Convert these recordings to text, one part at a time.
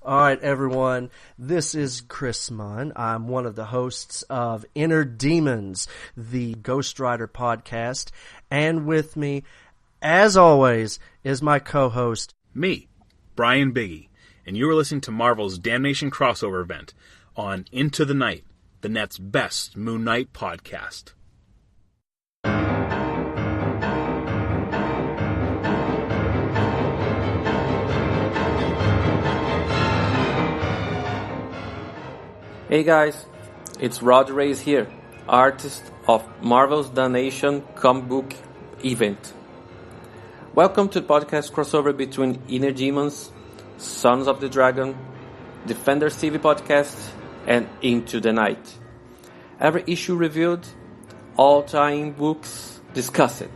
All right, everyone. This is Chris Munn. I'm one of the hosts of Inner Demons, the Ghost Rider podcast. And with me, as always, is my co-host, me, Brian Biggie. And you are listening to Marvel's Damnation crossover event on Into the Night, the net's best Moon Knight podcast. Hey guys, it's Rod Reyes here, artist of Marvel's Damnation comic book event. Welcome to the podcast crossover between Inner Demons, Sons of the Dragon, Defenders TV podcast, and Into the Night. Every issue reviewed, all tie-in books discussed.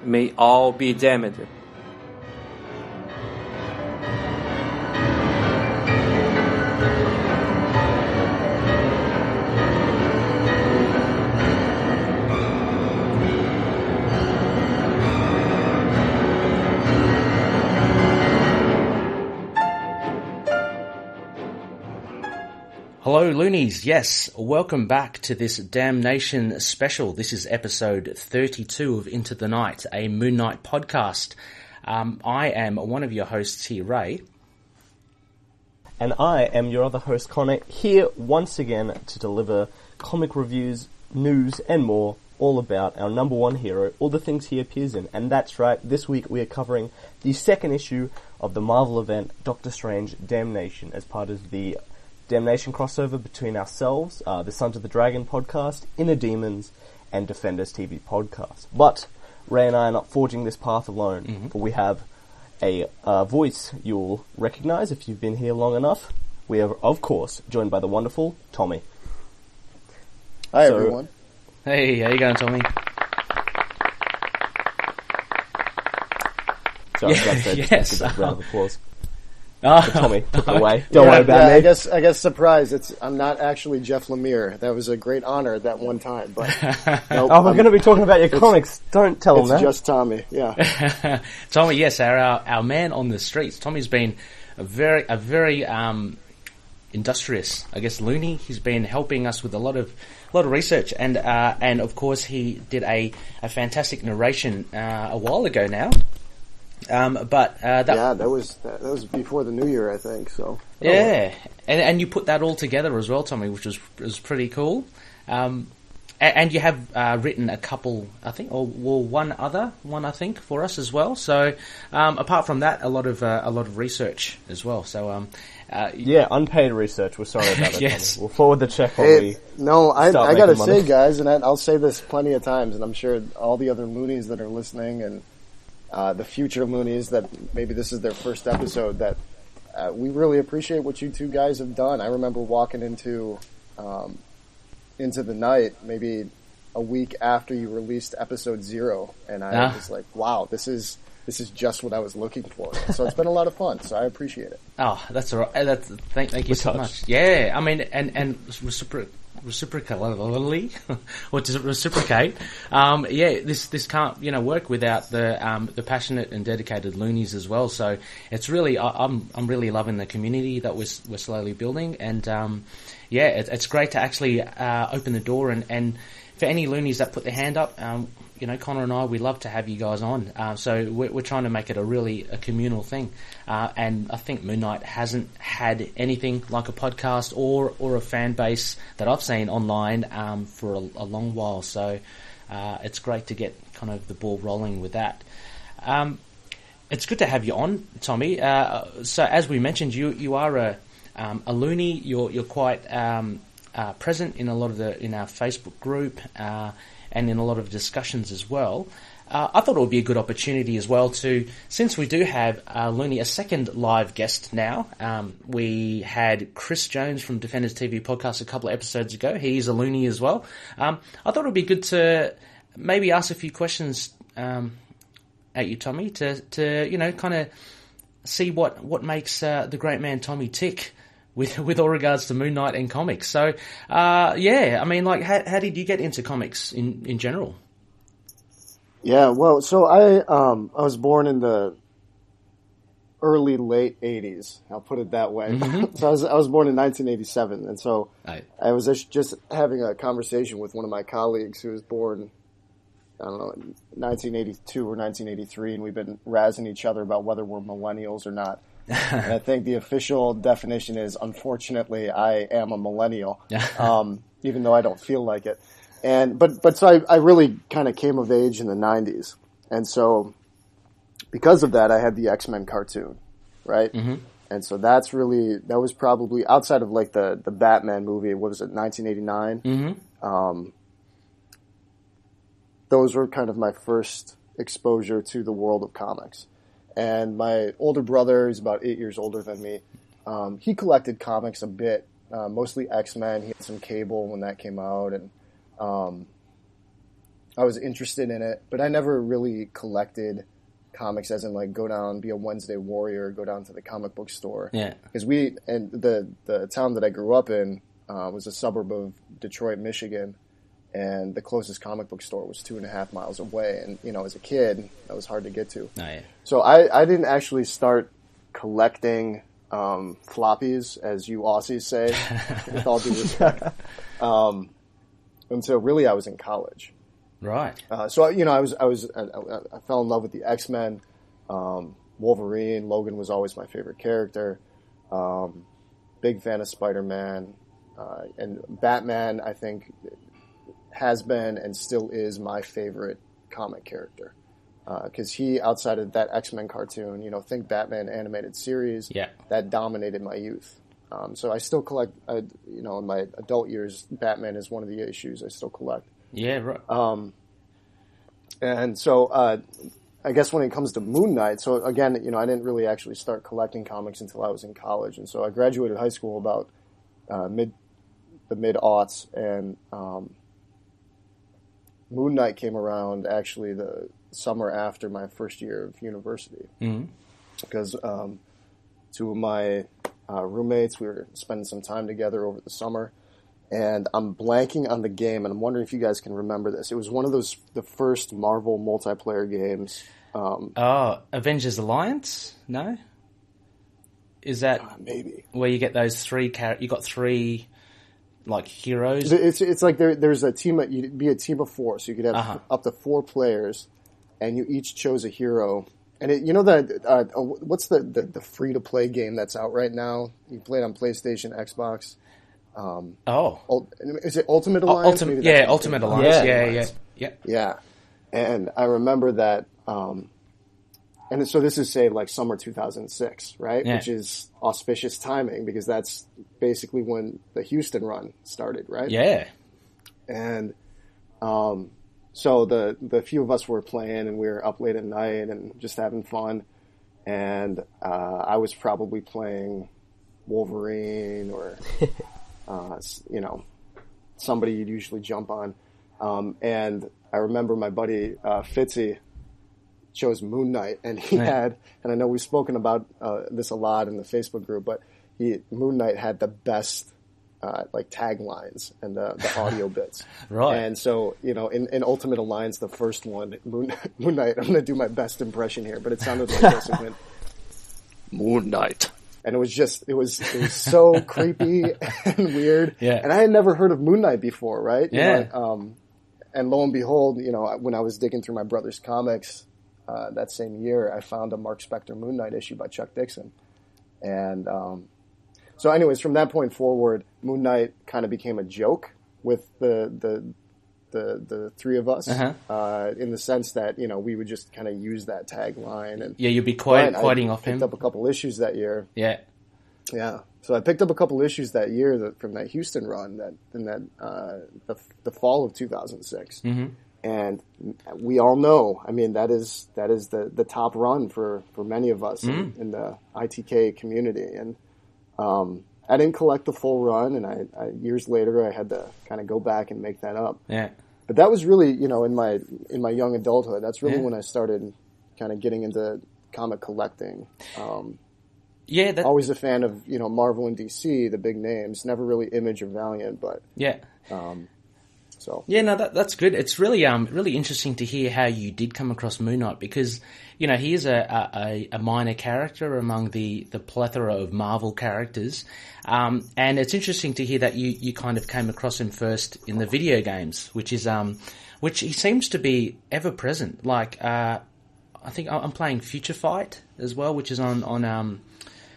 May all be damned. Hello Loonies, yes, welcome back to this Damnation special. This is episode 32 of Into the Night, a Moon Knight podcast. I am one of your hosts here, Ray. and I am your other host, Connor, here once again to deliver comic reviews, news, and more, all about our number one hero, all the things he appears in. And that's right, this week we are covering the second issue of the Marvel event, Doctor Strange Damnation, as part of the Damnation crossover between ourselves, the Sons of the Dragon podcast, Inner Demons, and Defenders TV podcast. But Ray and I are not forging this path alone, for we have a voice you'll recognize if you've been here long enough. We are, of course, joined by the wonderful Tommy. Hi, everyone. Hey, how you going, Tommy? Sorry, yes. Give a round of applause. Oh. Tommy, took it away. Don't worry about me. I guess surprise. I'm not actually Jeff Lemire. That was a great honor at that one time. But nope, we're going to be talking about your comics. Don't tell them that. It's just Tommy. Yeah. Tommy, yes, our man on the streets. Tommy's been a very industrious, I guess, loony. He's been helping us with a lot of research, and of course he did a fantastic narration a while ago now. That was before the new year, I think. So yeah, and you put that all together as well, Tommy, which was pretty cool. And you have written a couple, I think, or one other one, I think, for us as well. So apart from that, a lot of research as well. So unpaid research. We're sorry about that. Yes, Tommy. We'll forward the check when we. No, I got to say, money. guys, and I'll say this plenty of times, and I'm sure all the other loonies that are listening and the future loonies that maybe this is their first episode, that we really appreciate what you two guys have done. I remember walking into the night maybe a week after you released episode 0, and I was like, wow, this is just what I was looking for. So it's been a lot of fun, so I appreciate it. Oh, that's all right. Thank you so much. Yeah, I mean, and reciprocally, or to reciprocate, this can't work without the passionate and dedicated loonies as well. So it's really, I'm really loving the community that we're slowly building, and it's great to actually open the door and for any loonies that put their hand up. Connor and I, we love to have you guys on. So we're trying to make it a communal thing. And I think Moon Knight hasn't had anything like a podcast or a fan base that I've seen online for a long while. So it's great to get kind of the ball rolling with that. It's good to have you on, Tommy. So as we mentioned, you are a loony. You're quite present in a lot of in our Facebook group. And in a lot of discussions as well. I thought it would be a good opportunity as well since we do have Looney, a second live guest now. We had Chris Jones from Defenders TV podcast a couple of episodes ago. He's a Looney as well. I thought it would be good to maybe ask a few questions at you, Tommy, to kind of see what makes the great man Tommy tick. With all regards to Moon Knight and comics. So, I mean, like, how did you get into comics in general? Yeah, well, so I was born in the early, late 80s. I'll put it that way. So I was born in 1987, and so I was just having a conversation with one of my colleagues who was born, I don't know, in 1982 or 1983, and we've been razzing each other about whether we're millennials or not. And I think the official definition is, unfortunately, I am a millennial, even though I don't feel like it. But so I really kind of came of age in the 90s, and so because of that, I had the X-Men cartoon, right? And so that was probably outside of like the Batman movie. What was it, 1989? Those were kind of my first exposure to the world of comics. And my older brother, who's about 8 years older than me, he collected comics a bit, mostly X-Men. He had some Cable when that came out, and I was interested in it, but I never really collected comics as in like go down, be a Wednesday warrior, go down to the comic book store. Yeah. Because the town that I grew up in was a suburb of Detroit, Michigan, and the closest comic book store was 2.5 miles away. And, you know, as a kid, that was hard to get to. Oh, yeah. So I didn't actually start collecting floppies, as you Aussies say, with all due respect, until really I was in college. Right. So you know, I fell in love with the X-Men, Wolverine. Logan was always my favorite character. Big fan of Spider-Man, and Batman. I think has been and still is my favorite comic character because he, outside of that X-Men cartoon, you know, think Batman animated series. Yeah. That dominated my youth. So I still collect. You know, in my adult years, Batman is one of the issues I still collect. Yeah, right. And so I guess when it comes to Moon Knight, so again, you know, I didn't really actually start collecting comics until I was in college, and so I graduated high school about mid-aughts, and Moon Knight came around actually the summer after my first year of university, because two of my roommates, we were spending some time together over the summer. And I'm blanking on the game, and I'm wondering if you guys can remember this. It was one of the first Marvel multiplayer games. Avengers Alliance? No? Is that maybe where you get those three? You got three like heroes. It's like there's a team. You'd be a team of four, so you could have up to 4 players, and you each chose a hero. And you know that what's the free to play game that's out right now? You play it on PlayStation, Xbox. Is it Ultimate Alliance? Ultimate Alliance. Yeah. And I remember that, and so this is, say, like summer 2006, right? Yeah. Which is auspicious timing because that's basically when the Houston run started, right? Yeah. And so the few of us were playing, and we were up late at night and just having fun. And I was probably playing Wolverine or... you know, somebody you'd usually jump on. And I remember my buddy Fitzy chose Moon Knight, and he had, and I know we've spoken about this a lot in the Facebook group, but Moon Knight had the best like taglines and the audio bits. Right. And so, you know, in Ultimate Alliance, the first one, Moon Knight, I'm going to do my best impression here, but it sounded like this. It went, Moon Knight. And it was so creepy and weird. Yeah. And I had never heard of Moon Knight before, right? Yeah. You know, and lo and behold, you know, when I was digging through my brother's comics that same year, I found a Mark Spector Moon Knight issue by Chuck Dixon. And so anyways, from that point forward, Moon Knight kind of became a joke with the three of us, in the sense that, you know, we would just kind of use that tagline. And you'd be quoting off him. I picked up a couple issues that year. Yeah. So I picked up a couple issues that year from that Houston run, the fall of 2006. And we all know, I mean, that is the top run for many of us in the ITK community. And I didn't collect the full run, and I years later I had to kind of go back and make that up. Yeah. But that was really, you know, in my young adulthood, that's really when I started kind of getting into comic collecting. Always a fan of, you know, Marvel and DC, the big names. Never really Image or Valiant, but So yeah, no, that's good. It's really really interesting to hear how you did come across Moon Knight, because he is a minor character among the plethora of Marvel characters, and it's interesting to hear that you kind of came across him first in the video games, which he seems to be ever present. Like I think I'm playing Future Fight as well, which is on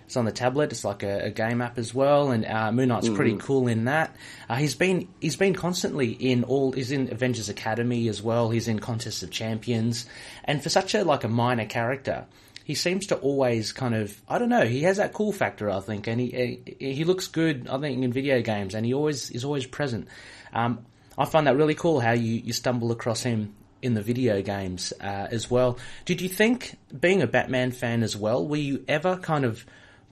it's on the tablet. It's like a game app as well, and Moon Knight's pretty cool in that. He's been constantly in he's in Avengers Academy as well. He's in Contest of Champions, and for such a minor character, he seems to always kind of, I don't know, he has that cool factor, I think, and he looks good, I think, in video games, and he's always present. I find that really cool how you stumble across him in the video games as well. Did you think, being a Batman fan as well, were you ever kind of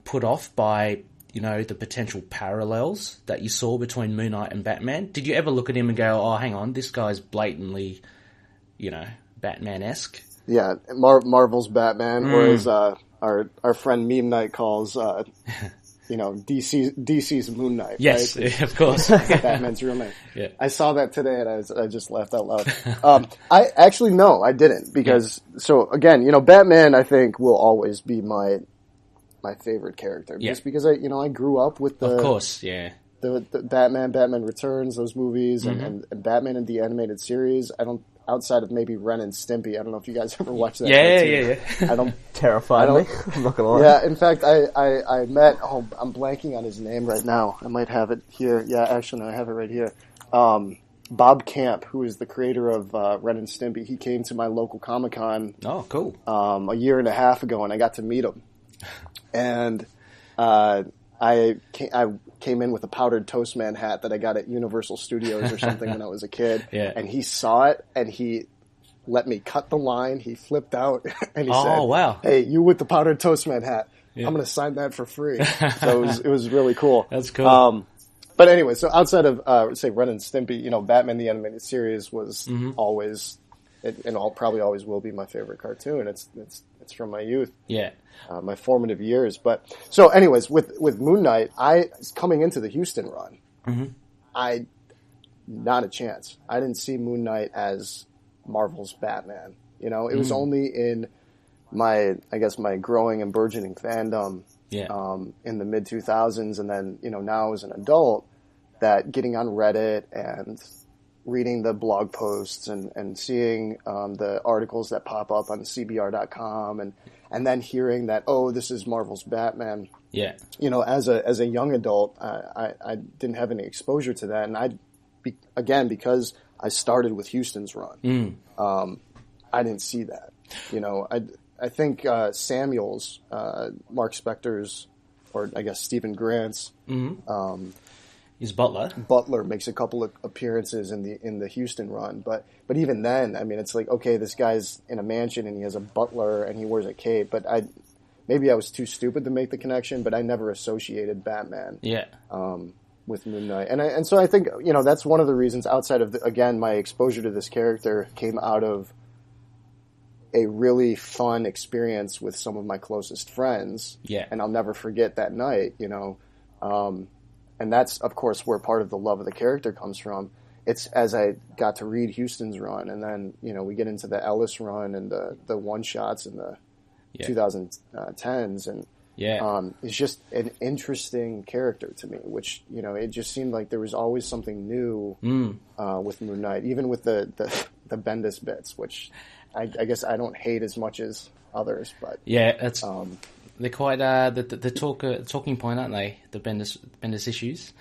put off by, the potential parallels that you saw between Moon Knight and Batman? Did you ever look at him and go, oh, hang on, this guy's blatantly, Batman-esque? Yeah, Marvel's Batman, or as our friend Meme Knight calls, DC's Moon Knight. Yes, right? Of course. Batman's real name. Yeah. I saw that today and I just laughed out loud. I actually, no, I didn't, because, so again, Batman, I think, will always be my favorite character, just because I grew up with the, of course, yeah, the Batman Returns, those movies, and Batman in the animated series. Outside of maybe Ren and Stimpy, I don't know if you guys ever watched that. Yeah. I don't terrified me. I'm not gonna lie. Yeah, in fact, I met. Oh, I'm blanking on his name right now. I might have it here. Yeah, actually, no, I have it right here. Bob Camp, who is the creator of Ren and Stimpy, he came to my local Comic-Con. Oh, cool. A year and a half ago, and I got to meet him. And I came in with a powdered toast man hat that I got at Universal Studios or something when I was a kid. Yeah. And he saw it, and he let me cut the line. He flipped out, and he said, "Oh, wow. Hey, you with the powdered toast man hat. Yeah. I'm going to sign that for free." So it was really cool. That's cool. But anyway, so outside of, say, Ren and Stimpy, Batman the Animated Series was always, and probably always will be my favorite cartoon. It's from my youth. Yeah. My formative years. But so anyways, with Moon Knight, coming into the Houston run, not a chance. I didn't see Moon Knight as Marvel's Batman. It was only in my growing and burgeoning fandom in the mid 2000s, and then now as an adult, that getting on Reddit and reading the blog posts and seeing the articles that pop up on CBR.com and then hearing that, oh, this is Marvel's Batman. Yeah. As a young adult, I didn't have any exposure to that, and because I started with Houston's run, I didn't see that. I think Samuel's, Mark Spector's, or I guess Stephen Grant's, Is Butler. Butler makes a couple of appearances in the Houston run, but even then, I mean, it's like, okay, this guy's in a mansion and he has a butler and he wears a cape, but maybe I was too stupid to make the connection, but I never associated Batman with Moon Knight, and so I think that's one of the reasons. Outside of again, my exposure to this character came out of a really fun experience with some of my closest friends, and I'll never forget that night, and that's, of course, where part of the love of the character comes from. It's as I got to read Houston's run, and then, we get into the Ellis run and the one-shots in the 2010s, and it's just an interesting character to me, which, it just seemed like there was always something new with Moon Knight, even with the Bendis bits, which I guess I don't hate as much as others, but... Yeah, that's... They're quite the talking point, aren't they? The Bendis issues,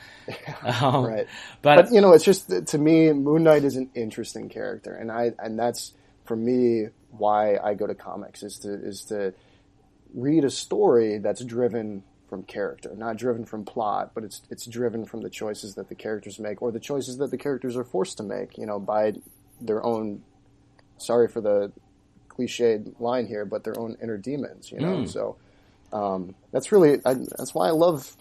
right? But it's just, to me, Moon Knight is an interesting character, and that's for me why I go to comics is to read a story that's driven from character, not driven from plot, but it's driven from the choices that the characters make, or the choices that the characters are forced to make, by their own. Sorry for the cliched line here, but their own inner demons, So. That's why I love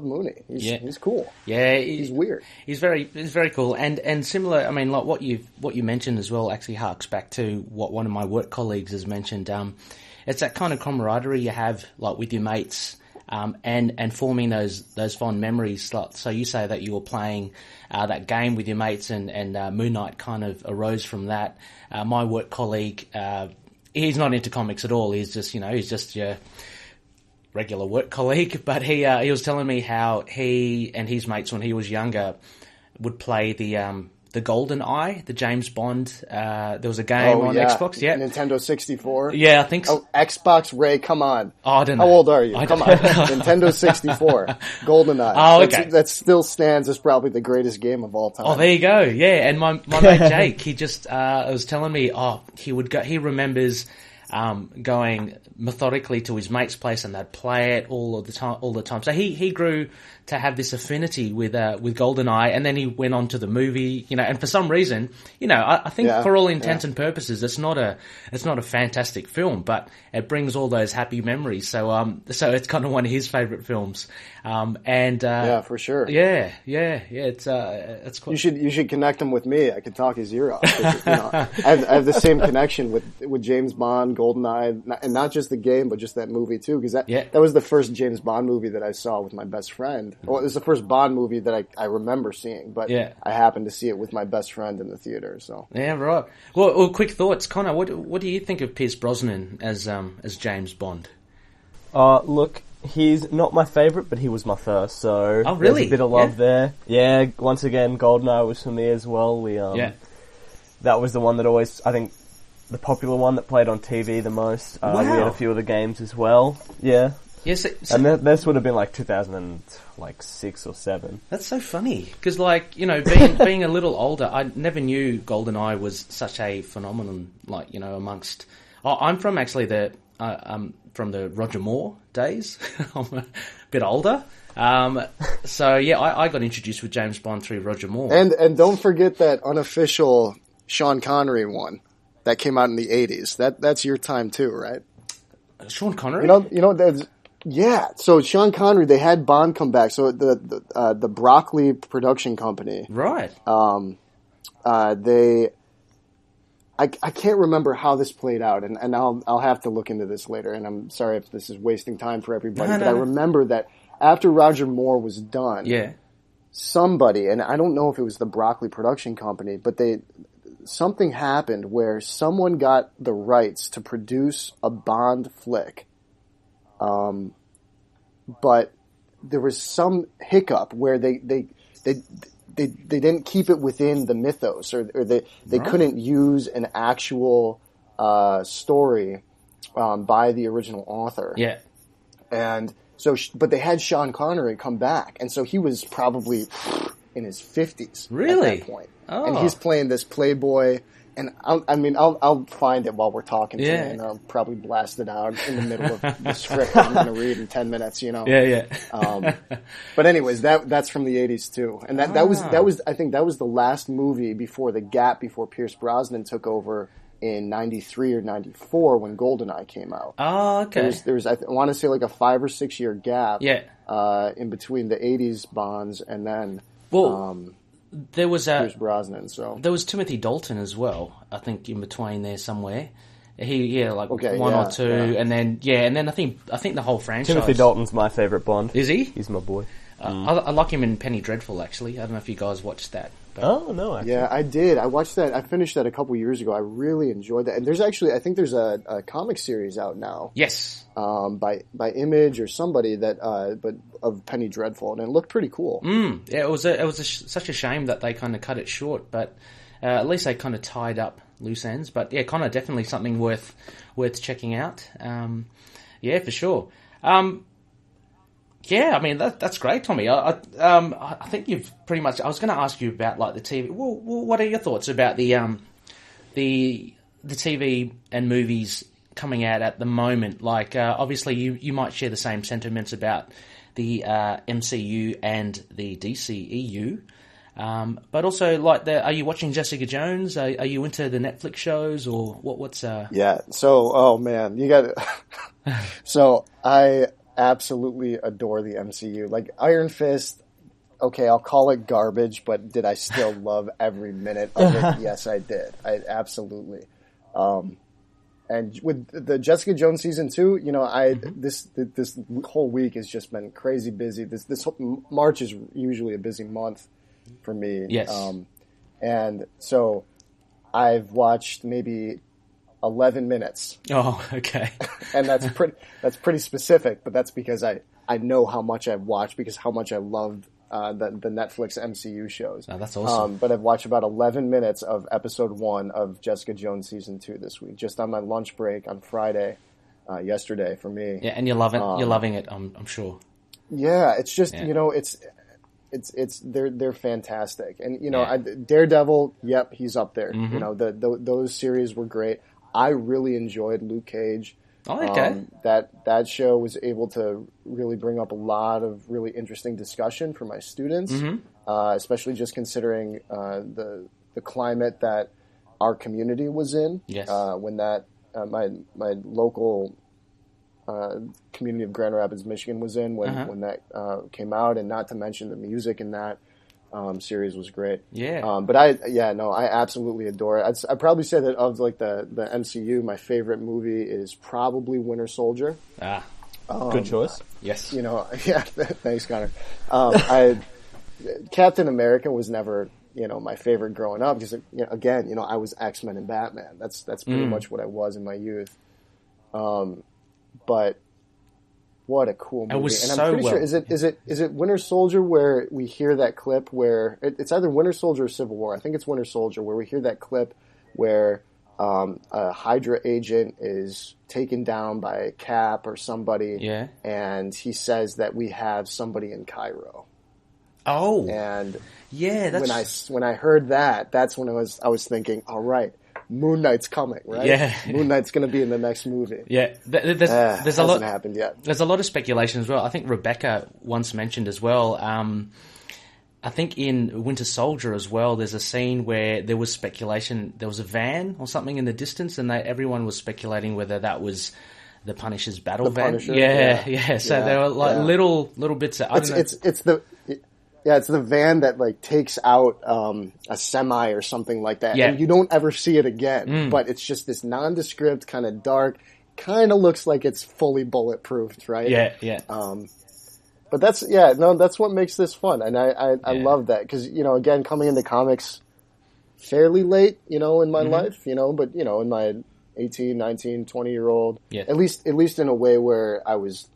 Mooney. He's cool. Yeah, he's weird. He's very cool. And similar, I mean, like what you mentioned as well actually harks back to what one of my work colleagues has mentioned. It's that kind of camaraderie you have, like, with your mates, and forming those fond memories. So you say that you were playing that game with your mates, and Moon Knight kind of arose from that. My work colleague, he's not into comics at all. He's just your regular work colleague, but he was telling me how he and his mates when he was younger would play the Golden Eye, the James Bond. There was a game on Xbox, Nintendo 64. Yeah, I think so. Oh, Xbox, Ray, come on. Oh, I don't know. How old are you? Come on. Nintendo 64, Golden Eye. Oh, okay. That still stands as probably the greatest game of all time. Oh, there you go. Yeah, and my mate Jake, he just was telling me, he remembers going methodically to his mate's place, and they'd play it all the time. So he grew to have this affinity with GoldenEye, and then he went on to the movie, and for some reason, I think for all intents and purposes, it's not a fantastic film, but it brings all those happy memories. So it's kind of one of his favorite films. Yeah, for sure. Yeah. It's quite... You should connect him with me. I could talk his ear off. I have the same connection with James Bond, GoldenEye, and not just the game, but just that movie too. Because that was the first James Bond movie that I saw with my best friend. Well, it was the first Bond movie that I remember seeing, but I happened to see it with my best friend in the theater. So yeah, right. Well, quick thoughts, Connor. What do you think of Pierce Brosnan as James Bond? Look, he's not my favourite, but he was my first, so really? There's a bit of love there. Yeah, once again, GoldenEye was for me as well. That was the one that always, I think, the popular one that played on TV the most. Wow. We had a few of the games as well. Yeah. Yes, and this would have been like 2006 or 7. That's so funny because, being a little older, I never knew GoldenEye was such a phenomenon. Amongst, I'm from actually from the Roger Moore days. I'm a bit older, so yeah, I got introduced with James Bond through Roger Moore. And don't forget that unofficial Sean Connery one that came out in the 80s. That's your time too, right? Sean Connery. There's. Yeah, so Sean Connery, they had Bond come back. So the Broccoli production company, right? I can't remember how this played out, and I'll have to look into this later. And I'm sorry if this is wasting time for everybody, but I remember that after Roger Moore was done, somebody, and I don't know if it was the Broccoli production company, but something happened where someone got the rights to produce a Bond flick. But there was some hiccup where they didn't keep it within the mythos, or they couldn't use an actual story by the original author. Yeah, and so, but they had Sean Connery come back, and so he was probably in his 50s really? At that point, and he's playing this playboy. And I'll find it while we're talking today, and I'll probably blast it out in the middle of the script that I'm going to read in 10 minutes, Yeah. But anyways, that's from the 80s too, and that was I think that was the last movie before the gap before Pierce Brosnan took over in 93 or 94 when GoldenEye came out. Oh, okay. There's I want to say like a 5 or 6 year gap. Yeah. In between the 80s Bonds and then. There was Pierce Brosnan, so there was Timothy Dalton as well. I think in between there somewhere. One or two, and then I think the whole franchise. Timothy Dalton's my favourite Bond. Is he? He's my boy. I like him in Penny Dreadful. Actually, I don't know if you guys watched that. But... Oh no! Actually. Yeah, I did. I watched that. I finished that a couple years ago. I really enjoyed that. And there's actually, I think there's a comic series out now. Yes. By Image or somebody that, but of Penny Dreadful, and it looked pretty cool. Yeah, it was such a shame that they kind of cut it short, but at least they kind of tied up loose ends. But yeah, kind of definitely something worth checking out. Yeah, for sure. Yeah, I mean that's great, Tommy. I think you've pretty much. I was going to ask you about like the TV. Well, what are your thoughts about the TV and movies coming out at the moment? Like, obviously, you might share the same sentiments about the MCU and the DCEU, but also like are you watching Jessica Jones? Are you into the Netflix shows or what's? Yeah. So, oh man, you got. So I absolutely adore the MCU. Like Iron Fist, okay, I'll call it garbage, but did I still love every minute of it? Yes, I did. I absolutely. and with the Jessica Jones season 2, this whole week has just been crazy busy. This March is usually a busy month for me. Yes. And so I've watched maybe 11 minutes. Oh, okay. And that's pretty specific, but that's because I know how much I've watched, because how much I loved the Netflix MCU shows. Oh, that's awesome. But I've watched about 11 minutes of episode 1 of Jessica Jones season 2 this week, just on my lunch break on Friday, yesterday for me. Yeah, and you're loving it. I'm sure. Yeah, it's just it's they're fantastic, and Daredevil. Yep, he's up there. Mm-hmm. Those series were great. I really enjoyed Luke Cage. Oh, okay. That show was able to really bring up a lot of really interesting discussion for my students, especially just considering the climate that our community was in. Yes. When that my local community of Grand Rapids, Michigan was in when that came out, and not to mention the music in that series was great. Yeah. But I absolutely adore it. I'd probably say that of like the MCU, my favorite movie is probably Winter Soldier. Good choice. Yes. Thanks, Connor. Captain America was never, my favorite growing up, because again, I was X-Men and Batman. That's pretty much what I was in my youth. But what a cool movie! It was and I'm pretty sure is it Winter Soldier where we hear that clip where it's either Winter Soldier or Civil War. I think it's Winter Soldier where we hear that clip where a Hydra agent is taken down by Cap or somebody, and he says that we have somebody in Cairo. Oh, and that's when I heard that, that's when I was thinking, all right, Moon Knight's coming, right? Yeah. Moon Knight's going to be in the next movie. Yeah. There's a lot. Hasn't happened yet. There's a lot of speculation as well. I think Rebecca once mentioned as well. I think in Winter Soldier as well, there's a scene where there was speculation. There was a van or something in the distance, and everyone was speculating whether that was the Punisher's battle van. Punisher, yeah. So there were like little bits of. It's the van that like takes out a semi or something like that, yeah. and you don't ever see it again. But it's just this nondescript, kind of dark, kind of looks like it's fully bulletproofed, right? Yeah. But that's what makes this fun, and I love that because again, coming into comics fairly late, in my life, but in my 18, 19, 20-year-old, at least in a way where I was,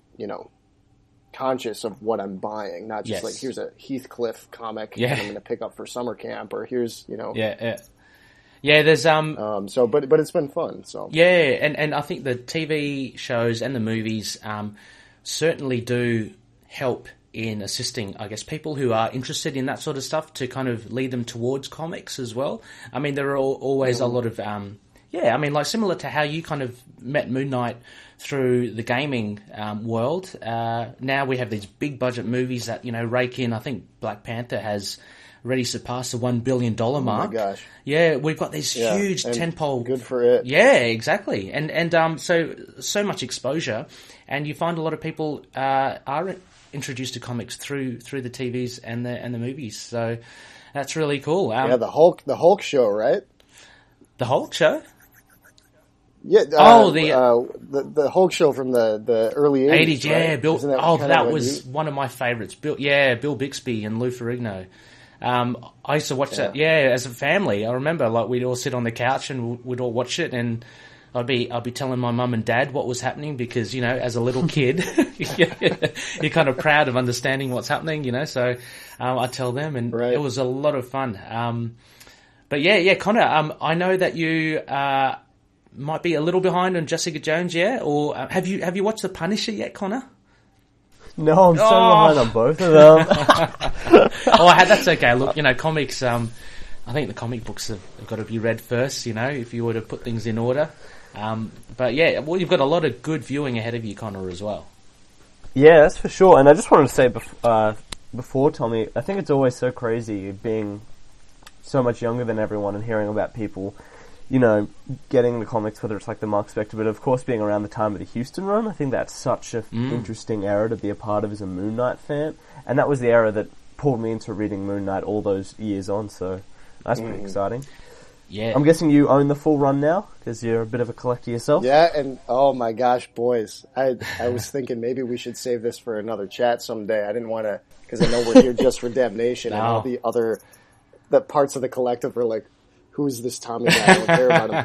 conscious of what I'm buying, not just like here's a Heathcliff comic that I'm going to pick up for summer camp, or here's there's so but it's been fun. So and I think the TV shows and the movies certainly do help in assisting, I guess, people who are interested in that sort of stuff to kind of lead them towards comics as well. I mean, there are always a lot of like similar to how you kind of met Moon Knight through the gaming world. Now we have these big budget movies that rake in. I think Black Panther has already surpassed the $1 billion mark. Oh my gosh! Yeah, we've got these huge tentpole. Good for it. Yeah, exactly. And so much exposure, and you find a lot of people are introduced to comics through the TVs and the movies. So that's really cool. The Hulk show, right? The Hulk show. Yeah. The Hulk show from the early 80s. Yeah, right? Bill. That was one of my favorites. Bill Bixby and Lou Ferrigno. I used to watch that. Yeah, as a family. I remember we'd all sit on the couch and we'd all watch it, and I'd be telling my mum and dad what was happening because as a little kid, you're kind of proud of understanding what's happening. So I tell them, and it was a lot of fun. But Connor, I know that you might be a little behind on Jessica Jones, or have you watched The Punisher yet, Connor? No, I'm so behind on both of them. That's okay. Look, comics. I think the comic books have got to be read first. If you were to put things in order. But you've got a lot of good viewing ahead of you, Connor, as well. Yeah, that's for sure. And I just wanted to say before, Tommy, I think it's always so crazy being so much younger than everyone and hearing about people, getting the comics, whether it's like the Mark Spector, but of course being around the time of the Houston run. I think that's such an interesting era to be a part of as a Moon Knight fan. And that was the era that pulled me into reading Moon Knight all those years on, so that's pretty exciting. Yeah. I'm guessing you own the full run now, because you're a bit of a collector yourself. Yeah, and oh my gosh, boys. I was thinking maybe we should save this for another chat someday. I didn't want to, because I know we're here just for Damnation, and all the parts of the collective are like, who's this Tommy guy? I don't care about him.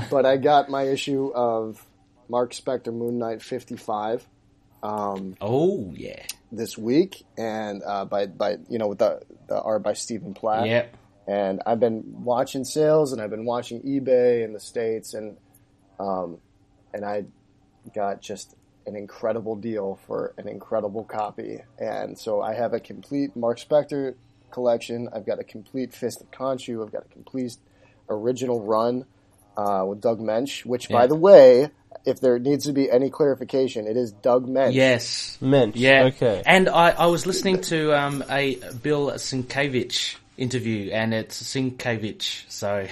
But I got my issue of Mark Spector Moon Knight 55. This week, and by with the art by Stephen Platt. Yep. And I've been watching sales, and I've been watching eBay in the States, and I got just an incredible deal for an incredible copy. And so I have a complete Mark Spector collection. I've got a complete Fist of Khonshu. I've got a complete original run with Doug Mensch, which, by the way, if there needs to be any clarification, it is Doug Mensch. Yes. Mensch. Yeah. Okay. And I was listening to a Bill Sienkiewicz interview, and it's Sienkiewicz. So,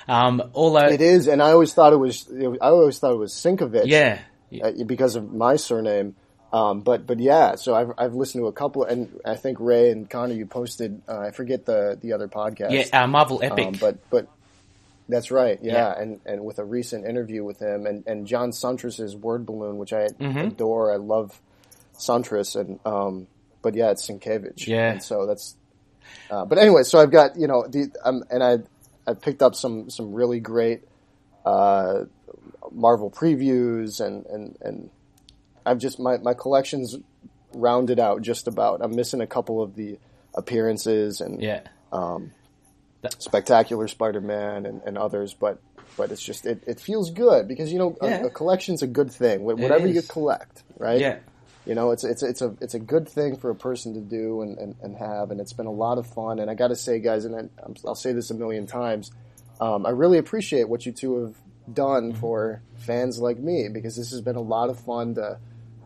although it is, and I always thought it was Sienkiewicz. Yeah. Because of my surname. But yeah, so I've listened to a couple, and I think Ray and Connor, you posted, I forget the other podcast. Yeah, Marvel Epic. But that's right, yeah. And with a recent interview with him, and John Suntress's Word Balloon, which I adore. I love Suntress, and but yeah, it's Sienkiewicz. Yeah. And so that's but anyway, so I've got, and I picked up some really great Marvel previews, and I've just my collection's rounded out just about. I'm missing a couple of the appearances and Spectacular Spider-Man and others, but it's just it feels good because a collection's a good thing. Whatever you collect, right? Yeah. It's a good thing for a person to do and have, and it's been a lot of fun. And I got to say, guys, and I'll say this a million times, I really appreciate what you two have done for fans like me, because this has been a lot of fun to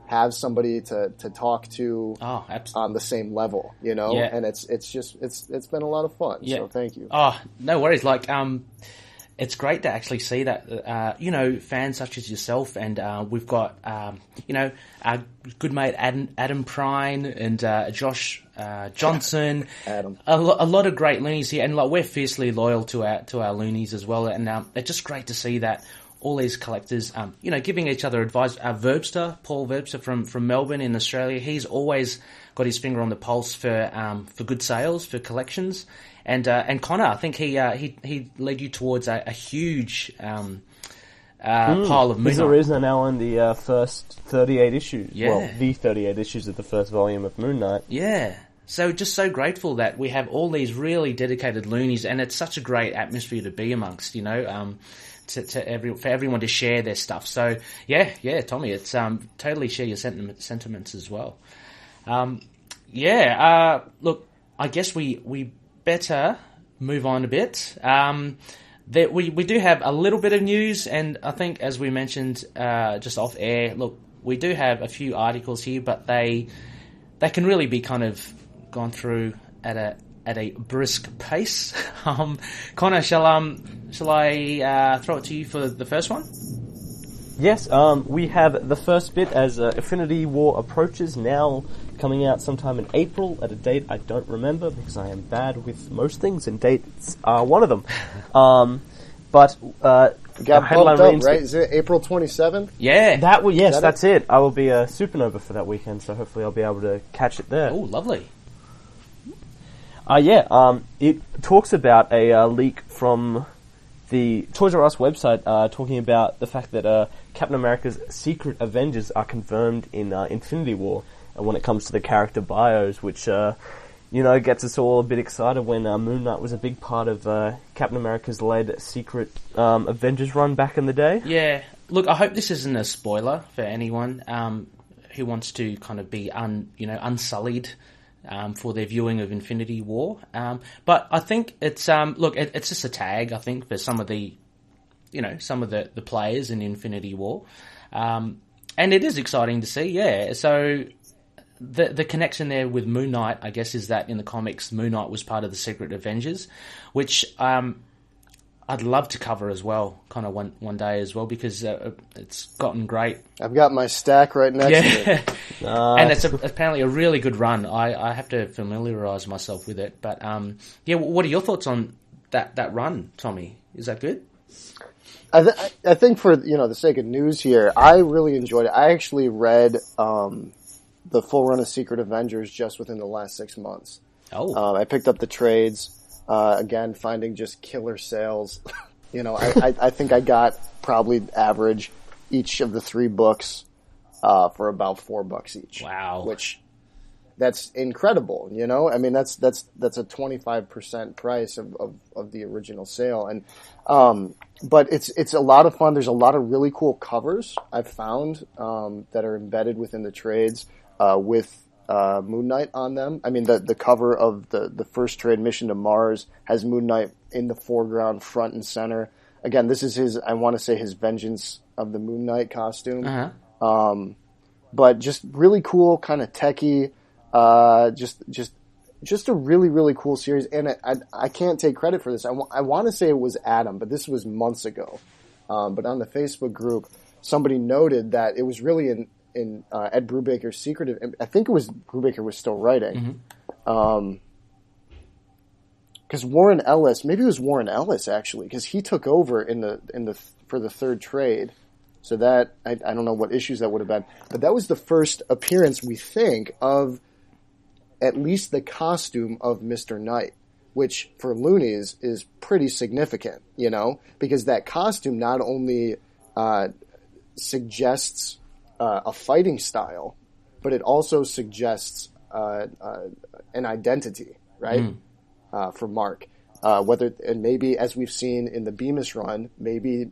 have somebody to talk to on the same level, and it's been a lot of fun. So thank you. Oh, no worries. Like, it's great to actually see that, fans such as yourself, and we've got, our good mate Adam Prine and Josh Johnson. Adam. A lot of great loonies here, and like we're fiercely loyal to our loonies as well. And it's just great to see that all these collectors, giving each other advice. Paul Verbster from Melbourne in Australia, he's always got his finger on the pulse for good sales, for collections. And Connor, I think he led you towards a huge pile of Moon Knight. There's a reason I now own the first 38 issues. Yeah. Well, the 38 issues of the first volume of Moon Knight. Yeah. So just so grateful that we have all these really dedicated loonies, and it's such a great atmosphere to be amongst, for everyone to share their stuff. So yeah, Tommy, it's totally share your sentiments as well. Look, I guess we better move on a bit. We do have a little bit of news, and I think, as we mentioned just off air, look, we do have a few articles here, but they can really be kind of gone through at a brisk pace. Connor, shall I throw it to you for the first one? Yes, we have the first bit as Infinity War approaches, now coming out sometime in April at a date I don't remember because I am bad with most things, and dates are one of them. But got bumped up, right? Is it April 27th? Yeah. That's it. I will be a supernova for that weekend, so hopefully I'll be able to catch it there. Oh, lovely. It talks about a leak from the Toys R Us website talking about the fact that Captain America's secret Avengers are confirmed in Infinity War, and when it comes to the character bios, which gets us all a bit excited when Moon Knight was a big part of Captain America's led secret Avengers run back in the day. Yeah. Look, I hope this isn't a spoiler for anyone who wants to kind of be unsullied for their viewing of Infinity War. But I think it's it's just a tag, I think, for some of the players in Infinity War. And it is exciting to see, yeah. So the connection there with Moon Knight, I guess, is that in the comics, Moon Knight was part of the Secret Avengers, which I'd love to cover as well, kind of one day as well, because it's gotten great. I've got my stack right next to it. And it's apparently a really good run. I have to familiarise myself with it. But, what are your thoughts on that run, Tommy? Is that good? I think for the sake of news here, I really enjoyed it. I actually read the full run of Secret Avengers just within the last 6 months. Oh, I picked up the trades again, finding just killer sales. I think I got probably average each of the 3 books for about $4 each. Wow, that's incredible. I mean, that's a 25% price of the original sale. And, but it's a lot of fun. There's a lot of really cool covers I've found, that are embedded within the trades, with, Moon Knight on them. I mean, the cover of the first trade, Mission to Mars, has Moon Knight in the foreground, front and center. Again, this is his Vengeance of the Moon Knight costume. Uh-huh. But just really cool, kind of techie, just a really, really cool series. And I can't take credit for this. I want to say it was Adam, but this was months ago. But on the Facebook group, somebody noted that it was really in Ed Brubaker's secretive. I think it was Brubaker was still writing. Mm-hmm. Because Warren Ellis, maybe it was Warren Ellis actually, because he took over for the third trade. So that I don't know what issues that would have been, but that was the first appearance, we think, of at least the costume of Mr. Knight, which for Loonies is pretty significant, because that costume not only suggests a fighting style, but it also suggests an identity, right? For Mark. And maybe, as we've seen in the Bemis run, maybe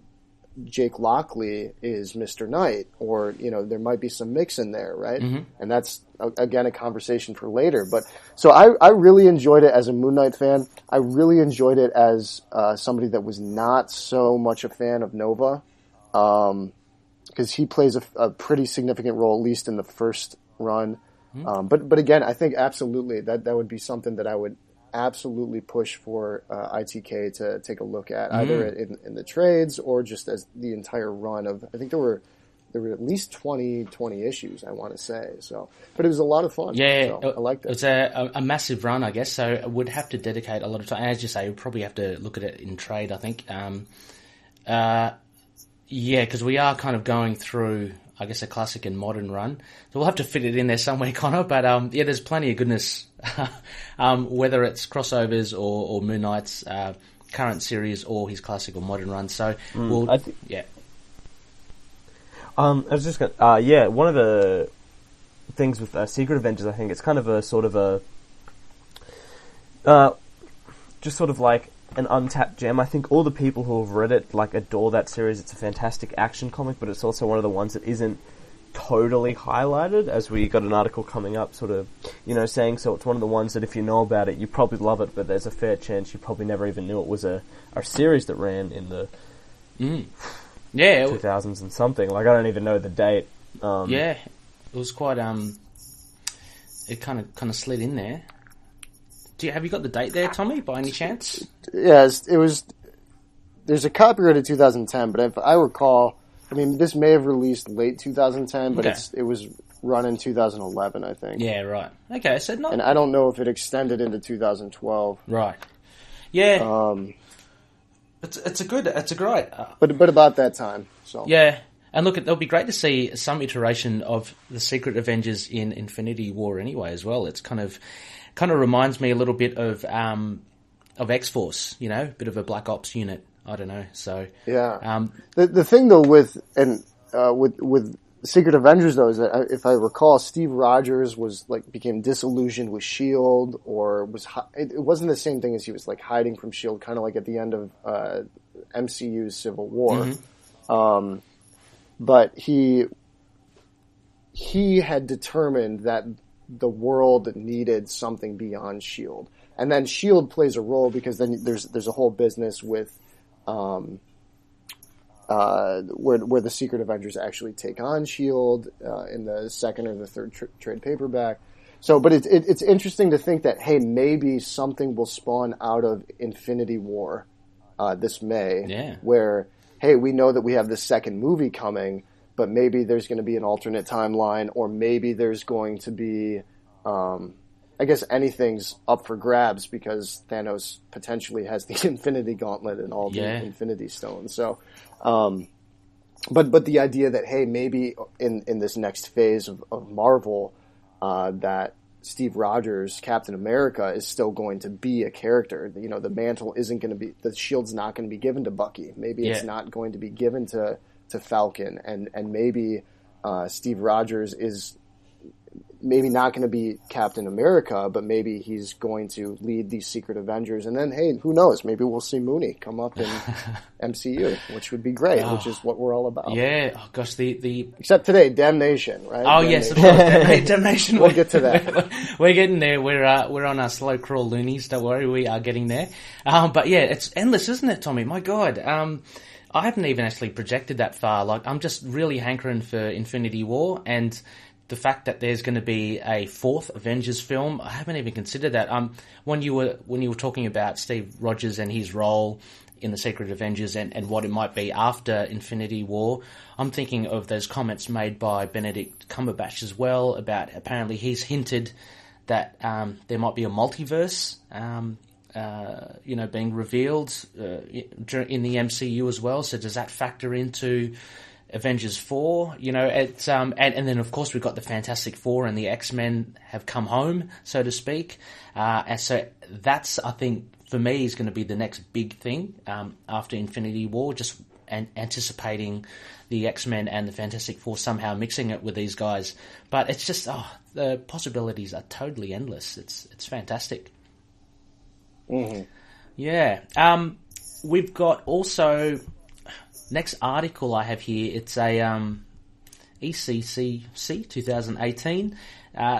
Jake Lockley is Mr. Knight, or there might be some mix in there, right? Mm-hmm. And that's again a conversation for later. But so I really enjoyed it as a Moon Knight fan. I really enjoyed it as somebody that was not so much a fan of Nova, because he plays a pretty significant role, at least in the first run. Mm-hmm. But again, I think absolutely that would be something that I would absolutely push for ITK to take a look at, either in the trades or just as the entire run of. I think there were at least 20 issues, I want to say. So, but it was a lot of fun. Yeah, so I liked it. It's a massive run, I guess. So I would have to dedicate a lot of time. As you say, we'd probably have to look at it in trade, I think. Because we are kind of going through, I guess, a classic and modern run. So we'll have to fit it in there somewhere, Connor. But there's plenty of goodness, whether it's crossovers or Moon Knight's current series or his classic or modern run. So yeah. I was just going one of the things with Secret Avengers, I think it's kind of a sort of just sort of like an untapped gem. I think all the people who have read it adore that series. It's a fantastic action comic, but it's also one of the ones that isn't totally highlighted, as we got an article coming up sort of, saying, so it's one of the ones that if you know about it, you probably love it, but there's a fair chance you probably never even knew it was a series that ran in the 2000s and something. I don't even know the date. It was quite, it kind of slid in there. Have you got the date there, Tommy, by any chance? Yes, it was. There's a copyright in 2010, but if I recall, this may have released late 2010, but it was run in 2011, I think. Yeah, right. Okay, so and I don't know if it extended into 2012. Right. Yeah. It's a great. But about that time. So. Yeah. And look, it'll be great to see some iteration of the Secret Avengers in Infinity War anyway as well. It's kind of reminds me a little bit of X-Force, a bit of a Black Ops unit. I don't know. So yeah. The thing though with Secret Avengers though is that if I recall, Steve Rogers became disillusioned with SHIELD, or it wasn't the same thing as he was hiding from SHIELD, kind of like at the end of MCU's Civil War. Mm-hmm. But he had determined that the world needed something beyond SHIELD. And then SHIELD plays a role because then there's a whole business with where the Secret Avengers actually take on SHIELD in the second or the third trade paperback. So, but it's interesting to think that, hey, maybe something will spawn out of Infinity War this May, where, hey, we know that we have this second movie coming, but maybe there's going to be an alternate timeline, or maybe there's going to be, I guess anything's up for grabs because Thanos potentially has the Infinity Gauntlet and all the Infinity Stones. So, but the idea that, hey, maybe in this next phase of Marvel, that Steve Rogers, Captain America, is still going to be a character. You know, the mantle isn't going to be, the shield's not going to be given to Bucky. Maybe it's not going to be given to Falcon, and maybe Steve Rogers is maybe not going to be Captain America, but maybe he's going to lead these Secret Avengers. And then, hey, who knows? Maybe we'll see Mooney come up in MCU, which would be great, which is what we're all about. Yeah. Oh, gosh, the... Except today, Damnation, right? Oh, Damnation. yes, of course. Damnation. We'll get to that. We're getting there. We're on our slow crawl loonies. Don't worry, we are getting there. But yeah, it's endless, isn't it, Tommy? My God. I haven't even actually projected that far. Like, I'm just really hankering for Infinity War, and the fact that there's going to be a fourth Avengers film, I haven't even considered that. When you were talking about Steve Rogers and his role in the Secret Avengers and what it might be after Infinity War, I'm thinking of those comments made by Benedict Cumberbatch as well about apparently he's hinted that there might be a multiverse, being revealed in the MCU as well. So does that factor into Avengers 4, it's and then of course we've got the Fantastic Four and the X-Men have come home, so to speak, and so that's, I think, for me, is going to be the next big thing after Infinity War, just anticipating the X-Men and the Fantastic Four somehow mixing it with these guys. But it's just, the possibilities are totally endless. It's fantastic. Mm-hmm. Yeah. We've got also... Next article I have here, it's a ECCC 2018.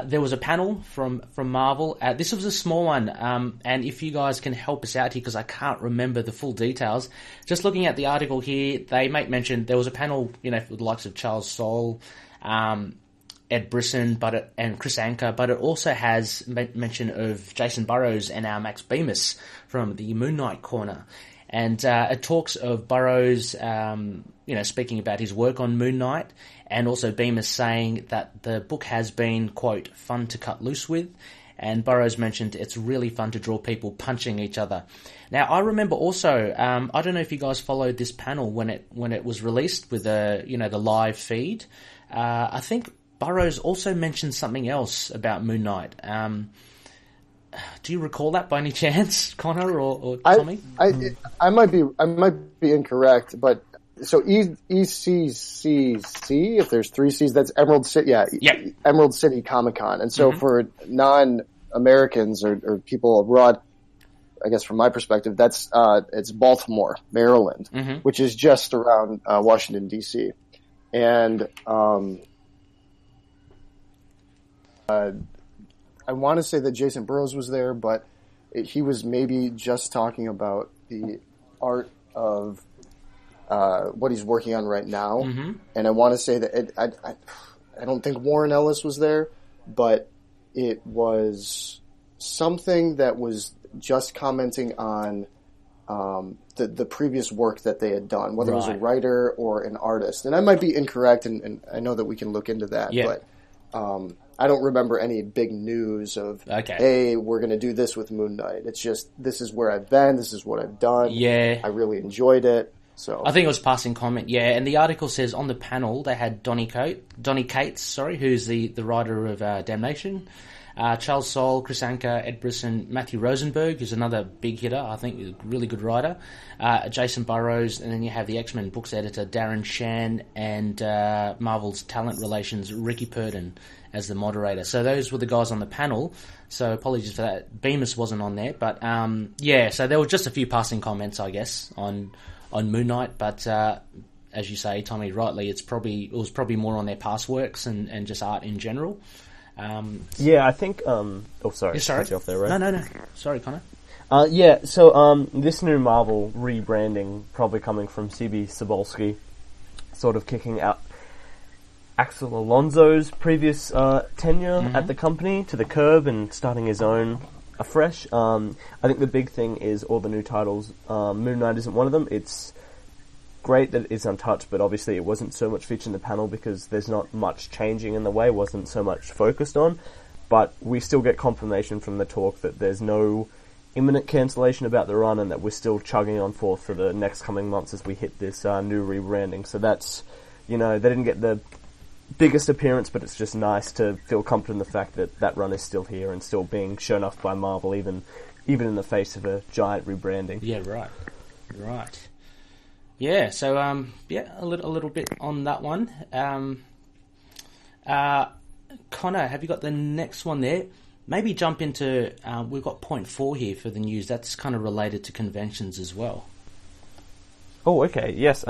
There was a panel from Marvel. This was a small one, and if you guys can help us out here, because I can't remember the full details. Just looking at the article here, they make mention there was a panel, with the likes of Charles Soule, Ed Brisson, and Chris Anker, but it also has mention of Jason Burrows and our Max Bemis from the Moon Knight corner. And it talks of Burrows, speaking about his work on Moon Knight, and also Bemis saying that the book has been, quote, fun to cut loose with. And Burrows mentioned it's really fun to draw people punching each other. Now, I remember also, I don't know if you guys followed this panel when it was released with the live feed. I think Burrows also mentioned something else about Moon Knight. Do you recall that by any chance, Connor or Tommy? I might be incorrect, but so ECCC, if there's 3 C's, that's Emerald City, Emerald City Comic Con, and so for non-Americans or people abroad, I guess from my perspective, that's it's Baltimore, Maryland, which is just around Washington D.C. And I want to say that Jason Burrows was there, but he was maybe just talking about the art of what he's working on right now. And I want to say that I don't think Warren Ellis was there, but it was something that was just commenting on the previous work that they had done, whether it was a writer or an artist. And I might be incorrect, and I know that we can look into that, but I don't remember any big news of, hey, we're going to do this with Moon Knight. It's just, this is where I've been, this is what I've done. Yeah. I really enjoyed it. So I think it was passing comment, and the article says on the panel they had Donny Cates, who's the writer of Damnation, Charles Soule, Chris Anker, Ed Brisson, Matthew Rosenberg, who's another big hitter, I think, a really good writer, Jason Burrows, and then you have the X-Men books editor Darren Shan, and Marvel's talent relations Ricky Purden as the moderator. So those were the guys on the panel. So apologies for that. Bemis wasn't on there, but so there were just a few passing comments, I guess, on Moon Knight. But as you say, Tommy, rightly, it was probably more on their past works and just art in general. I think. Sorry, cut you off there, right? No. Sorry, Connor. So this new Marvel rebranding probably coming from CB Cebulski, sort of kicking out Axel Alonso's previous tenure at the company to the curb and starting his own afresh. I think the big thing is all the new titles. Moon Knight isn't one of them. It's great that it's untouched, but obviously it wasn't so much featured in the panel because there's not much changing in the way, wasn't so much focused on. but we still get confirmation from the talk that there's no imminent cancellation about the run, and that we're still chugging on forth for the next coming months as we hit this new rebranding. So that's, they didn't get the biggest appearance, but it's just nice to feel confident in the fact that that run is still here and still being shown off by Marvel, even in the face of a giant rebranding. Yeah, right. Yeah, so a little bit on that one. Connor, have you got the next one there? Maybe jump into, we've got point 4 here for the news. That's kind of related to conventions as well. Oh, okay, yes.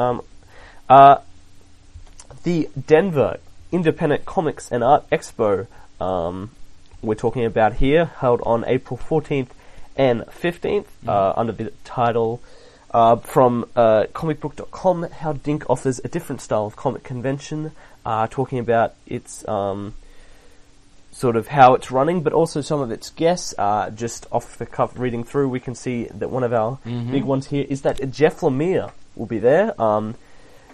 The Denver Independent Comics and Art Expo we're talking about here, held on April 14th and 15th, under the title from comicbook.com, How DiNK Offers a Different Style of Comic Convention, talking about its sort of how it's running, but also some of its guests. Just off the cuff reading through, we can see that one of our big ones here is that Jeff Lemire will be there.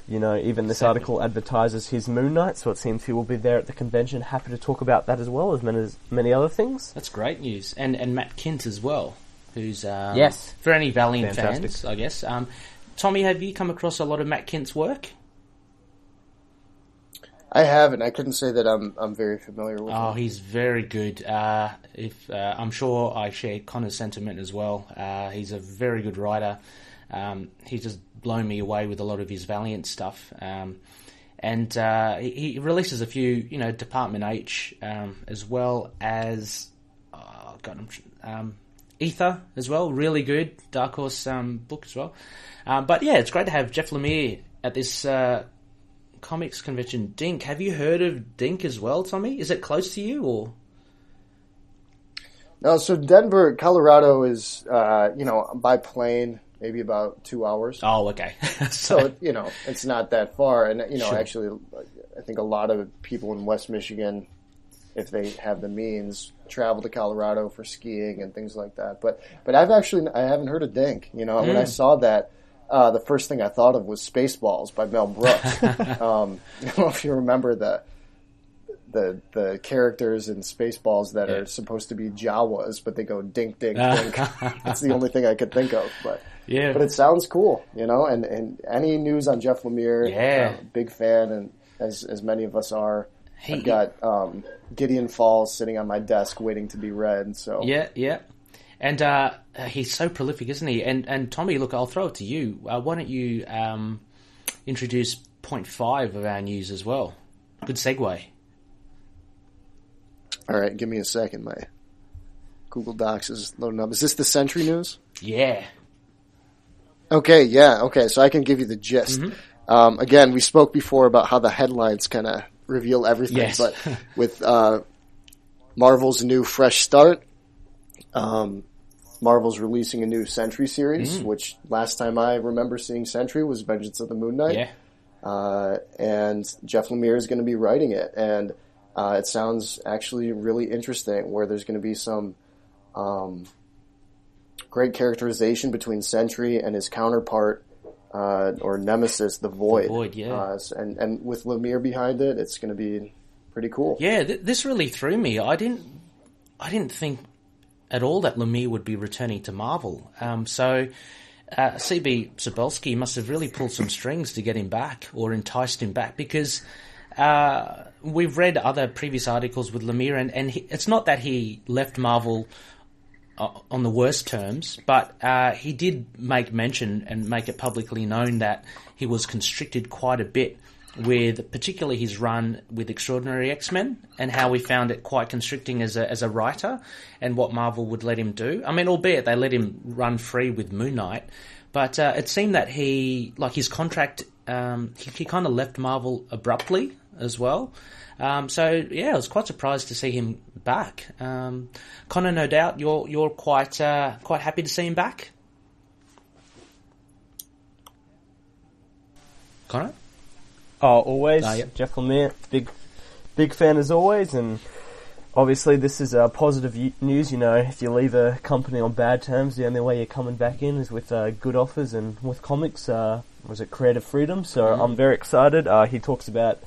Even this article advertises his Moon Knight, so it seems he will be there at the convention. Happy to talk about that as well as many other things. That's great news. And Matt Kint as well, who's yes, for any Valiant fans, I guess. Tommy, have you come across a lot of Matt Kint's work? I haven't. I couldn't say that I'm very familiar with him. Oh, he's very good. I'm sure I share Connor's sentiment as well. He's a very good writer. He's just blown me away with a lot of his Valiant stuff. And he releases a few, Department H, as well as Ether as well. Really good Dark Horse book as well. But yeah, it's great to have Jeff Lemire at this comics convention. DiNK. Have you heard of DiNK as well, Tommy? Is it close to you or? No, so Denver, Colorado is, by plane, maybe about 2 hours. Oh, okay. So, it's not that far. And, Sure. Actually, I think a lot of people in West Michigan, if they have the means, travel to Colorado for skiing and things like that. But I haven't heard of DiNK. When I saw that, the first thing I thought of was Spaceballs by Mel Brooks. I don't know if you remember the characters in Spaceballs that are supposed to be Jawas, but they go dink, dink, dink. That's the only thing I could think of. But it sounds cool, and any news on Jeff Lemire, big fan, and as many of us are. I've got Gideon Falls sitting on my desk waiting to be read. So yeah. And he's so prolific, isn't he? And Tommy, look, I'll throw it to you. Why don't you introduce point 5 of our news as well? Good segue. All right, give me a second. My Google Docs is loading up. Is this the Sentry news? Yeah. Okay, yeah. Okay, so I can give you the gist. Again, we spoke before about how the headlines kind of reveal everything. Yes. But with Marvel's new fresh start, Marvel's releasing a new Sentry series, which last time I remember seeing Sentry was Vengeance of the Moon Knight. Yeah. And Jeff Lemire is going to be writing it. And it sounds actually really interesting, where there's going to be some great characterization between Sentry and his counterpart, or nemesis, the Void. The Void, yeah. And with Lemire behind it, it's going to be pretty cool. Yeah, this really threw me. I didn't think at all that Lemire would be returning to Marvel. So C.B. Cebulski must have really pulled some strings to get him back, or enticed him back, because we've read other previous articles with Lemire, and it's not that he left Marvel on the worst terms, but he did make mention and make it publicly known that he was constricted quite a bit with particularly his run with Extraordinary X-Men, and how we found it quite constricting as a writer, and what Marvel would let him do. I mean, albeit they let him run free with Moon Knight, but it seemed that his contract, he kind of left Marvel abruptly as well. So yeah, I was quite surprised to see him back. Connor, no doubt you're quite happy to see him back. Connor? Oh, always. Yep. Jeff Lemire, big fan as always, and obviously this is positive news. If you leave a company on bad terms, the only way you're coming back in is with good offers, and with comics, was it creative freedom? So I'm very excited. He talks about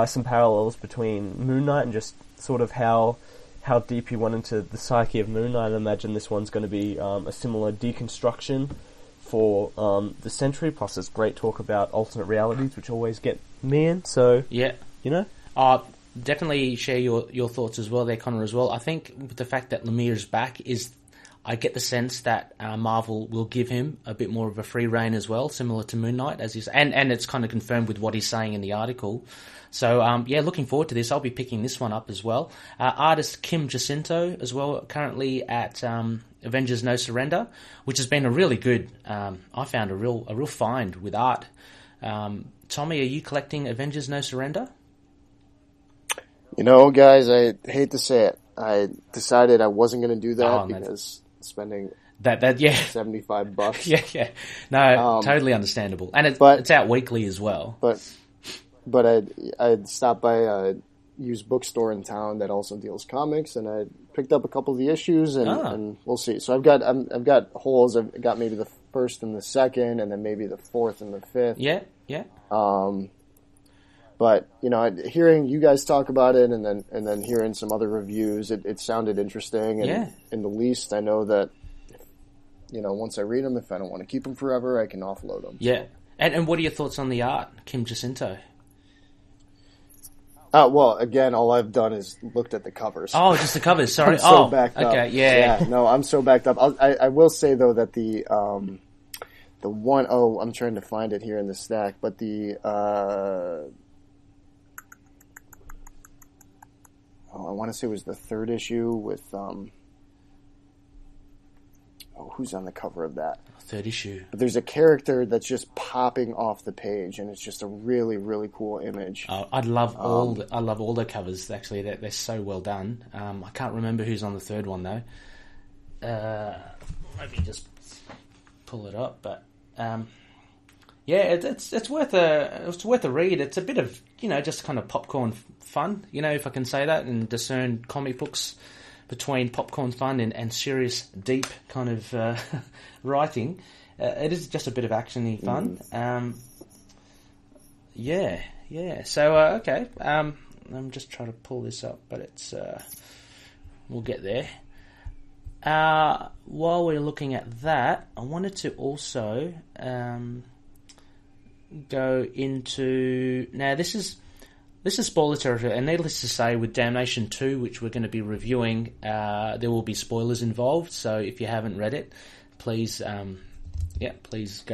some parallels between Moon Knight and just sort of how how deep he went into the psyche of Moon Knight. I imagine this one's going to be a similar deconstruction for the Sentry. Plus, there's great talk about alternate realities, which always get me in. So, yeah, you know, definitely share your thoughts as well there, Connor, as well. I think with the fact that Lemire's back I get the sense that Marvel will give him a bit more of a free rein as well, similar to Moon Knight, and it's kind of confirmed with what he's saying in the article. So, looking forward to this. I'll be picking this one up as well. Artist Kim Jacinto as well, currently at Avengers No Surrender, which has been a really good, I found a real find with art. Tommy, are you collecting Avengers No Surrender? You know, guys, I hate to say it. I decided I wasn't going to do that because spending that $75. Yeah. No, totally understandable. And it's out weekly as well. But I'd stopped by a used bookstore in town that also deals comics, and I picked up a couple of the issues, and we'll see. So I've got holes. I've got maybe the first and the second, and then maybe the fourth and the fifth. Yeah. But hearing you guys talk about it, and then hearing some other reviews, it sounded interesting. And in the least, I know that once I read them, if I don't want to keep them forever, I can offload them. Yeah. And what are your thoughts on the art, Kim Jacinto? Well, again, all I've done is looked at the covers. Oh, just the covers. Sorry. I'm so backed up. Okay, yeah. No, I'm so backed up. I will say though that the one I'm trying to find it here in the stack, but I want to say it was the third issue with who's on the cover of that? Third issue. But there's a character that's just popping off the page, and it's just a really, really cool image. I love all the covers. Actually, they're so well done. I can't remember who's on the third one though. Let me just pull it up. But it's worth a read. It's a bit of just kind of popcorn fun. If I can say that, and discern comic books between popcorn fun and serious, deep kind of writing. It is just a bit of action-y fun. So, okay. I'm just trying to pull this up, but it's... we'll get there. While we're looking at that, I wanted to also go into... Now, this is spoiler territory, and needless to say, with Damnation 2, which we're going to be reviewing, there will be spoilers involved, so if you haven't read it, please go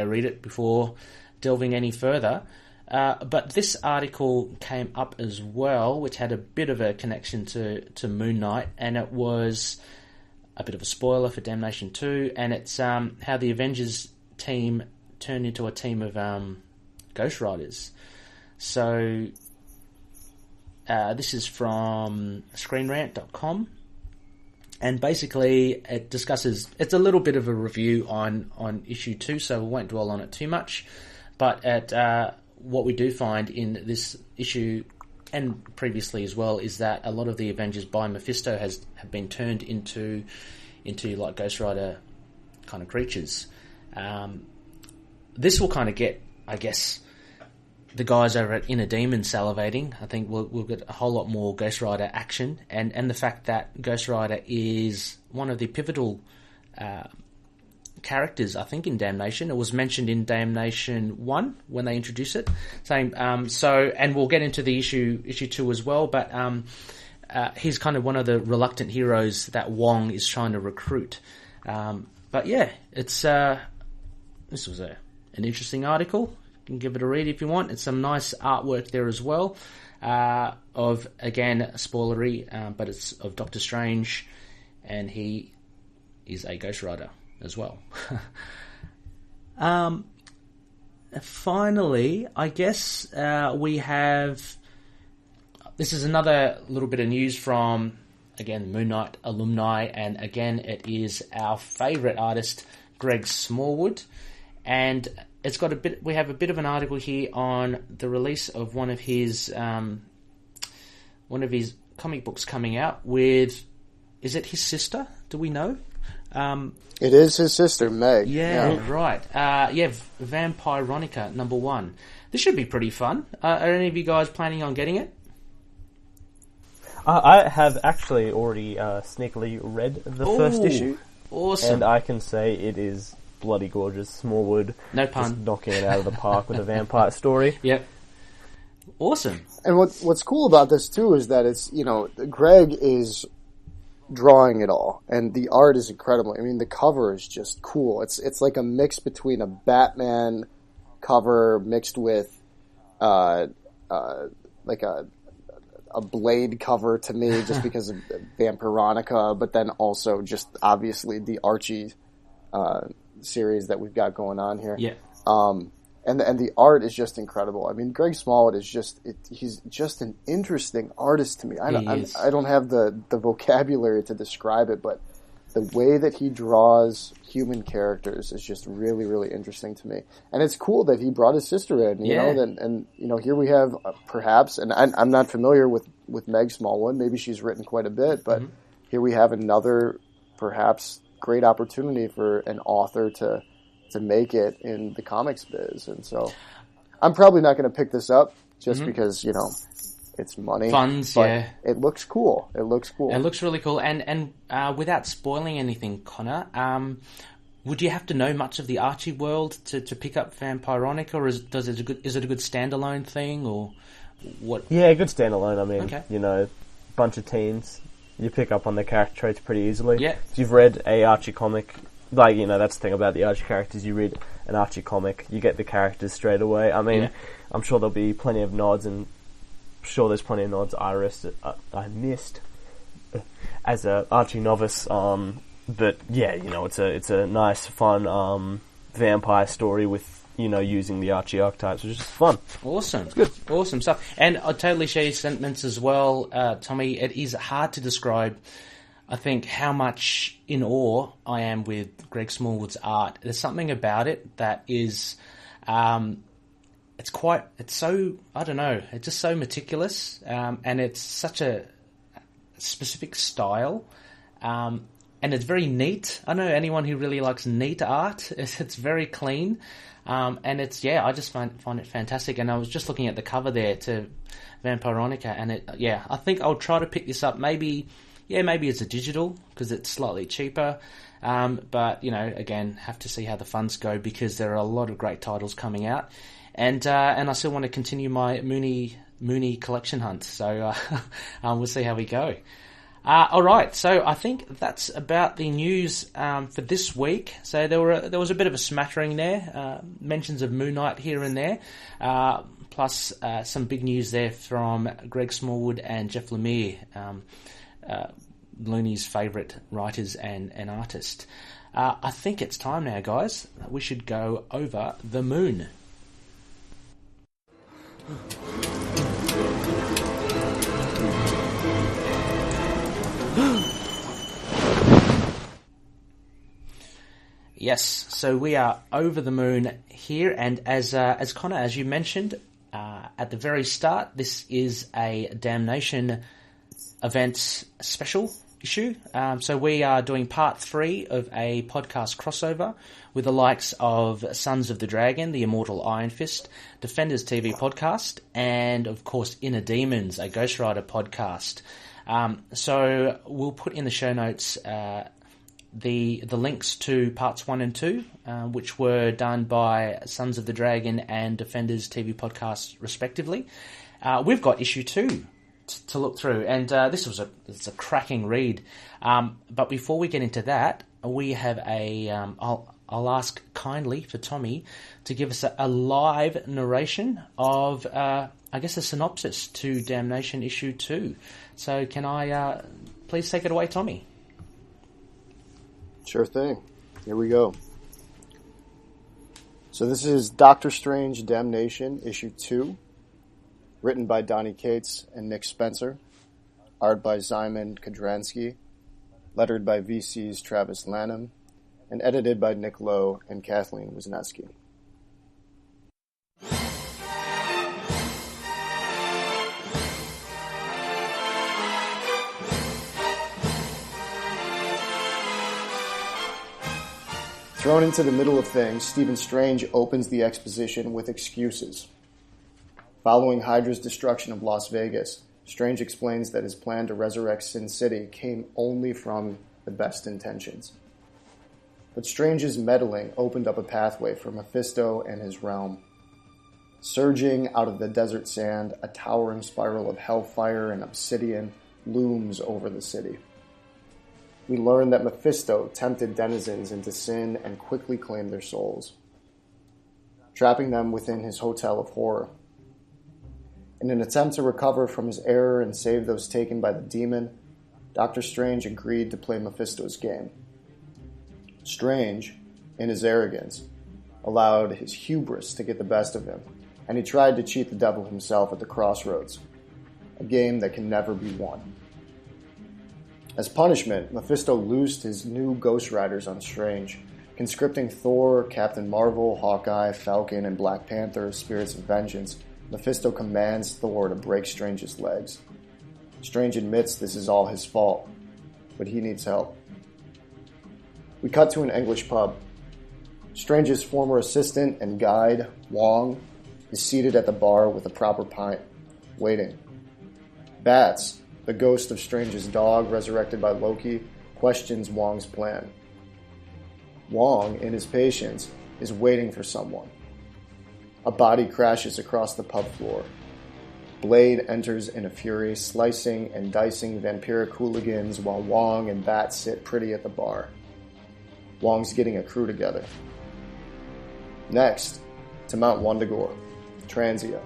read it before delving any further. But this article came up as well, which had a bit of a connection to Moon Knight, and it was a bit of a spoiler for Damnation 2, and it's how the Avengers team turned into a team of Ghost Riders. So... this is from ScreenRant.com, and basically it discusses... It's a little bit of a review on issue 2, so we won't dwell on it too much. But what we do find in this issue, and previously as well, is that a lot of the Avengers by Mephisto have been turned into like Ghost Rider kind of creatures. This will kind of get, I guess... the guys over at Inner Demon salivating. I think we'll get a whole lot more Ghost Rider action, and the fact that Ghost Rider is one of the pivotal characters, I think, in Damnation. It was mentioned in Damnation 1 when they introduced it. And we'll get into the issue 2 as well, but he's kind of one of the reluctant heroes that Wong is trying to recruit. But yeah, this was an interesting article. You can give it a read if you want. It's some nice artwork there as well. Of, again, spoilery, but it's of Doctor Strange, and he is a Ghost Rider as well. Finally, I guess we have... This is another little bit of news from, again, Moon Knight alumni, and again, it is our favourite artist, Greg Smallwood, and... It's got we have a bit of an article here on the release of one of his comic books coming out with, is it his sister? Do we know? It is his sister, Meg. Yeah. Right. Vampironica #1. This should be pretty fun. Are any of you guys planning on getting it? I have actually already sneakily read the first issue. Awesome. And I can say it is bloody gorgeous. Smallwood. No pun. Just knocking it out of the park with a vampire story. Yep. Awesome. And what's cool about this too is that it's, Greg is drawing it all, and the art is incredible. I mean, the cover is just cool. It's like a mix between a Batman cover mixed with like a Blade cover to me, just because of Vampironica, but then also just obviously the Archie series that we've got going on here. Yeah. And the art is just incredible. I mean, Greg Smallwood is he's just an interesting artist to me. I don't have the vocabulary to describe it, but the way that he draws human characters is just really, really interesting to me. And it's cool that he brought his sister in, you know, and here we have perhaps, and I'm not familiar with Meg Smallwood. Maybe she's written quite a bit, but here we have another perhaps great opportunity for an author to make it in the comics biz. And so I'm probably not going to pick this up just because, it's money. Funds, but it looks cool. It looks really cool. And without spoiling anything, Connor, would you have to know much of the Archie world to pick up Vampironica, or is it a good standalone thing, or what? Yeah, good standalone. I mean, bunch of teens, you pick up on the character traits pretty easily. Yeah. If you've read a Archie comic, that's the thing about the Archie characters. You read an Archie comic, you get the characters straight away. I mean, I'm sure there'll be plenty of nods, and sure there's plenty of nods I missed as a Archie novice. But it's a nice, fun vampire story with using the Archie archetypes, which is fun. Awesome, good, awesome stuff. And I totally share your sentiments as well, Tommy. It is hard to describe, I think, how much in awe I am with Greg Smallwood's art. There's something about it that is, it's just so meticulous, and it's such a specific style, and it's very neat. I know anyone who really likes neat art. It's very clean, and I just find it fantastic. And I was just looking at the cover there to Vampironica, and I think I'll try to pick this up. Maybe it's a digital because it's slightly cheaper. But, again, have to see how the funds go, because there are a lot of great titles coming out. And I still want to continue my Mooney collection hunt. So we'll see how we go. All right. So I think that's about the news for this week. So there was a bit of a smattering there. Mentions of Moon Knight here and there. Plus some big news there from Greg Smallwood and Jeff Lemire. Looney's favourite writers and artist. I think it's time now, guys. We should go over the moon. Yes, so we are over the moon here, and as Connor, as you mentioned at the very start, this is a Damnation event special issue. So we are doing part 3 of a podcast crossover with the likes of Sons of the Dragon, the Immortal Iron Fist, Defenders TV podcast, and of course Inner Demons, a Ghost Rider podcast. So we'll put in the show notes the links to parts 1 and 2, which were done by Sons of the Dragon and Defenders TV podcast respectively. We've got issue 2 to look through, and this was a cracking read. But before we get into that, we have I'll ask kindly for Tommy to give us a live narration of a synopsis to Damnation issue 2. So can I please take it away, Tommy? Sure thing. Here we go. So this is Doctor Strange Damnation issue 2. Written by Donny Cates and Nick Spencer. Art by Zyman Kodransky. Lettered by VC's Travis Lanham. And edited by Nick Lowe and Kathleen Wisniewski. Thrown into the middle of things, Stephen Strange opens the exposition with excuses. Following Hydra's destruction of Las Vegas, Strange explains that his plan to resurrect Sin City came only from the best intentions. But Strange's meddling opened up a pathway for Mephisto and his realm. Surging out of the desert sand, a towering spiral of hellfire and obsidian looms over the city. We learn that Mephisto tempted denizens into sin and quickly claimed their souls, trapping them within his hotel of horror. In an attempt to recover from his error and save those taken by the demon, Dr. Strange agreed to play Mephisto's game. Strange, in his arrogance, allowed his hubris to get the best of him, and he tried to cheat the devil himself at the crossroads, a game that can never be won. As punishment, Mephisto loosed his new Ghost Riders on Strange, conscripting Thor, Captain Marvel, Hawkeye, Falcon, and Black Panther as spirits of vengeance. Mephisto commands Thor to break Strange's legs. Strange admits this is all his fault, but he needs help. We cut to an English pub. Strange's former assistant and guide, Wong, is seated at the bar with a proper pint, waiting. Bats, the ghost of Strange's dog resurrected by Loki, questions Wong's plan. Wong, in his patience, is waiting for someone. A body crashes across the pub floor. Blade enters in a fury, slicing and dicing vampiric hooligans while Wong and Bat sit pretty at the bar. Wong's getting a crew together. Next, to Mount Wundagore, Transia.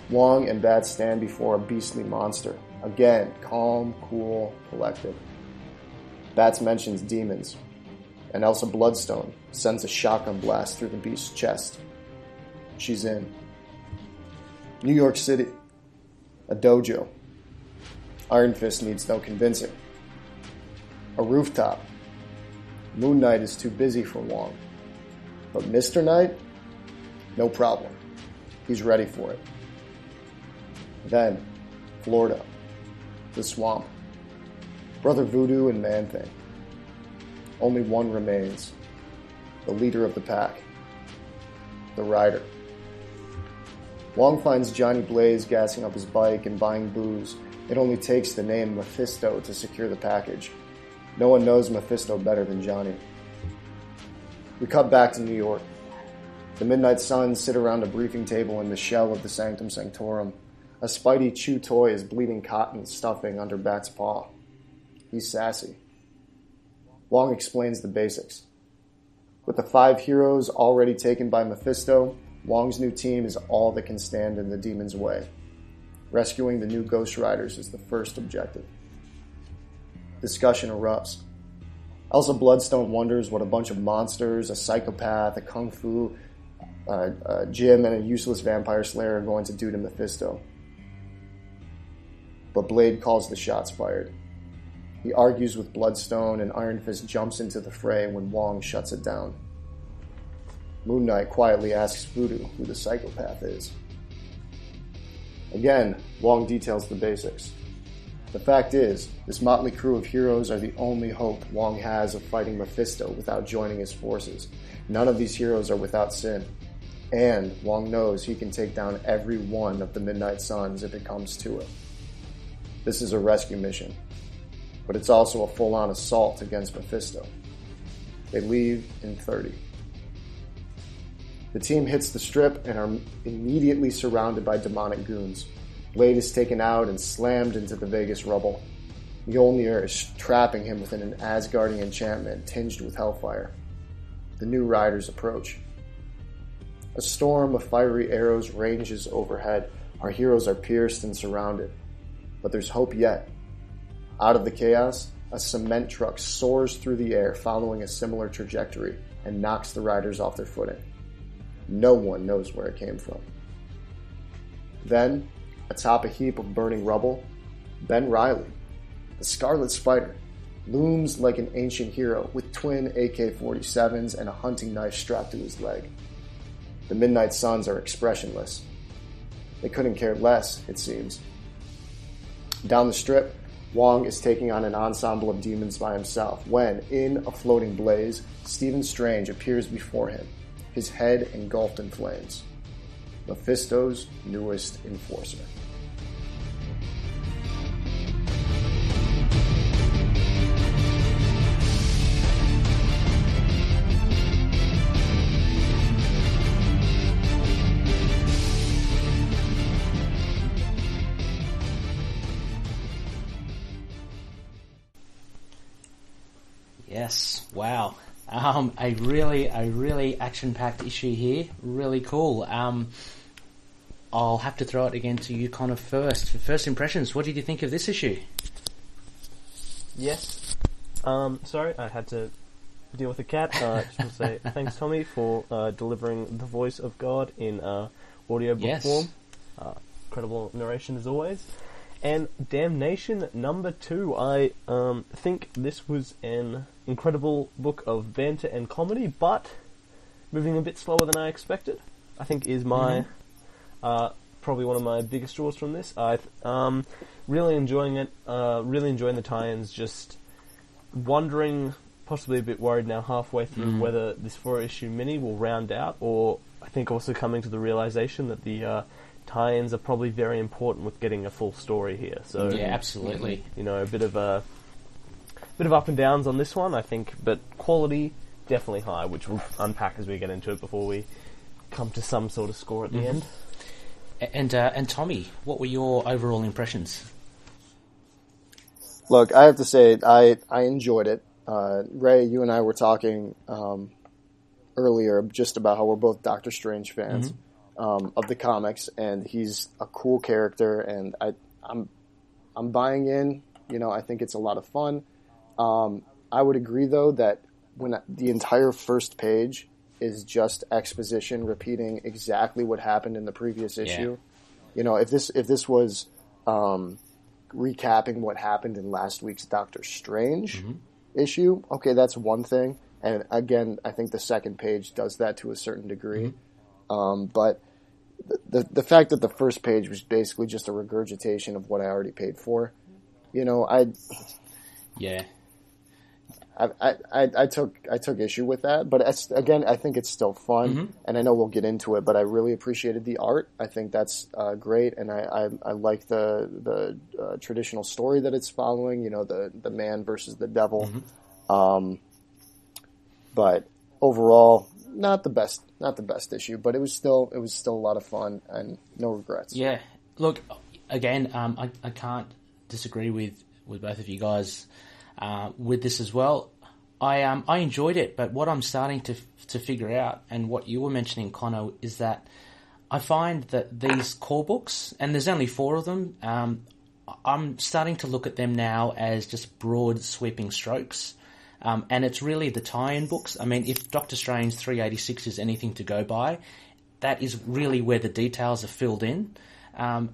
Wong and Bat stand before a beastly monster. Again, calm, cool, collected. Bats mentions demons, and Elsa Bloodstone sends a shotgun blast through the beast's chest. She's in. New York City. A dojo. Iron Fist needs no convincing. A rooftop. Moon Knight is too busy for Wong. But Mr. Knight? No problem. He's ready for it. Then, Florida. The swamp. Brother Voodoo and Man-Thing. Only one remains. The leader of the pack. The rider. Wong finds Johnny Blaze gassing up his bike and buying booze. It only takes the name Mephisto to secure the package. No one knows Mephisto better than Johnny. We cut back to New York. The Midnight Suns sit around a briefing table in the shell of the Sanctum Sanctorum. A Spidey chew toy is bleeding cotton stuffing under Bat's paw. He's sassy. Wong explains the basics. With the 5 heroes already taken by Mephisto, Wong's new team is all that can stand in the demon's way. Rescuing the new Ghost Riders is the first objective. Discussion erupts. Elsa Bloodstone wonders what a bunch of monsters, a psychopath, a kung fu, Jim, and a useless vampire slayer are going to do to Mephisto. But Blade calls the shots fired. He argues with Bloodstone, and Iron Fist jumps into the fray when Wong shuts it down. Moon Knight quietly asks Voodoo who the psychopath is. Again, Wong details the basics. The fact is, this motley crew of heroes are the only hope Wong has of fighting Mephisto without joining his forces. None of these heroes are without sin. And Wong knows he can take down every one of the Midnight Suns if it comes to it. This is a rescue mission, but it's also a full-on assault against Mephisto. They leave in 30. The team hits the strip and are immediately surrounded by demonic goons. Blade is taken out and slammed into the Vegas rubble. Mjolnir is trapping him within an Asgardian enchantment tinged with hellfire. The new riders approach. A storm of fiery arrows ranges overhead. Our heroes are pierced and surrounded. But there's hope yet. Out of the chaos, a cement truck soars through the air following a similar trajectory and knocks the riders off their footing. No one knows where it came from. Then, atop a heap of burning rubble, Ben Reilly, the Scarlet Spider, looms like an ancient hero with twin AK-47s and a hunting knife strapped to his leg. The Midnight Suns are expressionless. They couldn't care less, it seems. Down the strip, Wong is taking on an ensemble of demons by himself when, in a floating blaze, Stephen Strange appears before him, his head engulfed in flames. Mephisto's newest enforcer. Yes. Wow. A really action-packed issue here. Really cool. I'll have to throw it again to you, Connor, first. First impressions, what did you think of this issue? Yes. Sorry, I had to deal with a cat. Just want to say thanks, Tommy, for delivering the voice of God in audiobook form. Incredible narration as always. And Damnation number 2. I think this was an incredible book of banter and comedy, but moving a bit slower than I expected. I think is my probably one of my biggest draws from this. I really enjoying it. Really enjoying the tie-ins. Just wondering, possibly a bit worried now halfway through whether this 4-issue mini will round out, or I think also coming to the realization that the tie-ins are probably very important with getting a full story here. So yeah, absolutely. You know, a bit of up and downs on this one, I think, but quality definitely high, which we'll unpack as we get into it before we come to some sort of score at the end. And Tommy, what were your overall impressions? Look, I have to say, I enjoyed it. Ray, you and I were talking earlier just about how we're both Doctor Strange fans of the comics, and he's a cool character, and I'm buying in. You know, I think it's a lot of fun. I would agree, though, that when the entire first page is just exposition repeating exactly what happened in the previous issue. You know, if this was recapping what happened in last week's Doctor Strange issue, okay, that's one thing. And again, I think the second page does that to a certain degree. But the fact that the first page was basically just a regurgitation of what I already paid for, you know, I took issue with that, but again, I think it's still fun, and I know we'll get into it, but I really appreciated the art. I think that's great, and I like the traditional story that it's following. You know, the man versus the devil. But overall, not the best issue, but it was still a lot of fun and no regrets. Yeah, look, again, I can't disagree with both of you guys. With this as well, I enjoyed it, but what I'm starting to figure out, and what you were mentioning, Connor, is that I find that these core books, and there's only 4 of them, I'm starting to look at them now as just broad sweeping strokes, and it's really the tie-in books. I mean, if Doctor Strange 386 is anything to go by, that is really where the details are filled in,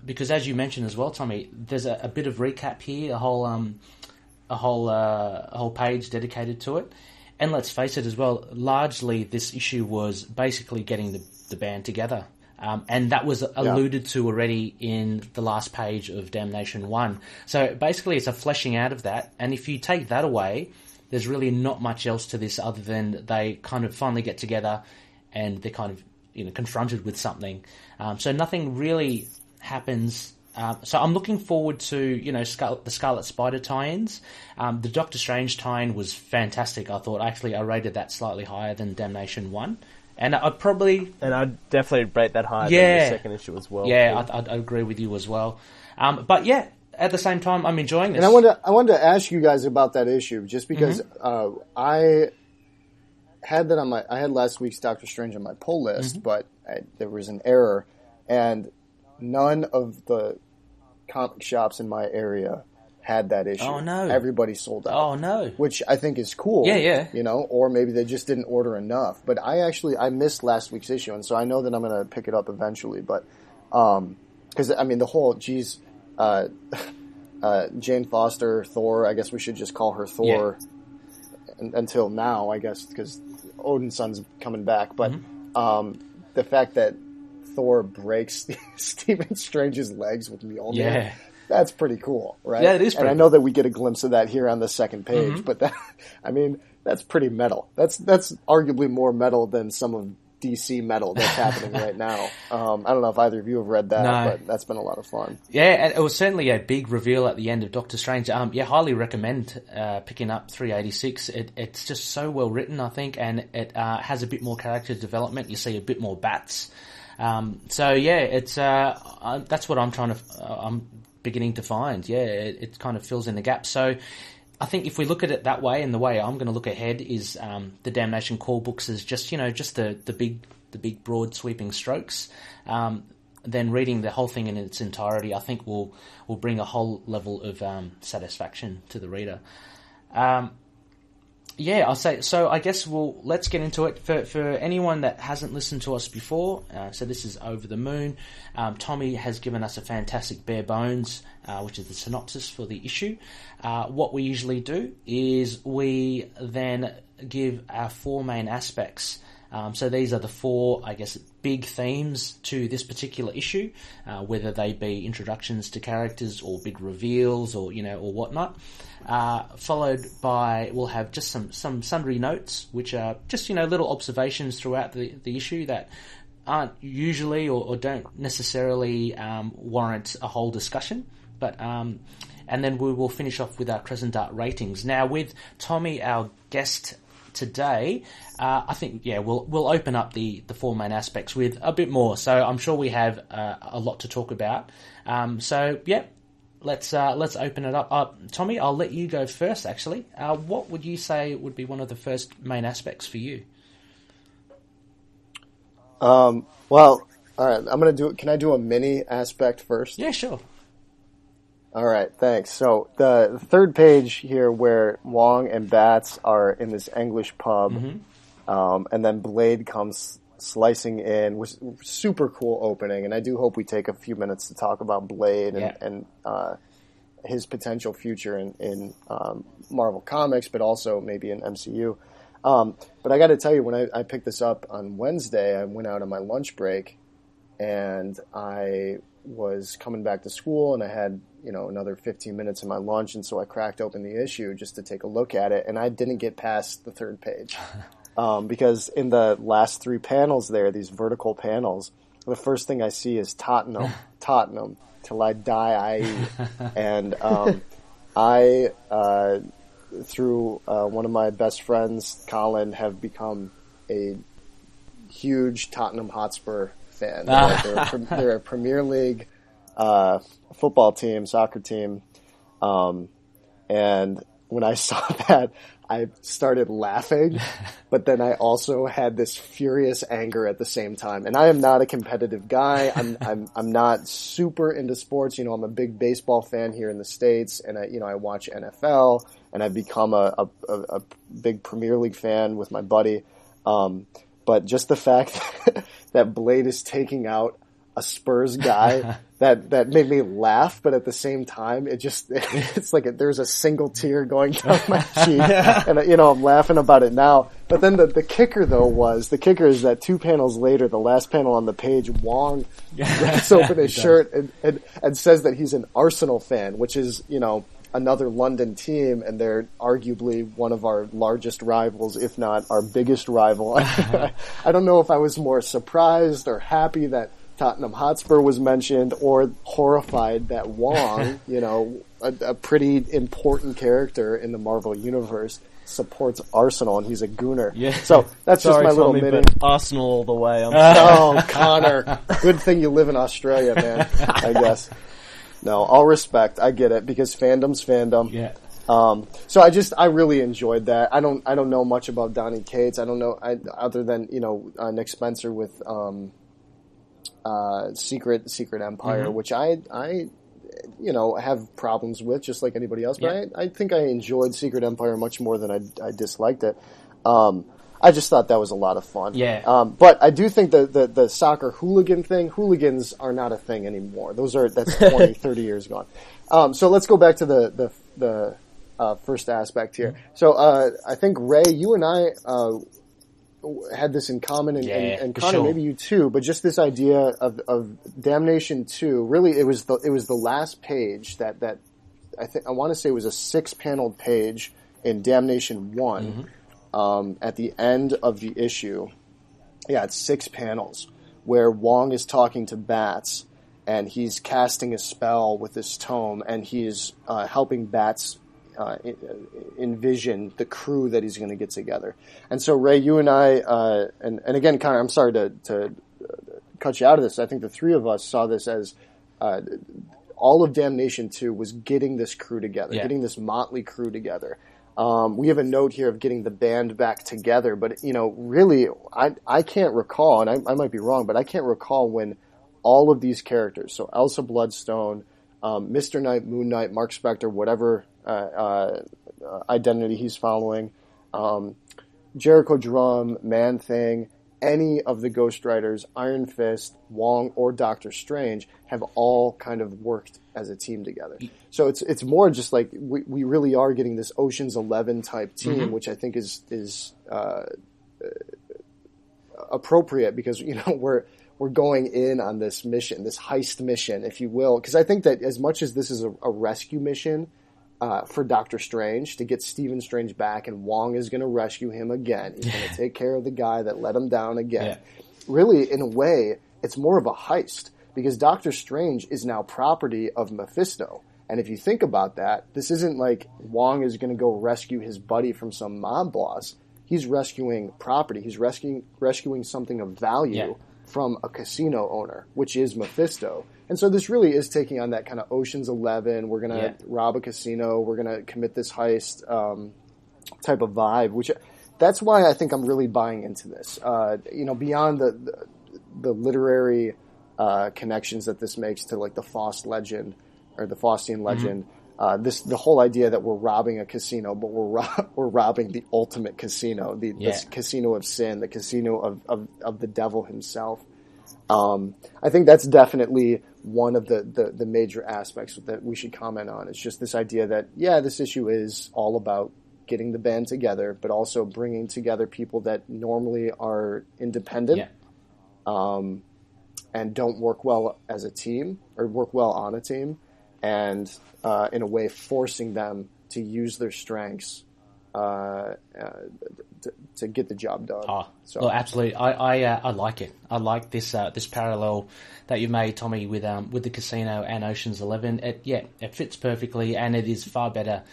because as you mentioned as well, Tommy, there's a bit of recap here, a whole page dedicated to it. And let's face it as well, largely this issue was basically getting the band together. And that was alluded to already in the last page of Damnation 1. So basically it's a fleshing out of that. And if you take that away, there's really not much else to this other than they kind of finally get together and they're kind of, you know, confronted with something. So nothing really happens. So I'm looking forward to, you know, the Scarlet Spider tie-ins. The Doctor Strange tie-in was fantastic, I thought. Actually, I rated that slightly higher than Damnation 1. And I'd definitely rate that higher than the second issue as well. Yeah, I'd agree with you as well. But yeah, at the same time, I'm enjoying this. And I wanted to ask you guys about that issue, just because I had last week's Doctor Strange on my pull list, but there was an error, and none of the comic shops in my area had that issue. Oh, no. Everybody sold out. Oh, no. Which I think is cool. Yeah. You know, or maybe they just didn't order enough. But I missed last week's issue, and so I know that I'm going to pick it up eventually. But, because, I mean, the whole, Jane Foster, Thor, I guess we should just call her Thor until now, I guess, because Odin's son's coming back. But, the fact that Thor breaks Stephen Strange's legs with Mjolnir. That's pretty cool, right? Yeah, it is pretty And I know that we get a glimpse of that here on the second page, but that's pretty metal. That's arguably more metal than some of DC metal that's happening right now. I don't know if either of you have read that, but that's been a lot of fun. Yeah, and it was certainly a big reveal at the end of Doctor Strange. Highly recommend picking up 386. It's just so well written, I think, and it has a bit more character development. You see a bit more bats. It's that's what I'm beginning to find. Yeah, it kind of fills in the gap. So I think if we look at it that way, and the way I'm going to look ahead is the Damnation core books as just the big broad sweeping strokes. Then reading the whole thing in its entirety, I think will bring a whole level of satisfaction to the reader. I'll say so. I guess let's get into it. For anyone that hasn't listened to us before, so this is Over the Moon. Tommy has given us a fantastic bare bones, which is the synopsis for the issue. What we usually do is we then give our four main aspects. So these are the four, I guess, big themes to this particular issue, whether they be introductions to characters or big reveals or whatnot. Followed by, we'll have just some sundry notes, which are just, little observations throughout the issue that aren't usually or don't necessarily warrant a whole discussion. But and then we will finish off with our Crescent Dart ratings. Now, with Tommy, our guest today, I think we'll open up the four main aspects with a bit more. So I'm sure we have a lot to talk about. Let's open it up. Tommy, I'll let you go first. Actually, what would you say would be one of the first main aspects for you? Well, all right. I'm gonna do. Can I do a mini aspect first? Yeah, sure. All right, thanks. So the third page here, where Wong and Bats are in this English pub, and then Blade comes slicing in, was super cool opening, and I do hope we take a few minutes to talk about Blade and his potential future in Marvel Comics, but also maybe in MCU. But I got to tell you, when I picked this up on Wednesday, I went out on my lunch break, and I was coming back to school, and I had another 15 minutes of my lunch, and so I cracked open the issue just to take a look at it, and I didn't get past the third page. Because in the last three panels there, these vertical panels, the first thing I see is Tottenham, till I die, I.e. And I, through one of my best friends, Colin, have become a huge Tottenham Hotspur fan. They're a Premier League football team, soccer team, and when I saw that, I started laughing, but then I also had this furious anger at the same time. And I am not a competitive guy. I'm not super into sports. I'm a big baseball fan here in the States, and I watch NFL, and I've become a big Premier League fan with my buddy. But just the fact that Blade is taking out a Spurs guy that made me laugh, but at the same time, it's like there's a single tear going down my cheek, and I'm laughing about it now. But then the kicker is that two panels later, the last panel on the page, Wong rips open his shirt and says that he's an Arsenal fan, which is another London team, and they're arguably one of our largest rivals, if not our biggest rival. I don't know if I was more surprised or happy that Tottenham Hotspur was mentioned, or horrified that Wong, a pretty important character in the Marvel universe, supports Arsenal, and he's a gooner. Yeah. So that's just my little mini. Arsenal all the way. Oh, Connor. Good thing you live in Australia, man, I guess. No, all respect. I get it, because fandom's fandom. Yeah. So I really enjoyed that. I don't know much about Donny Cates. I don't know, other than, Nick Spencer with, Secret Empire, which I have problems with, just like anybody else. But I think I enjoyed Secret Empire much more than I disliked it. I just thought that was a lot of fun. Yeah. But I do think the soccer hooligan thing, hooligans are not a thing anymore. That's 20, 30 years gone. So let's go back to the first aspect here. So I think, Ray, you and I had this in common, and Connor, sure. Maybe you too, but just this idea of Damnation 2, really it was the last page that I want to say was a 6-paneled page in Damnation 1, at the end of the issue. Yeah, it's 6 panels where Wong is talking to Bats, and he's casting a spell with this tome, and he's helping Bats envision the crew that he's going to get together. And so, Ray, you and I, and again, Connor, I'm sorry to cut you out of this. I think the three of us saw this as all of Damnation 2 was getting this crew together, Yeah. getting this motley crew together. We have a note here of getting the band back together, but really, I can't recall, and I might be wrong, but I can't recall when all of these characters, so Elsa Bloodstone, Mr. Knight, Moon Knight, Mark Spector, whatever identity he's following, Jericho Drum, Man-Thing, any of the Ghost Riders, Iron Fist, Wong, or Doctor Strange have all kind of worked as a team together. So it's more just like we really are getting this Ocean's 11 type team, which I think is appropriate because we're going in on this mission, this heist mission, if you will. Because I think that as much as this is a rescue mission for Doctor Strange to get Stephen Strange back, and Wong is going to rescue him again. He's going to take care of the guy that let him down again. Yeah. Really, in a way, it's more of a heist because Doctor Strange is now property of Mephisto. And if you think about that, this isn't like Wong is going to go rescue his buddy from some mob boss. He's rescuing property. He's rescuing something of value from a casino owner, which is Mephisto. And so this really is taking on that kind of Ocean's 11, we're going to rob a casino, we're going to commit this heist type of vibe, which that's why I think I'm really buying into this. Beyond the literary connections that this makes to like the Faust legend or the Faustian legend, the whole idea that we're robbing a casino, but we're robbing the ultimate casino, this casino of sin, the casino of the devil himself. I think that's definitely one of the major aspects that we should comment on. It's just this idea that, this issue is all about getting the band together, but also bringing together people that normally are independent and don't work well as a team or work well on a team, and in a way forcing them to use their strengths to get the job done. Well, absolutely. I like it. I like this this parallel that you made, Tommy, with the casino and Ocean's 11. It fits perfectly, and it is far better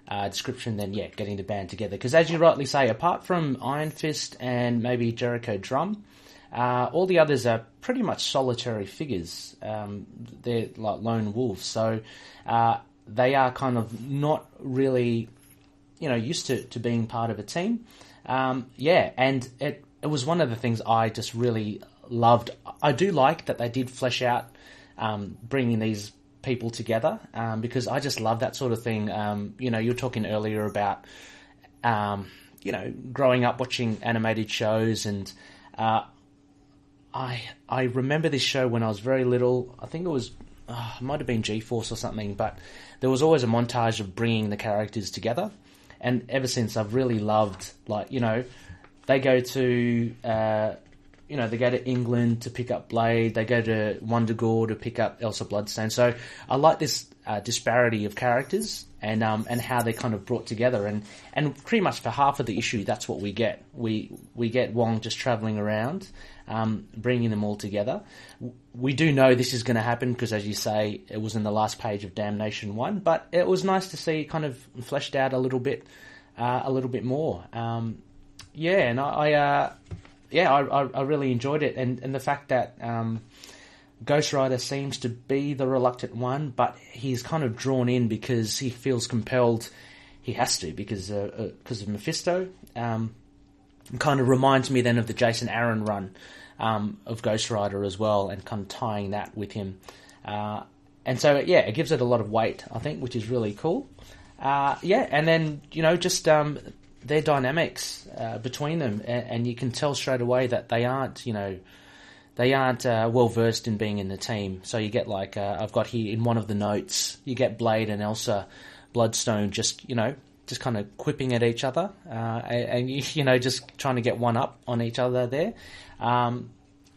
description than getting the band together. Because as you rightly say, apart from Iron Fist and maybe Jericho Drum, all the others are pretty much solitary figures. They're like lone wolves, so they are kind of not really, used to being part of a team. And it was one of the things I just really loved. I do like that they did flesh out bringing these people together because I just love that sort of thing. You were talking earlier about, growing up watching animated shows, and I remember this show when I was very little. I think it was, it might have been G-Force or something, but there was always a montage of bringing the characters together. And ever since, I've really loved, they go to, they go to England to pick up Blade. They go to Wundagore to pick up Elsa Bloodstone. So I like this disparity of characters and how they're kind of brought together. And pretty much for half of the issue, that's what we get. We get Wong just travelling around, bringing them all together. We do know this is going to happen because, as you say, it was in the last page of Damnation 1. But it was nice to see kind of fleshed out a little bit more. And I really enjoyed it, and the fact that Ghost Rider seems to be the reluctant one, but he's kind of drawn in because he feels compelled. He has to because of Mephisto. Kind of reminds me then of the Jason Aaron run of Ghost Rider as well, and kind of tying that with him. And so it gives it a lot of weight, I think, which is really cool. And then just their dynamics between them, and you can tell straight away that they aren't well versed in being in the team. So you get I've got here in one of the notes, you get Blade and Elsa Bloodstone just kind of quipping at each other, and just trying to get one up on each other there,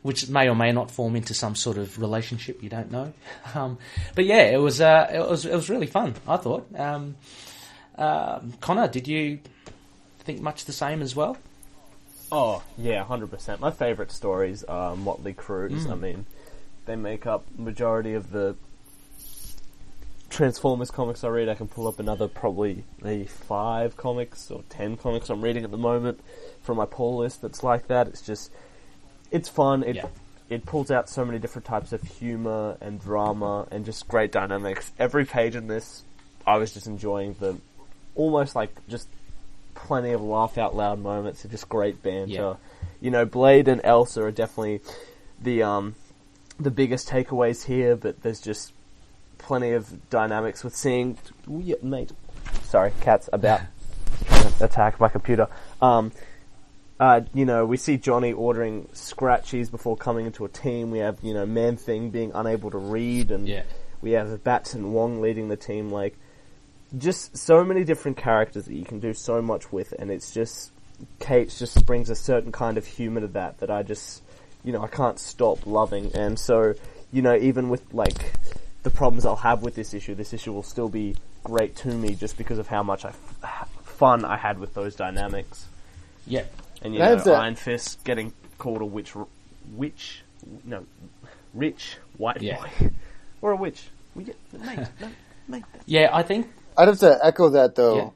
which may or may not form into some sort of relationship. You don't know, but it was really fun, I thought. Connor, did you think much the same as well? Oh, yeah, 100%. My favourite stories are Motley Crues. I mean, they make up majority of the Transformers comics I read. I can pull up another probably maybe 5 comics or 10 comics I'm reading at the moment from my pull list that's like that. It's fun. it pulls out so many different types of humor and drama and just great dynamics. Every page in this, I was just enjoying the almost like just plenty of laugh out loud moments and just great banter. Yeah. You know, Blade and Elsa are definitely the biggest takeaways here, but there's just plenty of dynamics with seeing... Ooh, yeah, mate. Sorry, cat's about trying to attack my computer. You know, we see Johnny ordering scratchies before coming into a team. We have, you know, Man-Thing being unable to read, and we have Bats and Wong leading the team. Like, just so many different characters that you can do so much with, and it's just... Kate just brings a certain kind of humour to that I just... You know, I can't stop loving. And so, you know, even with, like, the problems I'll have with this issue will still be great to me just because of how much fun I had with those dynamics. Yeah. And, you know, Iron Fist getting called a rich white boy. Or a witch. Mate. Yeah, I think... I'd have to echo that, though,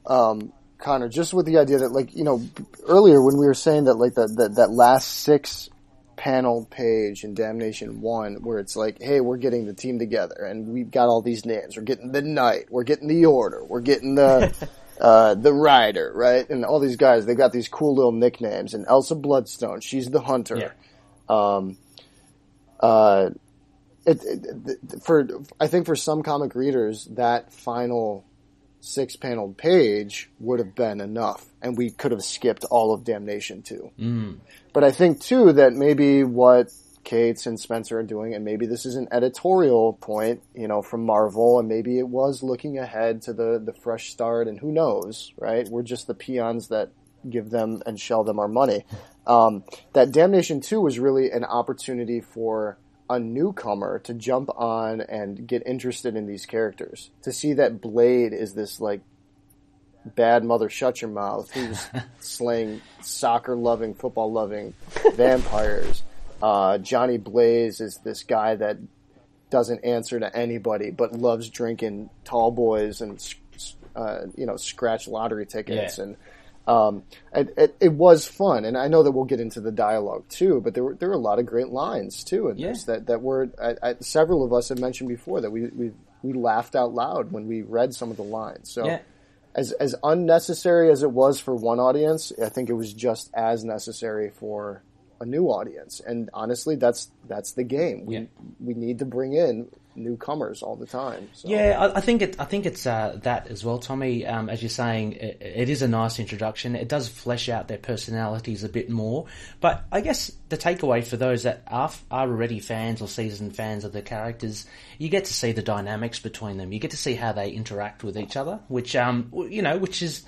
Connor, just with the idea that, like, you know, earlier when we were saying that, like, that last 6-panel page in Damnation 1, where it's like, hey, we're getting the team together, and we've got all these names. We're getting the Knight, we're getting the Order, we're getting the Rider, right? And all these guys, they got these cool little nicknames. And Elsa Bloodstone, she's the Hunter. I think for some comic readers, that final 6-paneled page would have been enough, and we could have skipped all of Damnation 2. But I think, too, that maybe what Cates and Spencer are doing, and maybe this is an editorial point, you know, from Marvel, and maybe it was looking ahead to the fresh start, and who knows, right? We're just the peons that give them and shell them our money. That Damnation 2 was really an opportunity for a newcomer to jump on and get interested in these characters. To see that Blade is this, like, bad mother shut your mouth who's slaying soccer-loving, football-loving vampires. Johnny Blaze is this guy that doesn't answer to anybody but loves drinking tall boys and, you know, scratch lottery tickets. And it was fun, and I know that we'll get into the dialogue too. But there were a lot of great lines too in this that were several of us have mentioned before that we laughed out loud when we read some of the lines. So as unnecessary as it was for one audience, I think it was just as necessary for a new audience. And honestly, that's the game. We need to bring in newcomers all the time. So. Yeah, I think it's that as well, Tommy. As you're saying, it is a nice introduction. It does flesh out their personalities a bit more. But I guess the takeaway for those that are already fans or seasoned fans of the characters, you get to see the dynamics between them. You get to see how they interact with each other, which is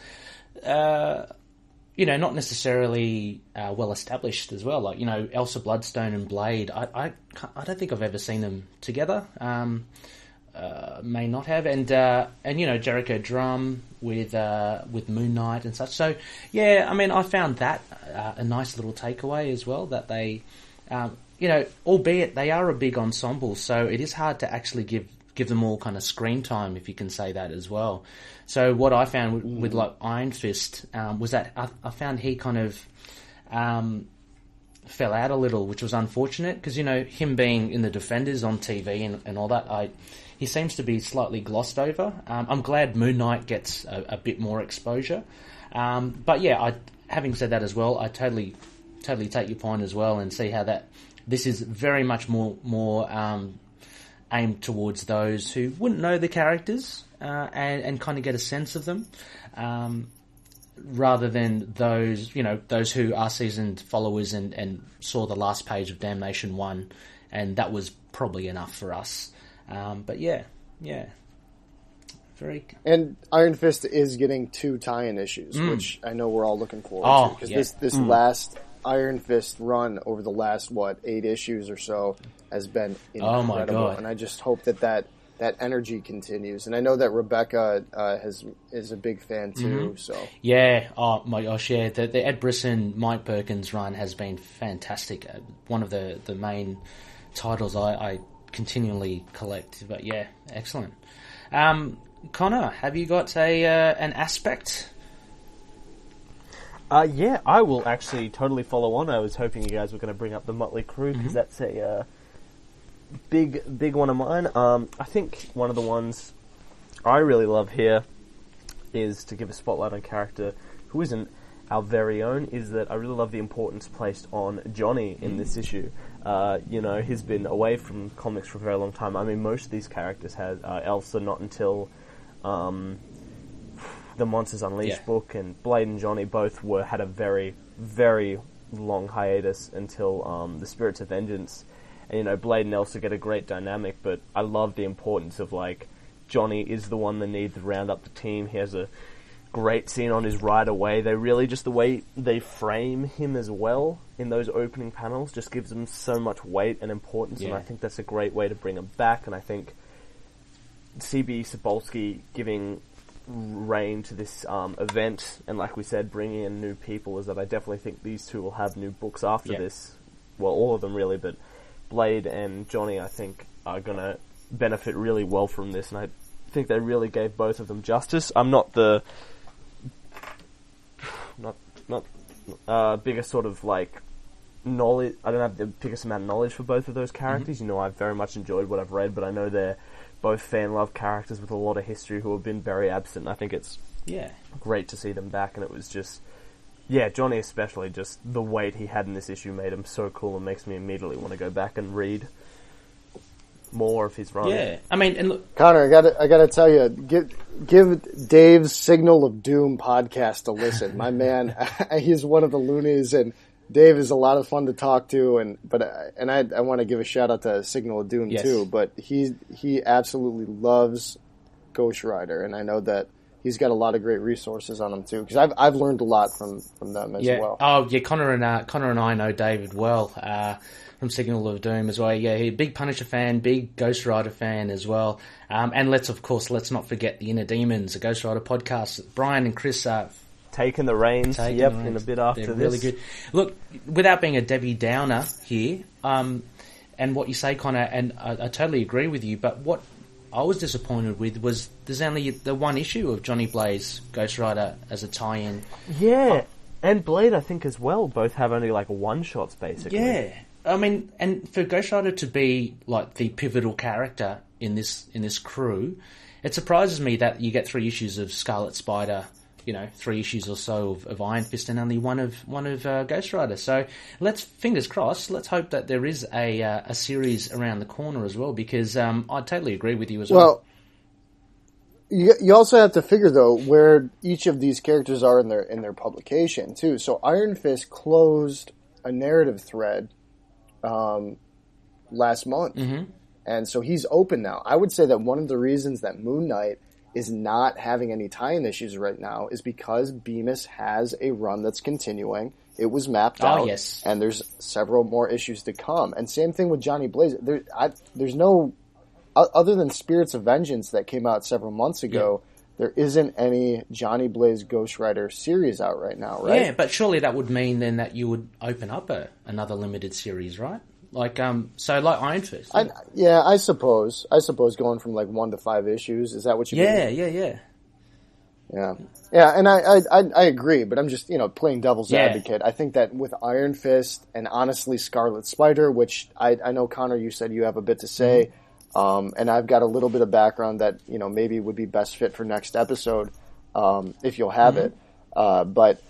not necessarily well established as well. Like, you know, Elsa Bloodstone and Blade, I don't think I've ever seen them together. May not have, and you know, Jericho Drum with Moon Knight and such. So yeah, I mean, I found that a nice little takeaway as well, that they, albeit they are a big ensemble, so it is hard to actually give them all kind of screen time, if you can say that as well. So what I found with like Iron Fist was that I found he kind of fell out a little, which was unfortunate, because, you know, him being in the Defenders on TV and all that, he seems to be slightly glossed over. I'm glad Moon Knight gets a bit more exposure. But yeah, having said that as well, I totally take your point as well, and see how this is very much more aimed towards those who wouldn't know the characters and kind of get a sense of them, rather than those who are seasoned followers and saw the last page of Damnation 1, and that was probably enough for us. But yeah. And Iron Fist is getting 2 tie-in issues, which I know we're all looking forward to, because this last Iron Fist run over the last 8 issues or so has been incredible. Oh my God. And I just hope that energy continues. And I know that Rebecca is a big fan too. So yeah, oh my gosh, yeah. The Ed Brisson, Mike Perkins run has been fantastic. One of the main titles I continually collect. But yeah, excellent. Connor, have you got an aspect? Yeah, I will actually totally follow on. I was hoping you guys were going to bring up the Motley Crue, because that's a big one of mine. I think one of the ones I really love here is to give a spotlight on a character who isn't our very own, is that I really love the importance placed on Johnny in this issue. He's been away from comics for a very long time. I mean, most of these characters had Elsa not until the Monsters Unleashed book, and Blade and Johnny both had a very, very long hiatus until the Spirits of Vengeance. And, Blade and Elsa get a great dynamic, but I love the importance of, Johnny is the one that needs to round up the team. He has a great scene on his ride away. They really, just the way they frame him as well in those opening panels just gives him so much weight and importance, and I think that's a great way to bring him back. And I think C.B. Cebulski giving reign to this event, and like we said, bringing in new people, is that I definitely think these two will have new books after this. Well, all of them really, but Blade and Johnny, I think, are going to benefit really well from this, and I think they really gave both of them justice. I'm not the biggest sort of knowledge. I don't have the biggest amount of knowledge for both of those characters. I've very much enjoyed what I've read, but I know they're both fan-loved characters with a lot of history who have been very absent. I think it's great to see them back, and it was just, Johnny especially, just the weight he had in this issue made him so cool and makes me immediately want to go back and read more of his run. Yeah, I mean, and look, Connor, I gotta tell you, give Dave's Signal of Doom podcast a listen. My man, he's one of the loonies, and Dave is a lot of fun to talk to. I want to give a shout out to Signal of Doom too. But he absolutely loves Ghost Rider, and I know that he's got a lot of great resources on him too, because I've learned a lot from them as well. Oh yeah, Connor and I know David well from Signal of Doom as well. Yeah, he's a big Punisher fan, big Ghost Rider fan as well. And let's not forget the Inner Demons, a Ghost Rider podcast. Brian and Chris are taking the reins. In a bit after They're this. Really good. Look, without being a Debbie Downer here, and what you say, Connor, and I totally agree with you, but what I was disappointed with was there's only the one issue of Johnny Blaze Ghost Rider as a tie-in. Yeah, and Blade, I think, as well, both have only one-shots, basically. Yeah. I mean, and for Ghost Rider to be the pivotal character in this crew, it surprises me that you get 3 issues of Scarlet Spider, 3 issues or so of Iron Fist, and only one of Ghost Rider. So fingers crossed. Let's hope that there is a series around the corner as well, because I totally agree with you as well. You also have to figure though where each of these characters are in their publication too. So Iron Fist closed a narrative thread last month, and so he's open now. I would say that one of the reasons that Moon Knight is not having any tie-in issues right now is because Bemis has a run that's continuing. It was mapped out, and there's several more issues to come. And same thing with Johnny Blaze. There's no, other than Spirits of Vengeance that came out several months ago, there isn't any Johnny Blaze Ghost Rider series out right now, right? Yeah, but surely that would mean then that you would open up another limited series, right? Like Iron Fist. I suppose going from 1 to 5 issues, is that what you mean? Yeah, and I agree, but I'm just playing devil's advocate. I think that with Iron Fist and honestly Scarlet Spider, which I know, Connor, you said you have a bit to say, and I've got a little bit of background that maybe would be best fit for next episode if you'll have it, but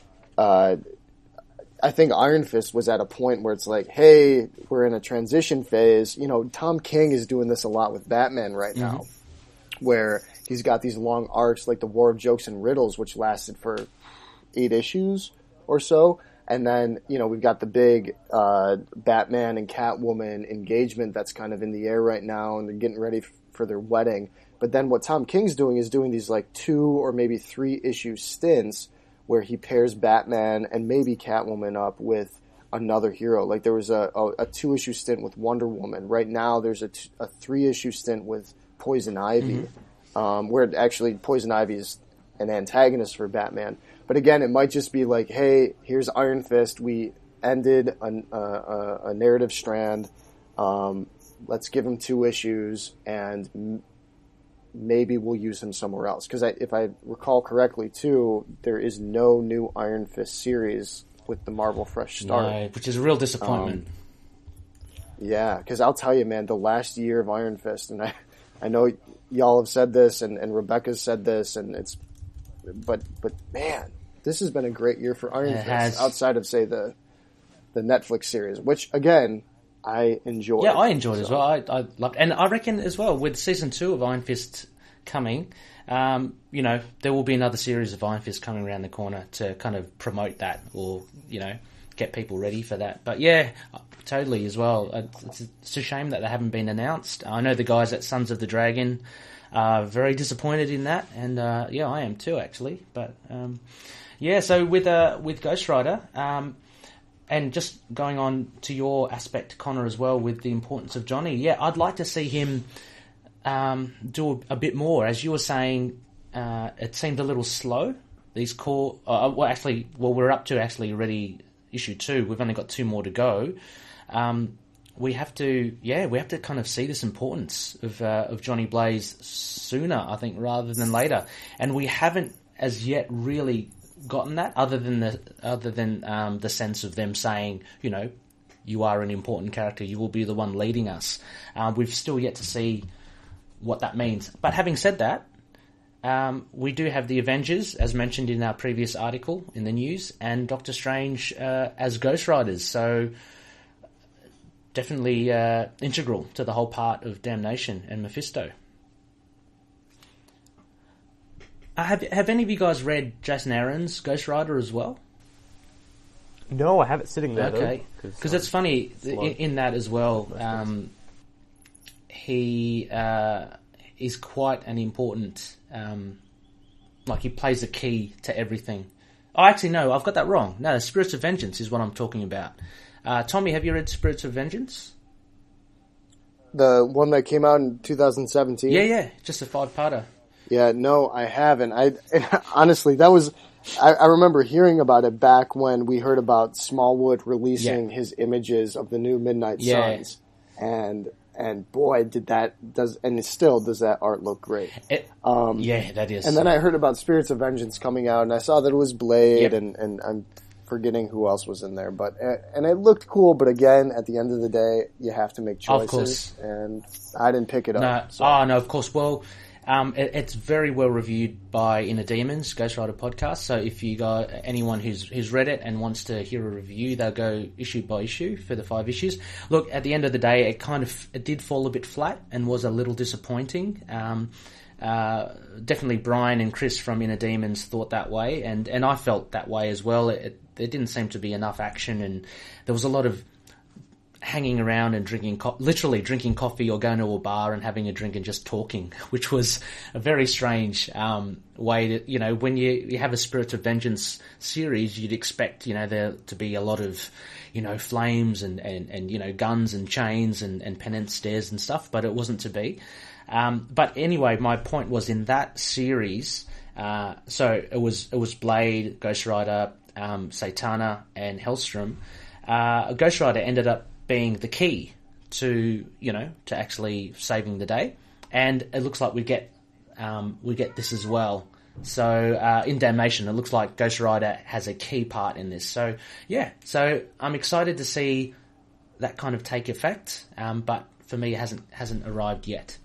I think Iron Fist was at a point where it's hey, we're in a transition phase. Tom King is doing this a lot with Batman right now, where he's got these long arcs like the War of Jokes and Riddles, which lasted for 8 issues or so. And then, we've got the big Batman and Catwoman engagement that's kind of in the air right now, and they're getting ready for their wedding. But then what Tom King's doing is doing these 2 or maybe 3 issue stints where he pairs Batman and maybe Catwoman up with another hero. Like there was a 2-issue stint with Wonder Woman. Right now there's a 3-issue stint with Poison Ivy, where actually Poison Ivy is an antagonist for Batman. But again, it might just be hey, here's Iron Fist. We ended a narrative strand. Let's give him 2 issues, and maybe we'll use him somewhere else. Because if I recall correctly, too, there is no new Iron Fist series with the Marvel Fresh Start. No, which is a real disappointment. Yeah, because I'll tell you, man, the last year of Iron Fist, and I know y'all have said this, and Rebecca's said this, and but man, this has been a great year for Iron Fist, outside of, say, the Netflix series, which, again, I enjoyed. Yeah, I enjoyed it as well. I loved, and I reckon as well, with season 2 of Iron Fist coming, there will be another series of Iron Fist coming around the corner to kind of promote that, or, get people ready for that. But yeah, totally as well. It's a shame that they haven't been announced. I know the guys at Sons of the Dragon are very disappointed in that, and I am too, actually. But so with Ghost Rider, and just going on to your aspect, Connor, as well, with the importance of Johnny. Yeah, I'd like to see him do a bit more. As you were saying, it seemed a little slow. These core... we're up to actually already issue 2. We've only got 2 more to go. We have to kind of see this importance of Johnny Blaze sooner, I think, rather than later. And we haven't as yet really gotten that, other than the sense of them saying, you are an important character, you will be the one leading us. We've still yet to see what that means. But having said that, we do have the Avengers, as mentioned in our previous article in the news, and Doctor Strange as Ghost Riders. So definitely integral to the whole part of Damnation and Mephisto. Have any of you guys read Jason Aaron's Ghost Rider as well? No, I have it sitting there. Okay, because it's funny in that as well. He is quite an important. He plays a key to everything. Oh, actually, no, I've got that wrong. No, Spirits of Vengeance is what I'm talking about. Tommy, have you read Spirits of Vengeance? The one that came out in 2017? Yeah, just a 5-parter. Yeah, no, I haven't. Honestly, that was... I remember hearing about it back when we heard about Smallwood releasing his images of the new Midnight Suns. And boy, does that art look great. That is. And then I heard about Spirits of Vengeance coming out, and I saw that it was Blade, and I'm forgetting who else was in there. And it looked cool, but again, at the end of the day, you have to make choices. Of course. And I didn't pick it up. No, of course. Well... it's very well reviewed by Inner Demons, Ghost Rider podcast. So if you got anyone who's read it and wants to hear a review, they'll go issue by issue for the 5 issues. Look, at the end of the day, it did fall a bit flat and was a little disappointing. Definitely Brian and Chris from Inner Demons thought that way, and I felt that way as well. There didn't seem to be enough action, and there was a lot of hanging around and literally drinking coffee or going to a bar and having a drink and just talking, which was a very strange way to, when you have a Spirits of Vengeance series, you'd expect, there to be a lot of, flames and guns and chains and penance stairs and stuff, but it wasn't to be. But anyway, my point was in that series, so it was Blade, Ghost Rider, Satana and Hellstrom. Ghost Rider ended up being the key to actually saving the day, and it looks like we get this as well. So in Damnation, it looks like Ghost Rider has a key part in this. So so I'm excited to see that kind of take effect, but for me, it hasn't arrived yet.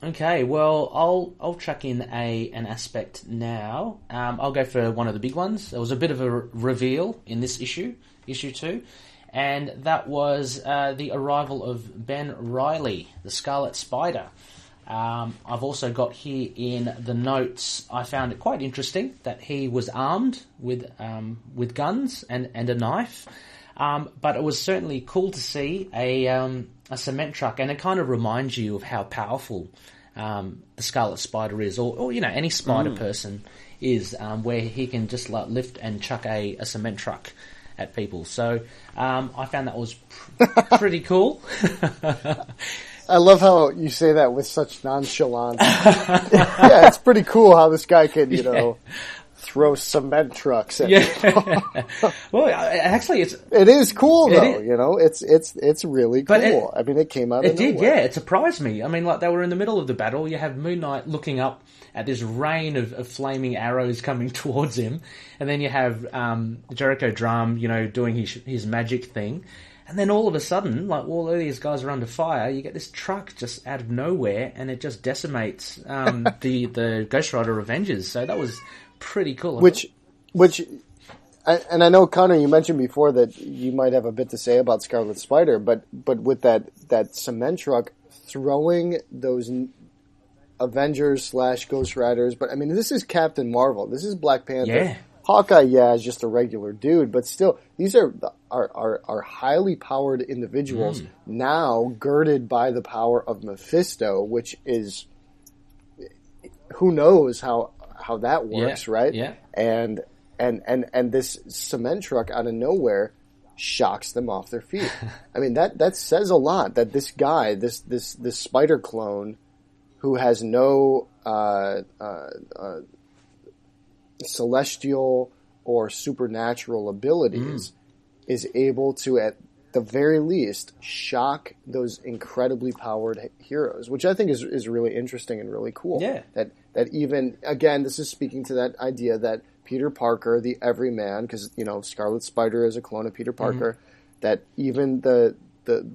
Okay, well, I'll chuck in an aspect now. I'll go for one of the big ones. There was a bit of a reveal in this issue 2, and that was the arrival of Ben Reilly, the Scarlet Spider. I've also got here in the notes, I found it quite interesting that he was armed with guns and a knife, but it was certainly cool to see a cement truck, and it kind of reminds you of how powerful the Scarlet Spider is, or any spider person is, where he can just lift and chuck a cement truck at people. So I found that was pretty cool. I love how you say that with such nonchalance. Yeah, it's pretty cool how this guy could, throw cement trucks at Yeah. Well, actually, It is cool though, is. you know. It's really cool. But I mean, it came out. It of did, nowhere. yeah. It surprised me. I mean, like, they were in the middle of the battle. You have Moon Knight looking up at this rain of flaming arrows coming towards him, and then you have Jericho Drum, you know, doing his magic thing, and then all of a sudden, like, all of these guys are under fire. You get this truck just out of nowhere, and it just decimates the Ghost Rider Avengers. So that was pretty cool. Which, and I know, Connor, you mentioned before that you might have a bit to say about Scarlet Spider, but with that cement truck throwing those Avengers / Ghost Riders, but I mean, this is Captain Marvel. This is Black Panther. Yeah. Hawkeye, yeah, is just a regular dude, but still, these are highly powered individuals now girded by the power of Mephisto, which is, who knows how that works, right? Yeah. And this cement truck out of nowhere shocks them off their feet. I mean, that says a lot, that this guy, this spider clone, who has no celestial or supernatural abilities, is able to, at the very least, shock those incredibly powered heroes, which I think is really interesting and really cool. Yeah. That even, again, this is speaking to that idea that Peter Parker, the everyman, because, you know, Scarlet Spider is a clone of Peter Parker, that even the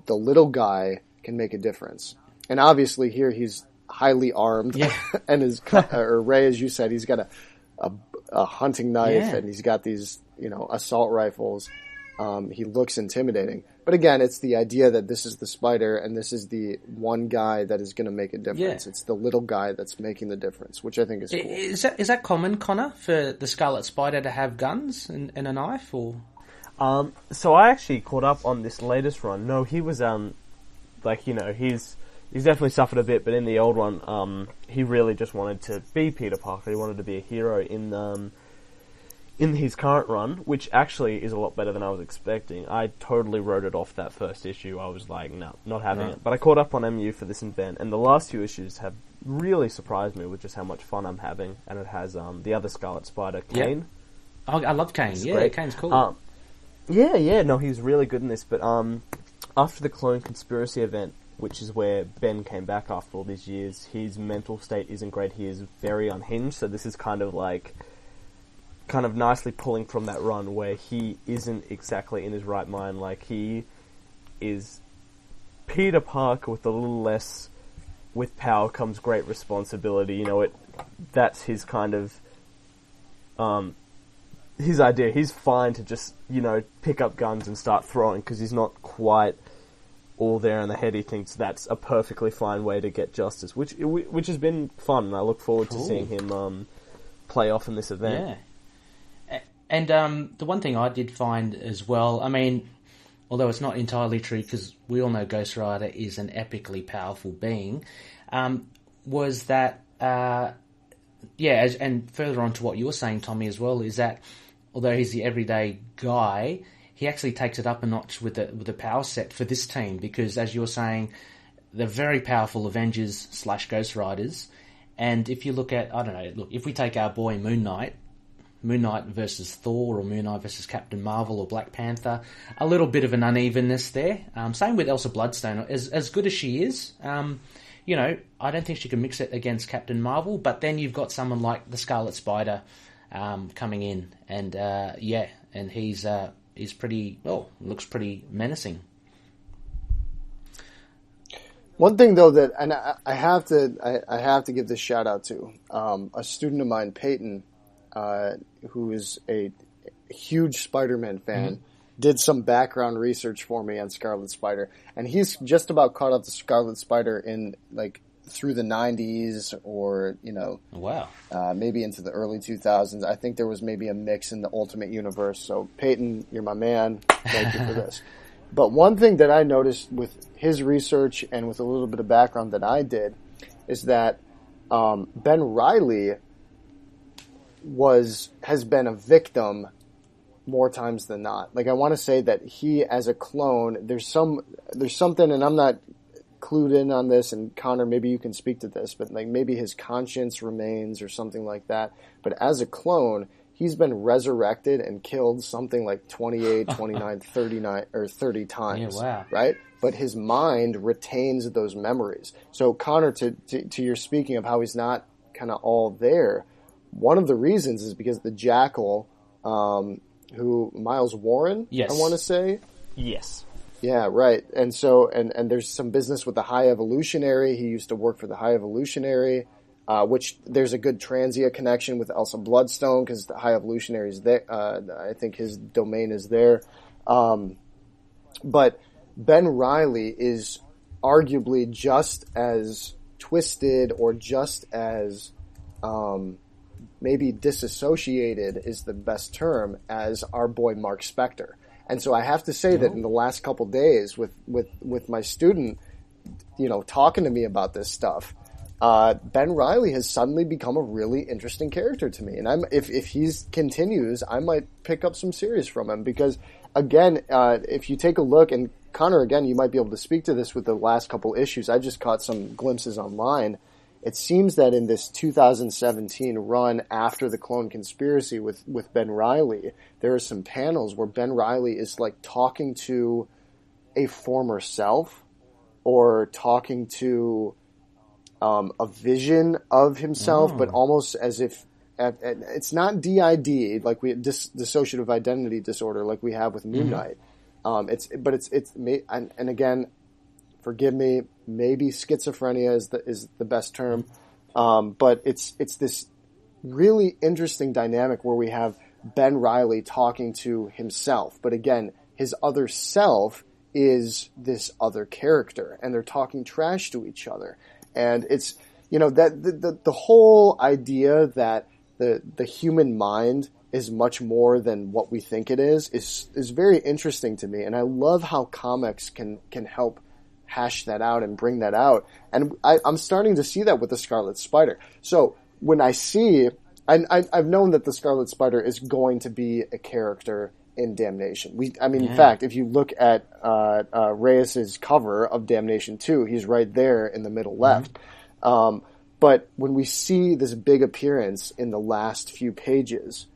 little guy can make a difference. And obviously here he's highly armed, and or Ray, as you said, he's got a hunting knife, and he's got these, you know, assault rifles. He looks intimidating. But again, it's the idea that this is the Spider, and this is the one guy that is going to make a difference. It's the little guy that's making the difference, which I think is cool. Is that common, Connor, for the Scarlet Spider to have guns and a knife, or? So I actually caught up on this latest run. No, he was like, you know, he's definitely suffered a bit, but in the old one, he really just wanted to be Peter Parker. He wanted to be a hero in his current run, which actually is a lot better than I was expecting. I totally wrote it off that first issue. I was like, no, not having it. But I caught up on MU for this event, and the last few issues have really surprised me with just how much fun I'm having. And it has the other Scarlet Spider, Kane. Oh, I love Kane. Yeah, great. Kane's cool. No, he's really good in this. But after the Clone Conspiracy event, which is where Ben came back after all these years, his mental state isn't great. He is very unhinged. So this is kind of nicely pulling from that run where he isn't exactly in his right mind. Like, he is Peter Parker with a little less, with power comes great responsibility. You know, that's his kind of, his idea. He's fine to just, you know, pick up guns and start throwing because he's not quite all there in the head. He thinks that's a perfectly fine way to get justice, which has been fun, and I look forward to seeing him play off in this event. Yeah. And the one thing I did find as well, I mean, although it's not entirely true because we all know Ghost Rider is an epically powerful being, was that, and further on to what you were saying, Tommy, as well, is that although he's the everyday guy, he actually takes it up a notch with the power set for this team because, as you were saying, they're very powerful Avengers / Ghost Riders, and if you look at, if we take our boy Moon Knight versus Thor, or Moon Knight versus Captain Marvel or Black Panther, a little bit of an unevenness there. Same with Elsa Bloodstone. As good as she is, you know, I don't think she can mix it against Captain Marvel, but then you've got someone like the Scarlet Spider coming in, and and he's pretty, looks pretty menacing. One thing though that, and I have to give this shout out to a student of mine, Peyton, who is a huge Spider-Man fan, did some background research for me on Scarlet Spider, and he's just about caught up to Scarlet Spider in through the 90s, or maybe into the early 2000s. I think there was maybe a mix in the Ultimate Universe. So Peyton, you're my man. Thank you for this. But one thing that I noticed with his research and with a little bit of background that I did is that Ben Reilly has been a victim more times than not. Like, I want to say that he, as a clone, there's something, and I'm not clued in on this, and Connor, maybe you can speak to this, but like maybe his conscience remains or something like that. But as a clone, he's been resurrected and killed something like 28, 29, 39, or 30 times. Yeah, wow. Right? But his mind retains those memories. So, Connor, to your speaking of how he's not kind of all there, one of the reasons is because the Jackal, who Miles Warren, yes. I want to say. Yes. Yeah, right. And so, and there's some business with the High Evolutionary. He used to work for the High Evolutionary, which there's a good Transia connection with Elsa Bloodstone because the High Evolutionary is there. I think his domain is there. But Ben Reilly is arguably just as twisted or just as maybe disassociated is the best term as our boy Mark Spector. And so I have to say that in the last couple days with my student, talking to me about this stuff, Ben Reilly has suddenly become a really interesting character to me. And if he continues, I might pick up some series from him because, again, if you take a look, and Connor, again, you might be able to speak to this with the last couple issues. I just caught some glimpses online. It seems that in this 2017 run after the Clone Conspiracy with Ben Reilly, there are some panels where Ben Reilly is like talking to a former self or talking to a vision of himself, but almost as if it's not DID, like dissociative identity disorder, like we have with Moon Knight. And again, forgive me, maybe schizophrenia is the best term, but it's this really interesting dynamic where we have Ben Reilly talking to himself, but again, his other self is this other character, and they're talking trash to each other, and it's that the whole idea that the human mind is much more than what we think it is very interesting to me, and I love how comics can help hash that out and bring that out. And I'm starting to see that with the Scarlet Spider. So when I see, I've known that the Scarlet Spider is going to be a character in Damnation. In fact, if you look at Reyes's cover of Damnation 2, he's right there in the middle left. But when we see this big appearance in the last few pages,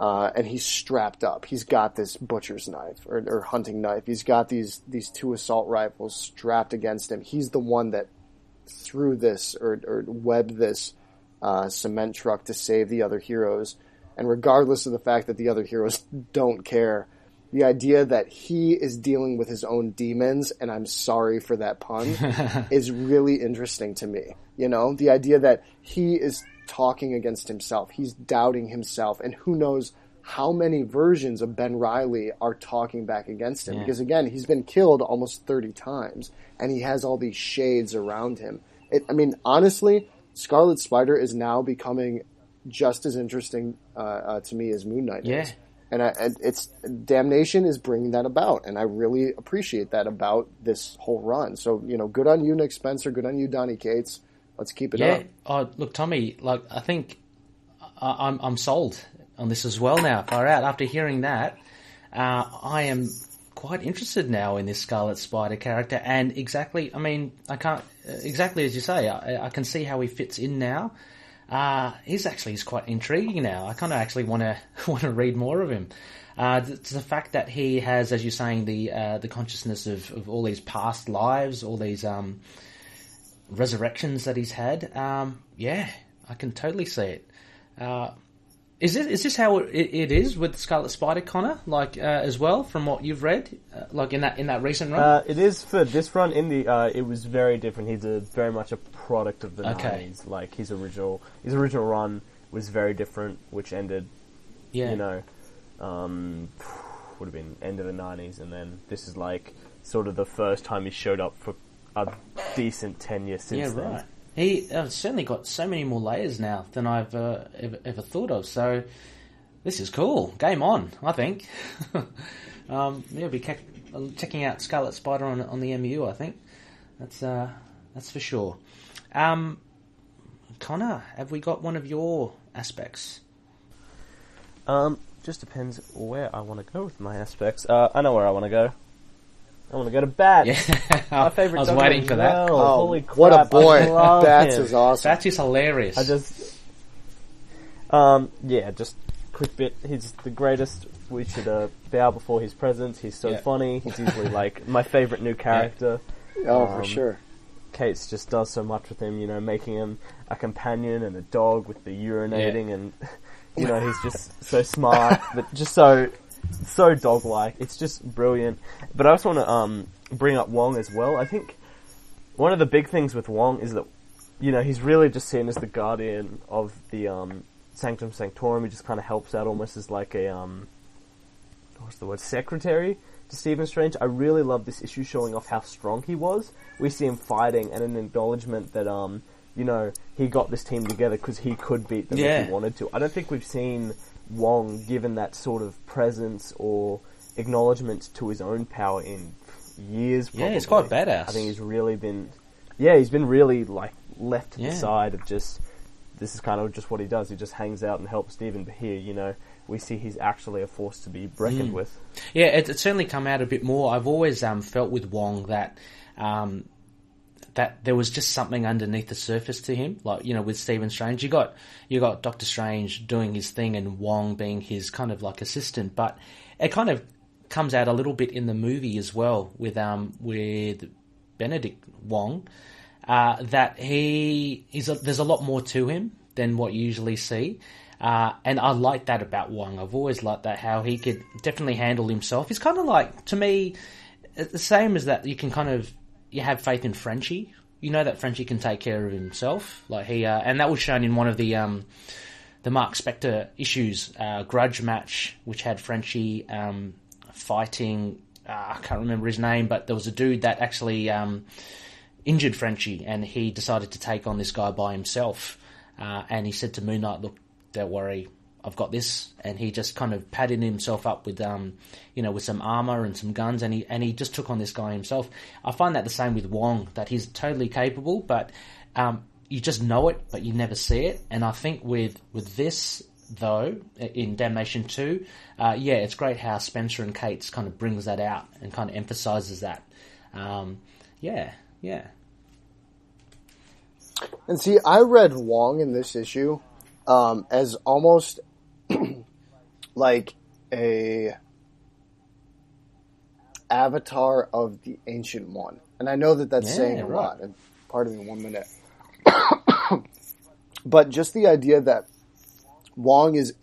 and he's strapped up. He's got this butcher's knife or hunting knife. He's got these two assault rifles strapped against him. He's the one that threw this or webbed this cement truck to save the other heroes. And regardless of the fact that the other heroes don't care, the idea that he is dealing with his own demons, and I'm sorry for that pun, is really interesting to me. The idea that he is talking against himself. He's doubting himself, and who knows how many versions of Ben Reilly are talking back against him. Because again, he's been killed almost 30 times, and he has all these shades around him. Honestly, Scarlet Spider is now becoming just as interesting to me as Moon Knight is. And it's Damnation is bringing that about, and I really appreciate that about this whole run. So, good on you, Nick Spencer. Good on you, Donny Cates. Let's keep it up. Oh, look, Tommy. I think I'm sold on this as well now. Far out. After hearing that, I am quite interested now in this Scarlet Spider character. And exactly, I can't exactly as you say. I can see how he fits in now. He's quite intriguing now. I kind of actually want to read more of him. The fact that he has, as you're saying, the consciousness of all these past lives, all these resurrections that he's had. I can totally see it. Is this how it is with Scarlet Spider, Connor? As well, from what you've read, in that recent run. It is for this run. It was very different. He's very much a product of the 90s. Like his original run was very different, which ended, would have been end of the 90s, and then this is like sort of the first time he showed up for a decent tenure since then. Right. He certainly got so many more layers now than I've ever thought of. So this is cool. Game on, I think. We'll be checking out Scarlet Spider on the MU. I think that's for sure. Connor, have we got one of your aspects? Just depends where I want to go with my aspects. I know where I want to go. I want to go to Bats. Yeah. My favorite. I was waiting for that. Holy crap! What a boy! Bats him. is awesome. Bats is hilarious. just quick bit. He's the greatest. We should bow before his presence. He's so funny. He's easily like my favorite new character. Oh, for sure. Kate's just does so much with him, making him a companion and a dog with the urinating and, he's just so smart, but just so dog-like. It's just brilliant. But I also want to bring up Wong as well. I think one of the big things with Wong is that, he's really just seen as the guardian of the Sanctum Sanctorum. He just kind of helps out almost as like a, secretary to Stephen Strange. I really love this issue showing off how strong he was. We see him fighting and an acknowledgement that, he got this team together because he could beat them if he wanted to. I don't think we've seen Wong given that sort of presence or acknowledgement to his own power in years, probably. Yeah, he's quite badass. I think he's really been... Yeah, he's been really, left to the side of just... This is kind of just what he does. He just hangs out and helps Stephen. But here, we see he's actually a force to be reckoned with. Yeah, it's certainly come out a bit more. I've always felt with Wong that that there was just something underneath the surface to him. Like, with Stephen Strange, you got Doctor Strange doing his thing and Wong being his kind of like assistant. But it kind of comes out a little bit in the movie as well with Benedict Wong. That there's a lot more to him than what you usually see. And I like that about Wong. I've always liked that, how he could definitely handle himself. He's kind of like, to me, the same as that you can you have faith in Frenchie. You know that Frenchie can take care of himself. Like and that was shown in one of the Mark Spector issues, Grudge Match, which had Frenchie fighting, I can't remember his name, but there was a dude that actually injured Frenchie, and he decided to take on this guy by himself. And he said to Moon Knight, "Look, don't worry, I've got this." And he just kind of padded himself up with, with some armor and some guns, and he just took on this guy himself. I find that the same with Wong, that he's totally capable, but you just know it, but you never see it. And I think with this, though, in Damnation 2, it's great how Spencer and Cates kind of brings that out and kind of emphasizes that. Yeah. And see, I read Wong in this issue as almost like a avatar of the Ancient One. And I know that that's saying a lot, and pardon me 1 minute. But just the idea that Wong is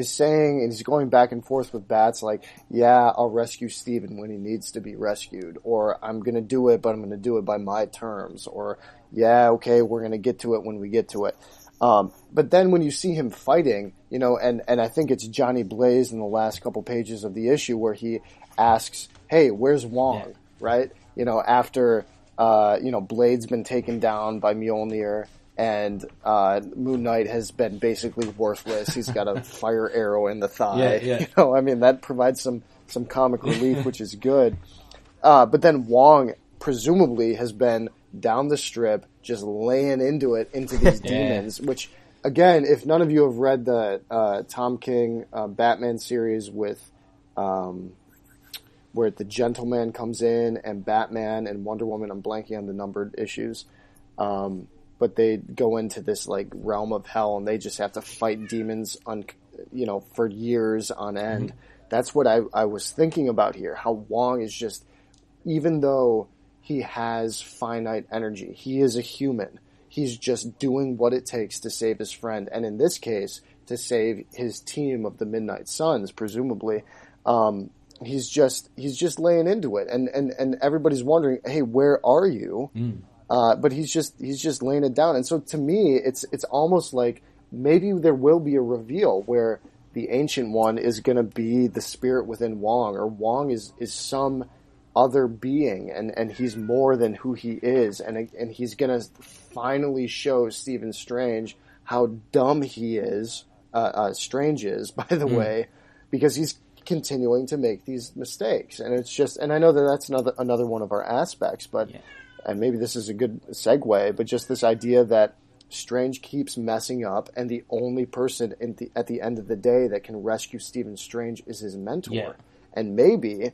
saying, and he's going back and forth with Bats, like, yeah, I'll rescue Steven when he needs to be rescued, or I'm going to do it, but I'm going to do it by my terms, or, yeah, okay, we're going to get to it when we get to it. But then when you see him fighting, and I think it's Johnny Blaze in the last couple pages of the issue where he asks, hey, where's Wong, right? After, Blade's been taken down by Mjolnir, and Moon Knight has been basically worthless. He's got a fire arrow in the thigh. That provides some comic relief, which is good. But then Wong presumably has been down the strip, just laying into these demons, which, again, if none of you have read the Tom King Batman series with where the Gentleman comes in and Batman and Wonder Woman, I'm blanking on the numbered issues, but they go into this realm of hell and they just have to fight demons for years on end. That's what I was thinking about here, how Wong is just, even though he has finite energy, he is a human. He's just doing what it takes to save his friend, and in this case, to save his team of the Midnight Suns, presumably. He's just laying into it, and everybody's wondering, hey, where are you? But he's just laying it down, and so to me, it's almost like maybe there will be a reveal where the Ancient One is going to be the spirit within Wong, or Wong is some other being, and he's more than who he is, and he's going to finally show Stephen Strange how dumb he is, Strange is, by the way, because he's continuing to make these mistakes, and it's just, and I know that's another one of our aspects, but and maybe this is a good segue, but just this idea that Strange keeps messing up, and the only person at the end of the day that can rescue Stephen Strange is his mentor, and maybe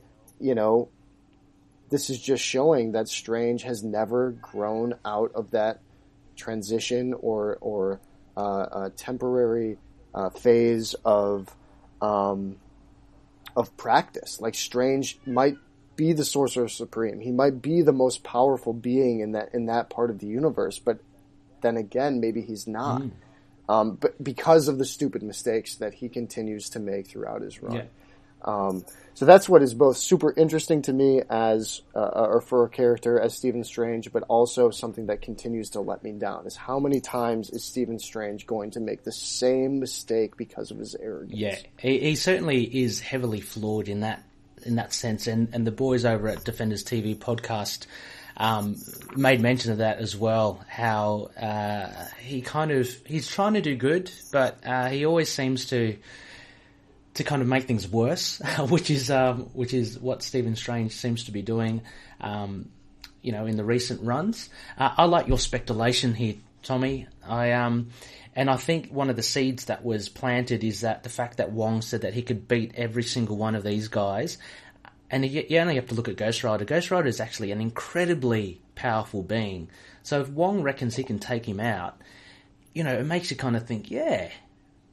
this is just showing that Strange has never grown out of that transition or temporary phase of practice. Like Strange might be the Sorcerer Supreme. He might be the most powerful being in that part of the universe, but then again, maybe he's not. But because of the stupid mistakes that he continues to make throughout his run. Yeah. So that's what is both super interesting to me as, or for a character as Stephen Strange, but also something that continues to let me down, is how many times is Stephen Strange going to make the same mistake because of his arrogance? Yeah, he certainly is heavily flawed in that sense, and the boys over at Defenders TV podcast made mention of that as well, how he's trying to do good, but he always seems to kind of make things worse, which is what Stephen Strange seems to be doing, in the recent runs. I like your speculation here, Tommy. And I think one of the seeds that was planted is that the fact that Wong said that he could beat every single one of these guys. And you only have to look at Ghost Rider. Ghost Rider is actually an incredibly powerful being. So if Wong reckons he can take him out, it makes you kind of think, yeah,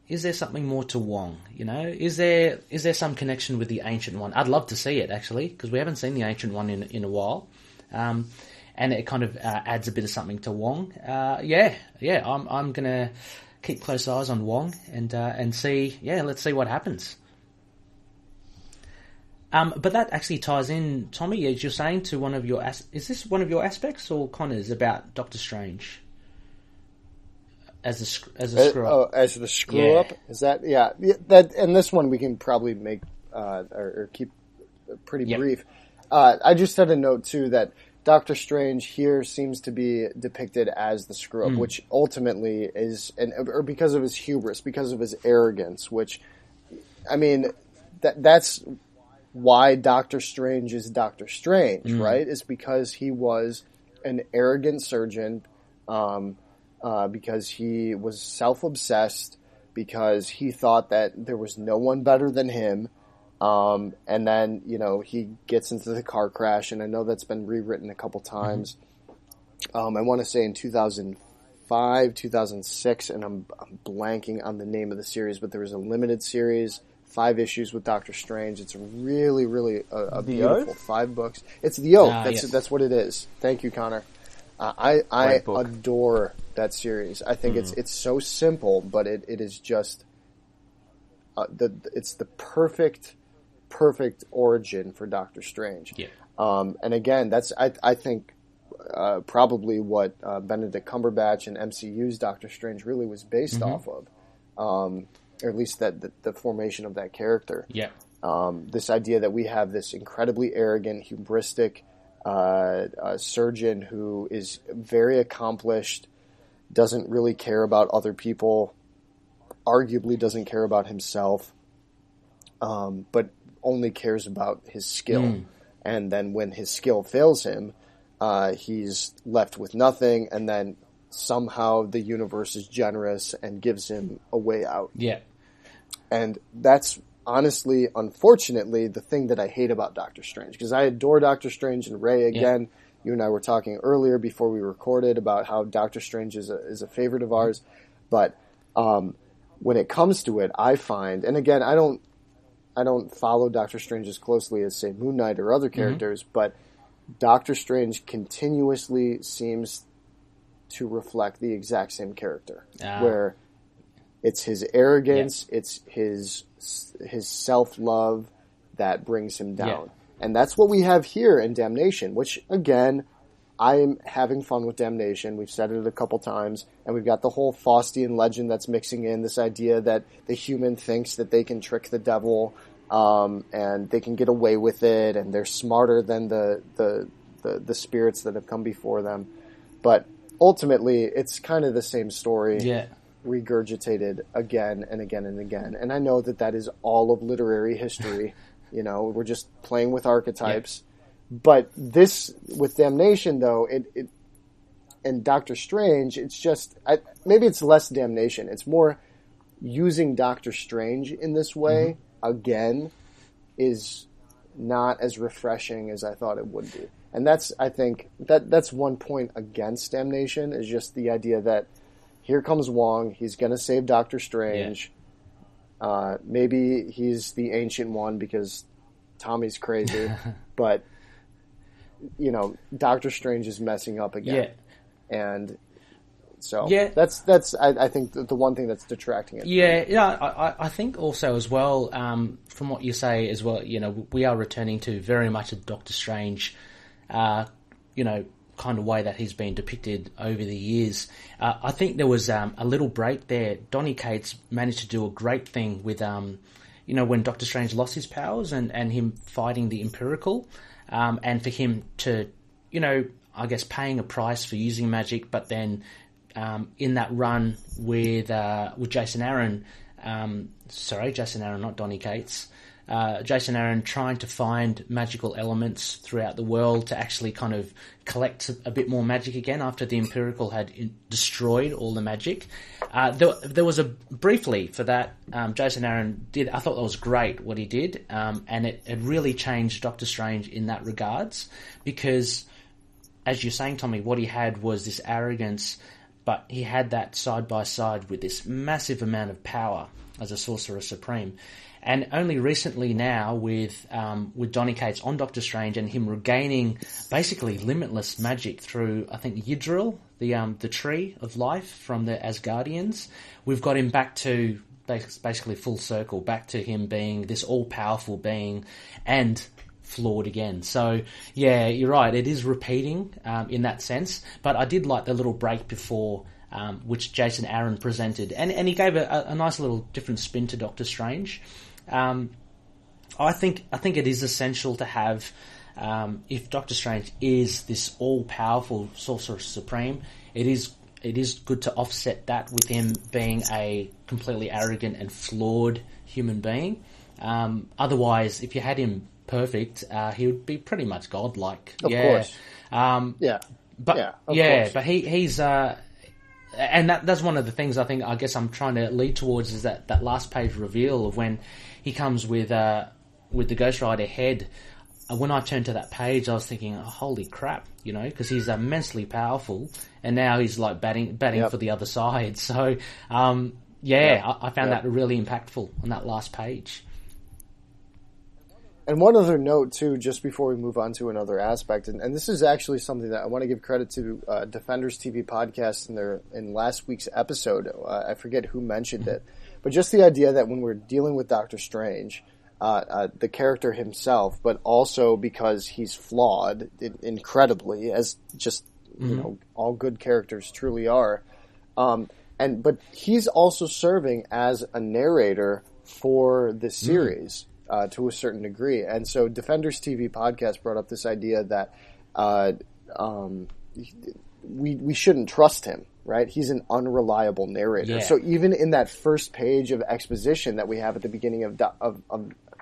is there something more to Wong? Is there some connection with the Ancient One? I'd love to see it, actually, because we haven't seen the Ancient One in a while. And it kind of adds a bit of something to Wong. I'm going to keep close eyes on Wong and see, let's see what happens. But that actually ties in, Tommy, as you're saying, to one of your... Is this one of your aspects, or Connor's, about Doctor Strange? As a screw up. As the screw up? Is that... Yeah. That, and this one we can probably make... or keep pretty brief. I just had a note, too, that Doctor Strange here seems to be depicted as the screw up, which ultimately is... or because of his hubris, because of his arrogance, which... I mean, that's... why Doctor Strange is Doctor Strange, right? Is because he was an arrogant surgeon, because he was self-obsessed, because he thought that there was no one better than him, and then, he gets into the car crash, and I know that's been rewritten a couple times. I want to say in 2005, 2006, and I'm blanking on the name of the series, but there was a limited series, 5 issues with Doctor Strange. It's really, really a beautiful Oath? 5 books. It's The Oath. That's what it is. Thank you, Connor. I adore that series. I think it's so simple, but it is just it's the perfect origin for Doctor Strange. Yeah. And again, that's I think probably what Benedict Cumberbatch and MCU's Doctor Strange really was based off of. Or at least the formation of that character. Yeah. This idea that we have this incredibly arrogant, hubristic surgeon who is very accomplished, doesn't really care about other people, arguably doesn't care about himself, but only cares about his skill. And then when his skill fails him, he's left with nothing, and then somehow the universe is generous and gives him a way out. Yeah. And that's honestly, unfortunately, the thing that I hate about Doctor Strange. Because I adore Doctor Strange and Ray again. Yeah. You and I were talking earlier before we recorded about how Doctor Strange is a favorite of ours. But when it comes to it, I find, and again, I don't follow Doctor Strange as closely as, say, Moon Knight or other characters, but Doctor Strange continuously seems to reflect the exact same character, where it's his arrogance, it's his self-love that brings him down. And that's what we have here in Damnation, which, again, I'm having fun with Damnation. We've said it a couple times, and we've got the whole Faustian legend that's mixing in, this idea that the human thinks that they can trick the devil, and they can get away with it, and they're smarter than the spirits that have come before them. But ultimately, it's kind of the same story, regurgitated again and again and again. And I know that is all of literary history. We're just playing with archetypes. But this, with Damnation, though, it and Doctor Strange, it's just, maybe it's less Damnation. It's more using Doctor Strange in this way, again, is not as refreshing as I thought it would be. And that's, I think, that's one point against Damnation, is just the idea that here comes Wong, he's going to save Doctor Strange, Maybe he's the Ancient One because Tommy's crazy, but Doctor Strange is messing up again, and so that's I think the one thing that's detracting it. I think also as well, from what you say as well, we are returning to very much a Doctor Strange, kind of way that he's been depicted over the years. I think there was a little break there. Donny Cates managed to do a great thing with, when Doctor Strange lost his powers and him fighting the Empirical, and for him to, I guess paying a price for using magic, but then in that run with Jason Aaron, not Donny Cates, Jason Aaron trying to find magical elements throughout the world to actually kind of collect a bit more magic again after the Empirical had destroyed all the magic. There was a briefly for that, Jason Aaron did, I thought that was great what he did, and it really changed Doctor Strange in that regards, because as you're saying, Tommy, what he had was this arrogance, but he had that side by side with this massive amount of power as a Sorcerer Supreme. And only recently now, with Donny Cates on Doctor Strange and him regaining basically limitless magic through, I think, Yggdrasil, the tree of life from the Asgardians, we've got him back to basically full circle, back to him being this all-powerful being and flawed again. So, yeah, you're right, it is repeating in that sense. But I did like the little break before, which Jason Aaron presented. And he gave a nice little different spin to Doctor Strange. I think it is essential to have, if Doctor Strange is this all-powerful Sorcerer Supreme, it is good to offset that with him being a completely arrogant and flawed human being. Otherwise, if you had him perfect, he would be pretty much godlike. Of course. But he's and that's one of the things I guess I'm trying to lead towards, is that last page reveal of when he comes with the Ghost Rider head. When I turned to that page, I was thinking, oh, holy crap, because he's immensely powerful, and now he's like batting for the other side. So, I found that really impactful on that last page. And one other note, too, just before we move on to another aspect, and this is actually something that I want to give credit to Defenders TV Podcast in last week's episode. I forget who mentioned it, but just the idea that when we're dealing with Doctor Strange, the character himself, but also because he's flawed incredibly, as just all good characters truly are, but he's also serving as a narrator for the series. To a certain degree. And so Defenders TV Podcast brought up this idea that we shouldn't trust him, right? He's an unreliable narrator. Yeah. So even in that first page of exposition that we have at the beginning of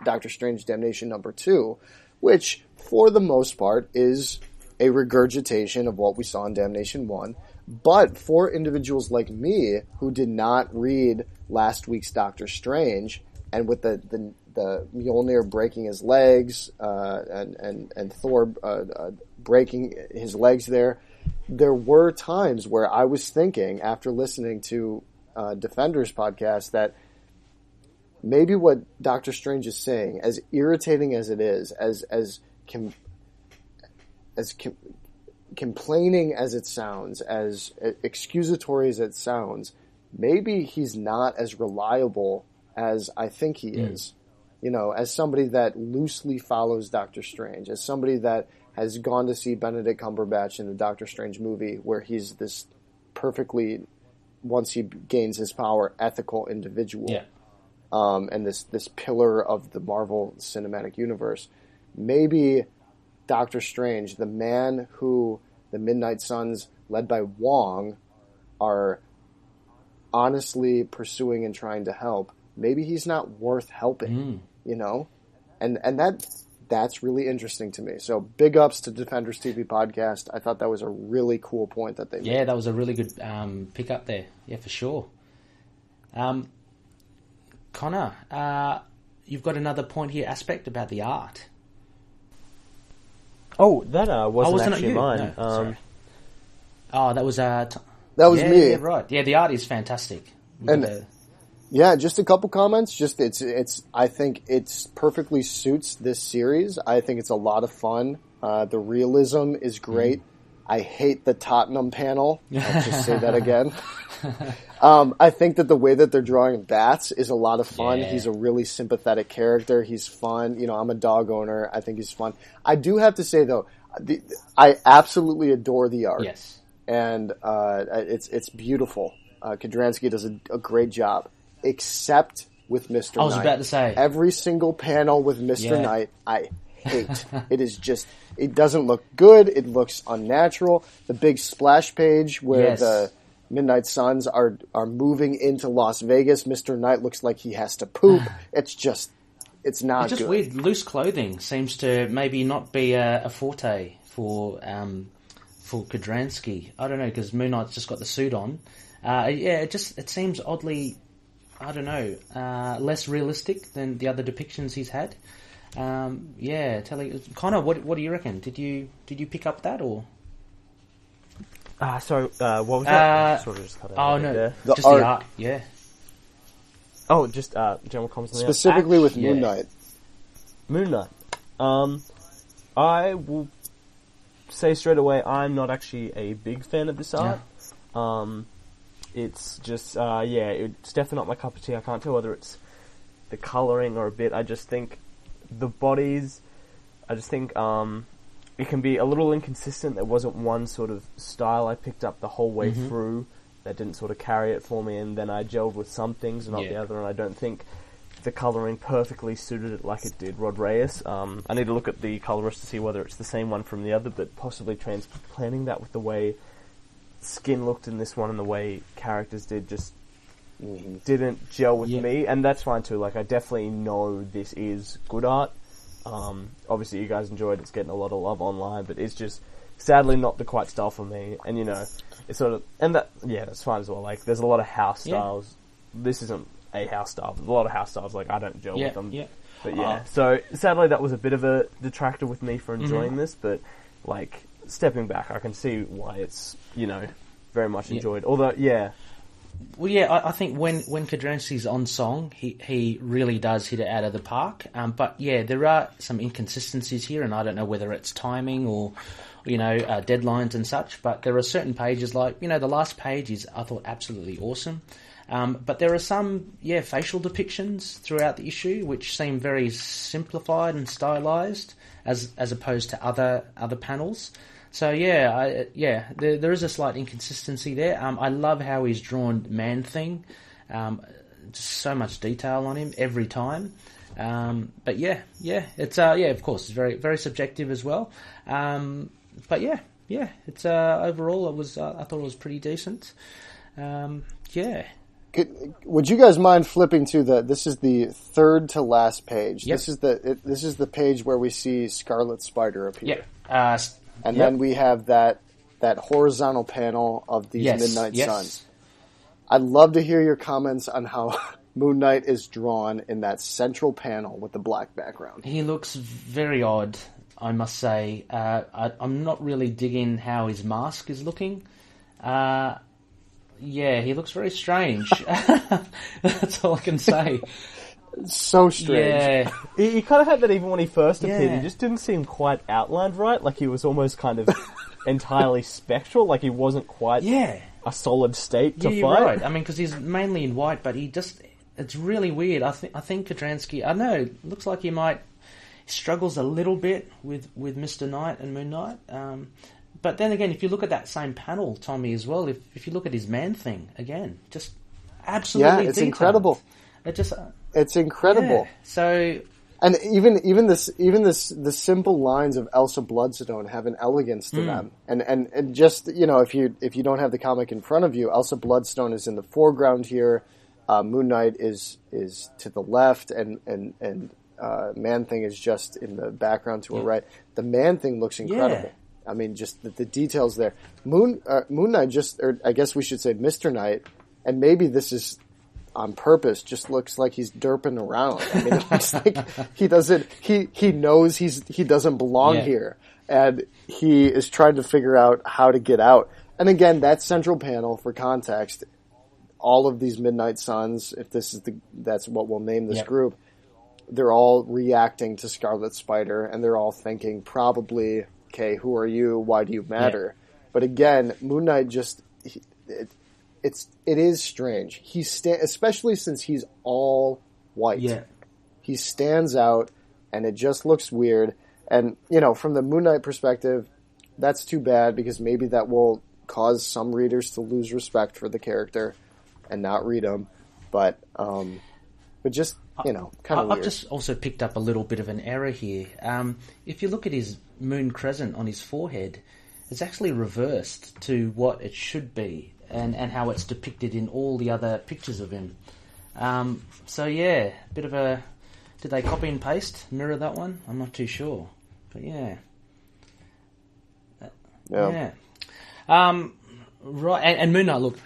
Doctor Strange Damnation number 2, which for the most part is a regurgitation of what we saw in Damnation 1, but for individuals like me who did not read last week's Doctor Strange, and with the Mjolnir breaking his legs, and Thor breaking his legs there were times where I was thinking, after listening to Defenders podcast, that maybe what Doctor Strange is saying, as irritating as it is, as complaining as it sounds, as excusatory as it sounds, maybe he's not as reliable as I think he is. As somebody that loosely follows Doctor Strange, as somebody that has gone to see Benedict Cumberbatch in the Doctor Strange movie, where he's this perfectly, once he gains his power, ethical individual, and this pillar of the Marvel Cinematic Universe. Maybe Doctor Strange, the man who the Midnight Suns, led by Wong, are honestly pursuing and trying to help, maybe he's not worth helping, and that's really interesting to me. So big ups to Defenders TV Podcast. I thought that was a really cool point that they made. Yeah, that was a really good pick up there. Yeah, for sure. Connor, you've got another point here, aspect about the art. Oh, that wasn't actually mine. No, sorry. That was that was me. Yeah, right. Yeah, the art is fantastic. And Yeah, just a couple comments. Just I think it's perfectly suits this series. I think it's a lot of fun. The realism is great. I hate the Tottenham panel. I'll just say that again. I think that the way that they're drawing Bats is a lot of fun. Yeah. He's a really sympathetic character. He's fun. You know, I'm a dog owner. I think he's fun. I do have to say though, I absolutely adore the art. Yes. And it's beautiful. Kadransky does a great job, except with Mr. Knight. I was about to say. Every single panel with Mr. Yeah. Knight, I hate. It is just, it doesn't look good. It looks unnatural. The big splash page where Yes. the Midnight Suns are moving into Las Vegas. Mr. Knight looks like he has to poop. It's not It's just good. weird. Loose clothing seems to maybe not be a forte for Kadransky. I don't know, because Moon Knight's just got the suit on. It seems oddly, I don't know, less realistic than the other depictions he's had. Connor, what do you reckon? Did you pick up that or? Sorry, what was that? Sort of just cut out Oh a bit no, there. The just art. the art. Yeah. Oh, just general comments on the art. Specifically with Yeah. Moon Knight. Moon Knight. I will say straight away, I'm not actually a big fan of this art. It's just, it's definitely not my cup of tea. I can't tell whether it's the colouring or a bit. I just think the bodies, it can be a little inconsistent. There wasn't one sort of style I picked up the whole way through that didn't sort of carry it for me, and then I gelled with some things and not the other, and I don't think the colouring perfectly suited it like it did Rod Reyes. I need to look at the colourist to see whether it's the same one from the other, but possibly transplanting that with the way skin looked in this one and the way characters did just didn't gel with me, and that's fine too. Like, I definitely know this is good art. Obviously you guys enjoyed it. It's getting a lot of love online, but it's just sadly not the quite style for me. And you know, it's sort of, and that's fine as well. Like, there's a lot of house styles. This isn't a house style, but a lot of house styles, like, I don't gel with them. But so sadly that was a bit of a detractor with me for enjoying this, but like, stepping back, I can see why it's, you know, very much enjoyed. Although, Well, I think when Kadransky's on song, he really does hit it out of the park. But there are some inconsistencies here, and I don't know whether it's timing or, you know, deadlines and such. But there are certain pages, like, you know, the last page is, I thought, absolutely awesome. But there are some, facial depictions throughout the issue which seem very simplified and stylized as opposed to other panels. So there is a slight inconsistency there. I love how he's drawn Man-Thing. Just so much detail on him every time. But it's of course it's very very subjective as well. But it's overall it was I thought it was pretty decent. Would you guys mind flipping to this is the third to last page. Yep. This is the page where we see Scarlet Spider appear. Yeah. And then we have that horizontal panel of these Midnight Suns. I'd love to hear your comments on how Moon Knight is drawn in that central panel with the black background. He looks very odd, I must say. I'm not really digging how his mask is looking. He looks very strange. That's all I can say. So strange. Yeah. he kind of had that even when he first appeared. He just didn't seem quite outlined right. Like, he was almost kind of entirely spectral. Like, he wasn't quite a solid state to you're Oh, fight. right. I mean, because he's mainly in white, but it's really weird. I think Kadransky, I don't know, looks like he struggles a little bit with Mr. Knight and Moon Knight. But then again, if you look at that same panel, Tommy, as well, if you look at his Man-Thing, again, just absolutely it's detailed. incredible. It's incredible. Yeah. So, and even the simple lines of Elsa Bloodstone have an elegance to them. And just, you know, if you don't have the comic in front of you, Elsa Bloodstone is in the foreground here. Moon Knight is to the left, and Man-Thing is just in the background to her right. The Man-Thing looks incredible. I mean, just the details there. Moon Knight or I guess we should say Mr. Knight, and maybe this is on purpose, just looks like he's derping around. I mean, it looks like he knows he doesn't belong here, and he is trying to figure out how to get out. And again, that central panel, for context, all of these Midnight Suns, if that's what we'll name this Yep. group, they're all reacting to Scarlet Spider, and they're all thinking probably, okay, who are you? Why do you matter? But again, Moon Knight just it is strange. Especially since he's all white. Yeah. He stands out, and it just looks weird. And from the Moon Knight perspective, that's too bad, because maybe that will cause some readers to lose respect for the character and not read him. But just kind of weird. I've just also picked up a little bit of an error here. If you look at his moon crescent on his forehead, it's actually reversed to what it should be, and how it's depicted in all the other pictures of him. So yeah, bit of a... Did they copy and paste, mirror that one? I'm not too sure. But yeah. Yeah. Right, and Moon Knight, look,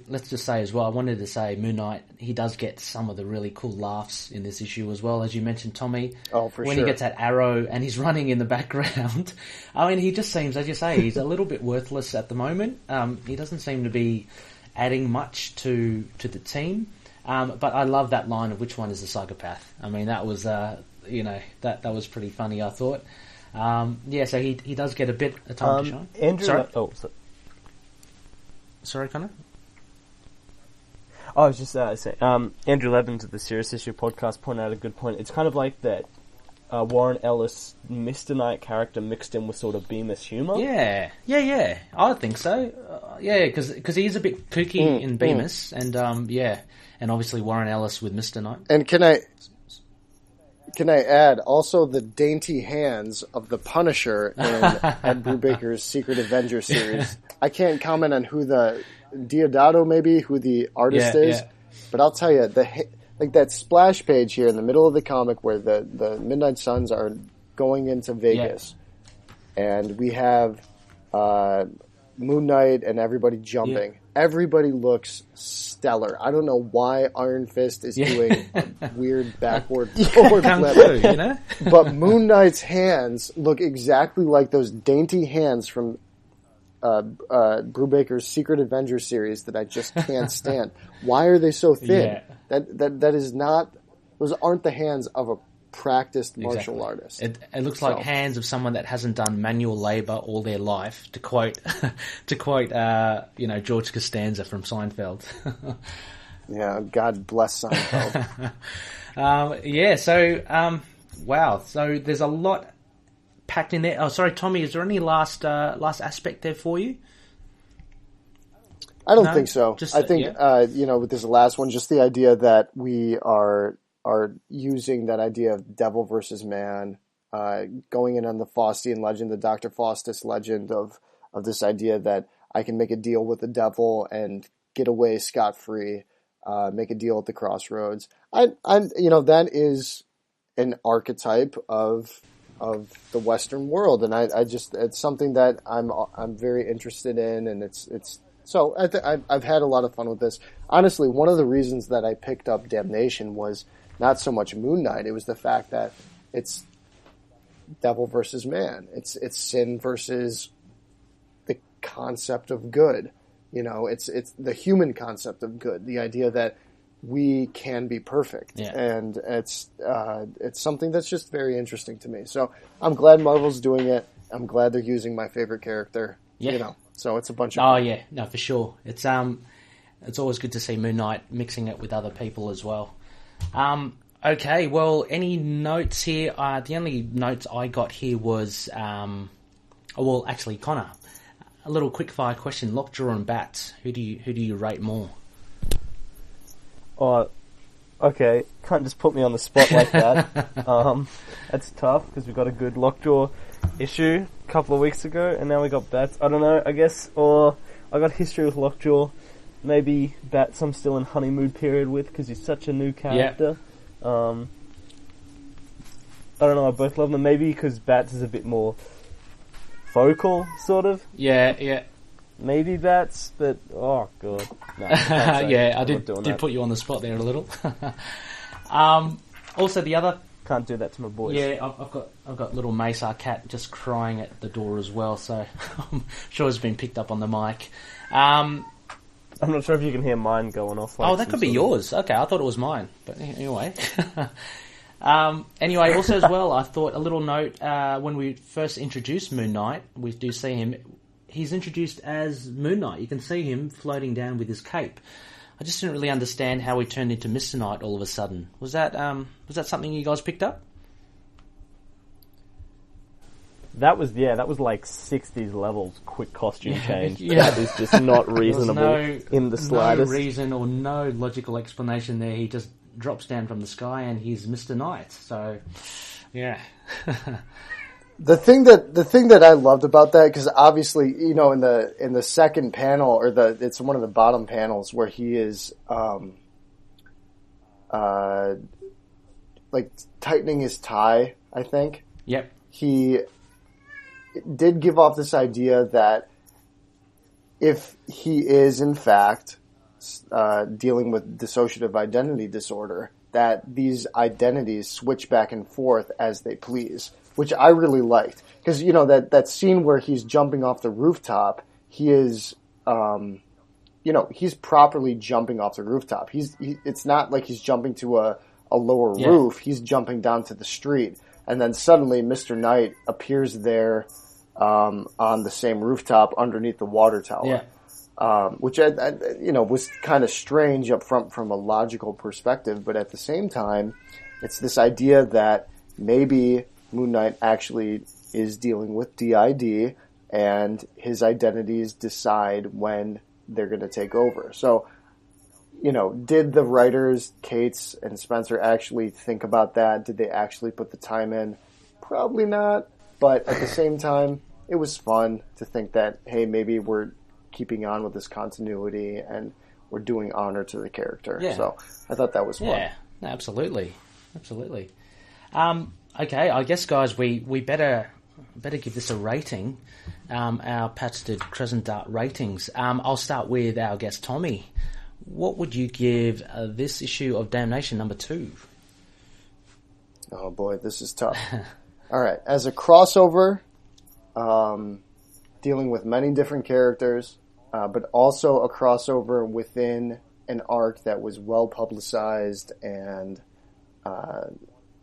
let's just say as well, I wanted to say Moon Knight, he does get some of the really cool laughs in this issue as well, as you mentioned, Tommy. Oh, for when sure. he gets that arrow and he's running in the background. I mean, he just seems, as you say, he's a little bit worthless at the moment. He doesn't seem to be adding much to the team. But I love that line of which one is the psychopath. I mean, that was, that was pretty funny, I thought. So he does get a bit of time to shine. Andrew, Sorry? Sorry. Sorry, Connor? I was just saying, Andrew Levins of the Serious Issue podcast pointed out a good point. It's kind of like that Warren Ellis Mr. Knight character mixed in with sort of Bemis humour. Yeah. I think so. Because he is a bit kooky in Bemis, and and obviously Warren Ellis with Mr. Knight. And can I add also the dainty hands of the Punisher in Ed Brubaker's Secret Avengers series? I can't comment on who the Diodato maybe who the artist is, but I'll tell you like that splash page here in the middle of the comic where the Midnight Suns are going into Vegas, and we have Moon Knight and everybody jumping. Everybody looks stellar. I don't know why Iron Fist is doing a weird backward forward flip. But Moon Knight's hands look exactly like those dainty hands from Brubaker's Secret Avengers series that I just can't stand. Why are they so thin? That is not. Those aren't the hands of a practiced martial artist. It looks like hands of someone that hasn't done manual labour all their life. To quote, George Costanza from Seinfeld. Yeah, God bless Seinfeld. Wow. So there's a lot packed in there. Oh, sorry, Tommy. Is there any last aspect there for you? I don't think so. I think with this last one, just the idea that we are using that idea of devil versus man, going in on the Faustian legend, the Dr. Faustus legend of this idea that I can make a deal with the devil and get away scot-free, make a deal at the crossroads. That is an archetype of the Western world, and it's something that I'm very interested in, and it's. So I've had a lot of fun with this. Honestly, one of the reasons that I picked up Damnation was not so much Moon Knight. It was the fact that it's devil versus man. It's sin versus the concept of good. It's the human concept of good. The idea that we can be perfect, and it's something that's just very interesting to me. So I'm glad Marvel's doing it. I'm glad they're using my favorite character. So it's a bunch of fun. No, for sure. It's always good to see Moon Knight mixing it with other people as well. Okay, well, any notes here? The only notes I got here was, Connor, a little quick fire question: Lockjaw and Bats. Who do you rate more? Oh, okay. Can't just put me on the spot like that. That's tough because we got a good Lockjaw issue a couple of weeks ago, and now we got Bats. I don't know. I guess, or I got history with Lockjaw. Maybe Bats I'm still in honeymoon period with because he's such a new character. I don't know. I both love them. Maybe because Bats is a bit more vocal, sort of. Yeah. Maybe Bats, but oh god. No, I did put you on the spot there a little. Also, the other. Can't do that to my boys. Yeah, I've got little Mace, our cat, just crying at the door as well. So I'm sure it's been picked up on the mic. I'm not sure if you can hear mine going off. Like, oh, that could be yours. Okay, I thought it was mine. But anyway. Anyway, also as well, I thought a little note, when we first introduced Moon Knight, we do see him, he's introduced as Moon Knight. You can see him floating down with his cape. I just didn't really understand how he turned into Mr. Knight all of a sudden. Was that something you guys picked up? That was like 60s levels, quick costume change. That is just not reasonable in the slightest. No reason or no logical explanation there. He just drops down from the sky and he's Mr. Knight. So, yeah. The thing that I loved about that, because obviously, in the second panel, or it's one of the bottom panels where he is, like tightening his tie, I think. Yep. He did give off this idea that if he is in fact dealing with dissociative identity disorder, that these identities switch back and forth as they please, which I really liked. Because, that scene where he's jumping off the rooftop, he is, he's properly jumping off the rooftop. It's not like he's jumping to a lower roof, he's jumping down to the street. And then suddenly Mr. Knight appears there on the same rooftop underneath the water tower. Which was kind of strange up front from a logical perspective, but at the same time, it's this idea that maybe Moon Knight actually is dealing with DID, and his identities decide when they're going to take over. So, did the writers, Cates and Spencer, actually think about that? Did they actually put the time in? Probably not. But at the same time, it was fun to think that, hey, maybe we're keeping on with this continuity and we're doing honor to the character. Yeah. So I thought that was fun. Yeah, absolutely. Okay, I guess, guys, we better give this a rating. Our patented Crescent Dart ratings. I'll start with our guest, Tommy. What would you give this issue of Damnation number 2? Oh boy, this is tough. All right, as a crossover, dealing with many different characters, but also a crossover within an arc that was well publicized and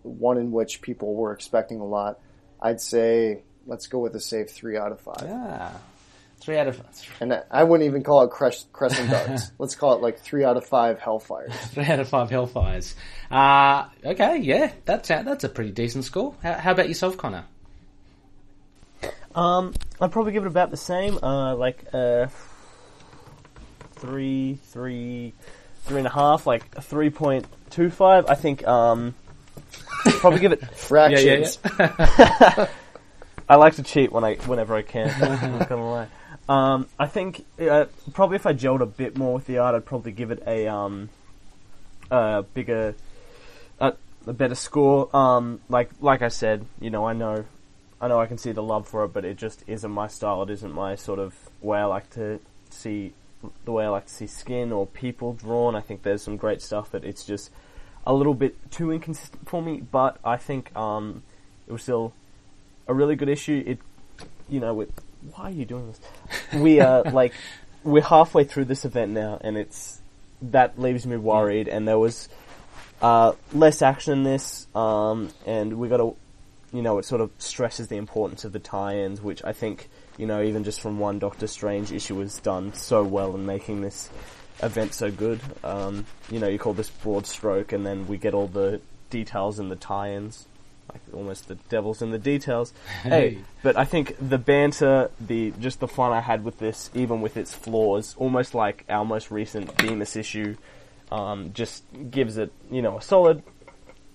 one in which people were expecting a lot, I'd say let's go with a safe 3 out of 5. Yeah. 3 out of 5. And I wouldn't even call it Crescent Darts. Let's call it like 3 out of 5 Hellfires. 3 out of 5 Hellfires. Okay, yeah, that's a pretty decent score. How about yourself, Connor? I'd probably give it about the same. Like 3.5, like 3.25. I think. Probably give it fractions. Yeah. I like to cheat whenever I can. I'm not gonna lie. I think probably if I gelled a bit more with the art, I'd probably give it a better score. Like I said, I know I can see the love for it, but it just isn't my style. It isn't my sort of way I like to see skin or people drawn. I think there's some great stuff, but it's just a little bit too inconsistent for me. But I think it was still a really good issue. Why are you doing this? We're halfway through this event now, and that leaves me worried. And there was less action in this, and we got to, it sort of stresses the importance of the tie-ins, which I think, even just from one Doctor Strange issue was done so well in making this event so good. You call this broad stroke, and then we get all the details in the tie-ins. Like almost the devil's in the details. Hey, but I think the banter, the fun I had with this, even with its flaws, almost like our most recent Demas issue, just gives it, a solid,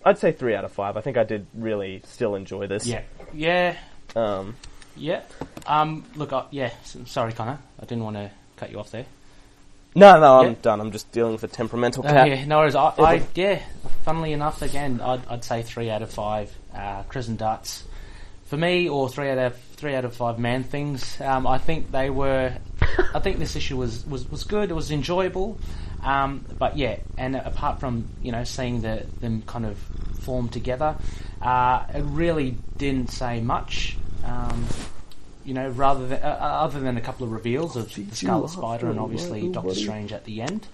I'd say 3 out of 5. I think I did really still enjoy this. Yeah. Look, sorry, Connor. I didn't want to cut you off there. No, I'm done. I'm just dealing with a temperamental cat. Yeah, no worries. Funnily enough, again, I'd say 3 out of 5 Crescent Darts for me, or 3 out of 5 Man Things. I think this issue was good. It was enjoyable. But yeah, and apart from seeing them kind of form together, it really didn't say much. rather than other than a couple of reveals of the Scarlet Spider and obviously Doctor Strange at the end.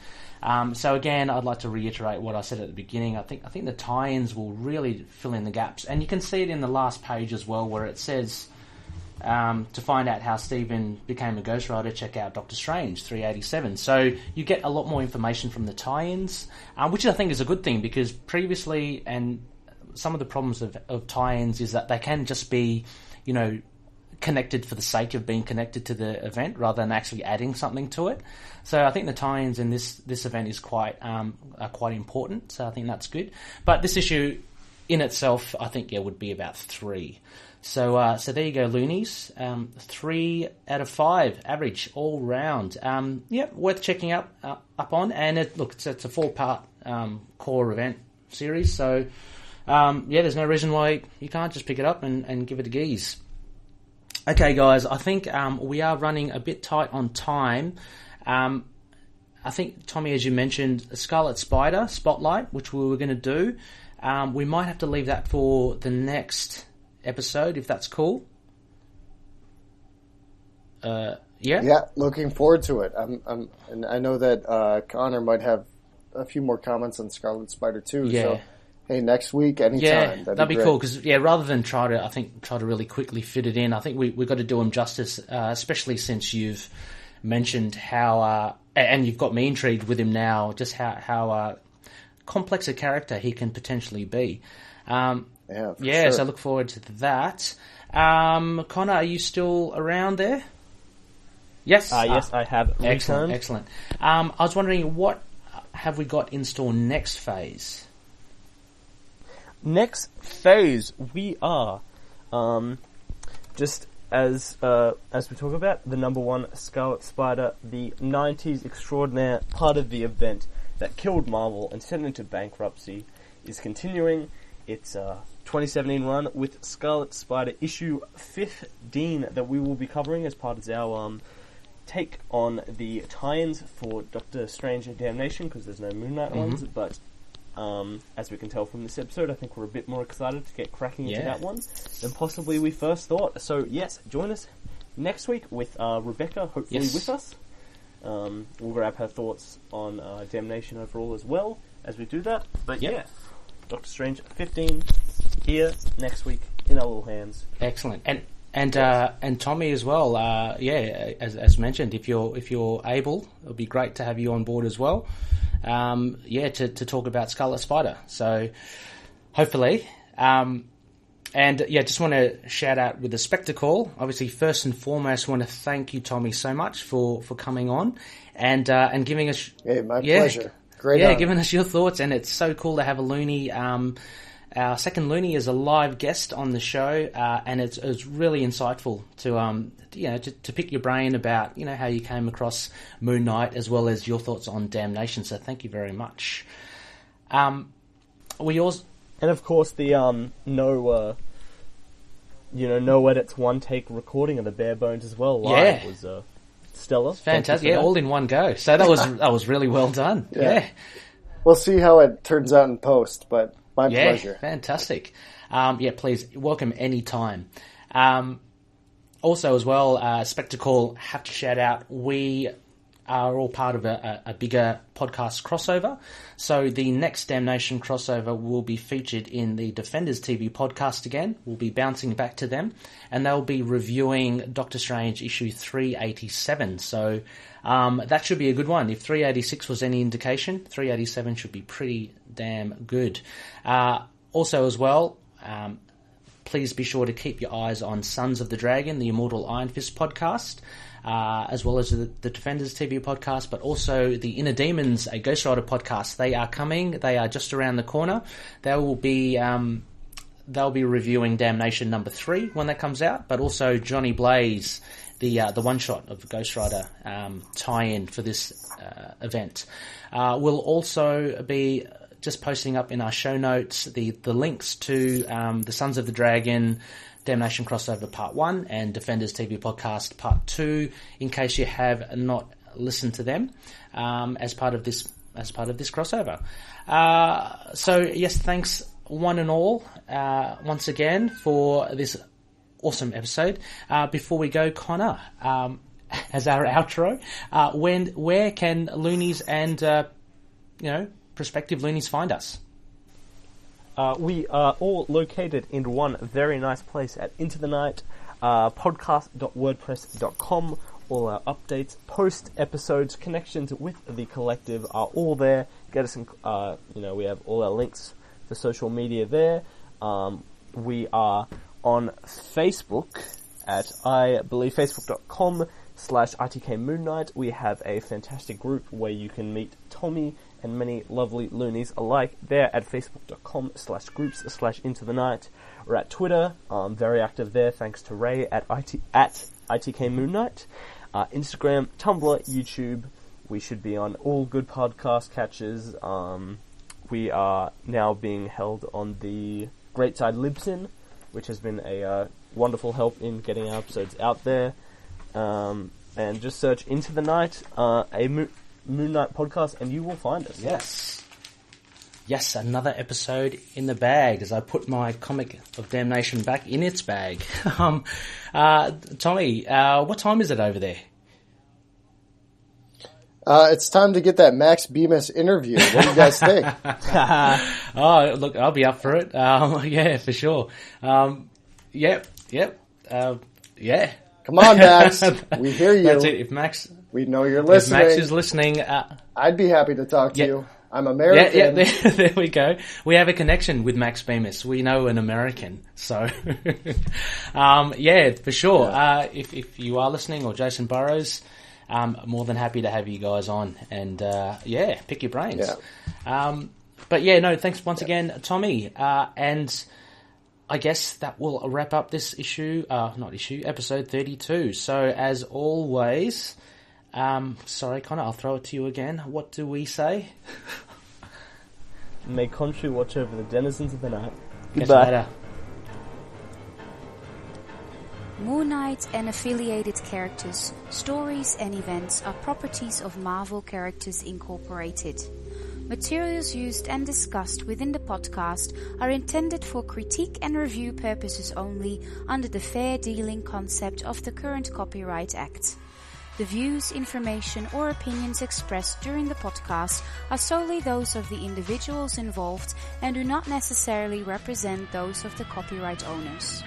So again, I'd like to reiterate what I said at the beginning. I think the tie-ins will really fill in the gaps, and you can see it in the last page as well, where it says to find out how Stephen became a Ghost Rider, check out Doctor Strange 387. So you get a lot more information from the tie-ins, which I think is a good thing, because previously, and some of the problems of tie-ins is that they can just be, connected for the sake of being connected to the event rather than actually adding something to it. So I think the tie-ins in this event is quite important. So I think that's good. But this issue in itself, I think, would be about 3. So there you go, Loonies. 3 out of 5 average all round. Worth checking up on. And it's a 4-part core event series. So there's no reason why you can't just pick it up and give it a geese. Okay, guys, I think we are running a bit tight on time. I think, Tommy, as you mentioned, a Scarlet Spider Spotlight, which we were going to do. We might have to leave that for the next episode, if that's cool. Yeah, looking forward to it. And I know that Connor might have a few more comments on Scarlet Spider too. Yeah. So, hey, next week, anytime. Yeah, that'd be cool, because rather than try to really quickly fit it in, I think we've got to do him justice, especially since you've mentioned how, and you've got me intrigued with him now, just how complex a character he can potentially be. Sure. So I look forward to that. Connor, are you still around there? Yes. Yes, I have. Excellent. I was wondering, what have we got in store next phase? Next phase, we are just as we talk about the number 1 Scarlet Spider, the 90s extraordinaire, part of the event that killed Marvel and sent it into bankruptcy, is continuing its 2017 run with Scarlet Spider issue 15 that we will be covering as part of our take on the tie-ins for Doctor Strange and Damnation, because there's no Moon Knight ones, but as we can tell from this episode, I think we're a bit more excited to get cracking into that one than possibly we first thought. So yes, join us next week with Rebecca, hopefully with us. We'll grab her thoughts on Damnation overall as well as we do that. But Doctor Strange 15 here next week in our little hands. Excellent. And Tommy as well. As mentioned, if you're able, it'll be great to have you on board as well. To talk about Scarlet Spider. So hopefully, just want to shout out with the SPECTOR-CALL. Obviously, first and foremost, want to thank you, Tommy, so much for coming on and giving us. My pleasure. Great. Honor. Giving us your thoughts, and it's so cool to have a Loony. Our second Loony is a live guest on the show, and it's really insightful to pick your brain about how you came across Moon Knight, as well as your thoughts on Damnation. So thank you very much. We also, and of course the no edits, one take recording of the bare bones as well. Live was stellar. Fantastic. All in one go. So that was really well done. Yeah. We'll see how it turns out in post, but. My pleasure. Fantastic. Please, welcome anytime. Also as well, SPECTOR-CALL, have to shout out, we are all part of a bigger podcast crossover. So the next Damnation crossover will be featured in the Defenders TV podcast again. We'll be bouncing back to them, and they'll be reviewing Doctor Strange issue 387. So that should be a good one. If 386 was any indication, 387 should be pretty damn good. Also as well, please be sure to keep your eyes on Sons of the Dragon, the Immortal Iron Fist podcast, as well as the Defenders TV podcast, but also the Inner Demons, a Ghost Rider podcast. They are coming. They are just around the corner. They'll be reviewing Damnation number 3 when that comes out, but also Johnny Blaze, the one shot of Ghost Rider tie-in for this event. We'll also be just posting up in our show notes the links to the Sons of the Dragon Damnation crossover part 1 and Defenders TV podcast part 2, in case you have not listened to them as part of this crossover. So yes, thanks one and all once again for this awesome episode. Before we go, Connor, as our outro, where can loonies and prospective loonies find us? We are all located in one very nice place at Into the Night, podcast.wordpress.com. All our updates, post episodes, connections with the collective are all there. Get us in, we have all our links to social media there. We are on Facebook at, I believe, facebook.com/ITK Moon Knight. We have a fantastic group where you can meet Tommy and many lovely loonies alike there at facebook.com/groups/Into the Night. We're at Twitter, very active there, thanks to Ray at ITK Moon Knight. Instagram, Tumblr, YouTube. We should be on all good podcast catches. We are now being held on the Great Side Libsyn, which has been a wonderful help in getting our episodes out there. And just search Into the Night, a Moon Knight podcast, and you will find us. Yes, another episode in the bag as I put my comic of Damnation back in its bag. Tommy, what time is it over there? It's time to get that Max Bemis interview. What do you guys think? Oh, look, I'll be up for it. Yeah, for sure. Yeah. Come on, Max. We hear you. That's it. We know you're listening. If Max is listening, I'd be happy to talk to you. I'm American. Yeah, there we go. We have a connection with Max Bemis. We know an American. So, for sure. Yeah. If you are listening, or Jason Burrows, more than happy to have you guys on and, pick your brains. Yeah. Thanks once again, Tommy. And I guess that will wrap up this episode 32. So, as always, sorry, Connor, I'll throw it to you again. What do we say? May Khonshu watch over the denizens of the night. Goodbye. Later. Moon Knight and affiliated characters, stories and events are properties of Marvel Characters Incorporated. Materials used and discussed within the podcast are intended for critique and review purposes only under the fair dealing concept of the current Copyright Act. The views, information, or opinions expressed during the podcast are solely those of the individuals involved and do not necessarily represent those of the copyright owners.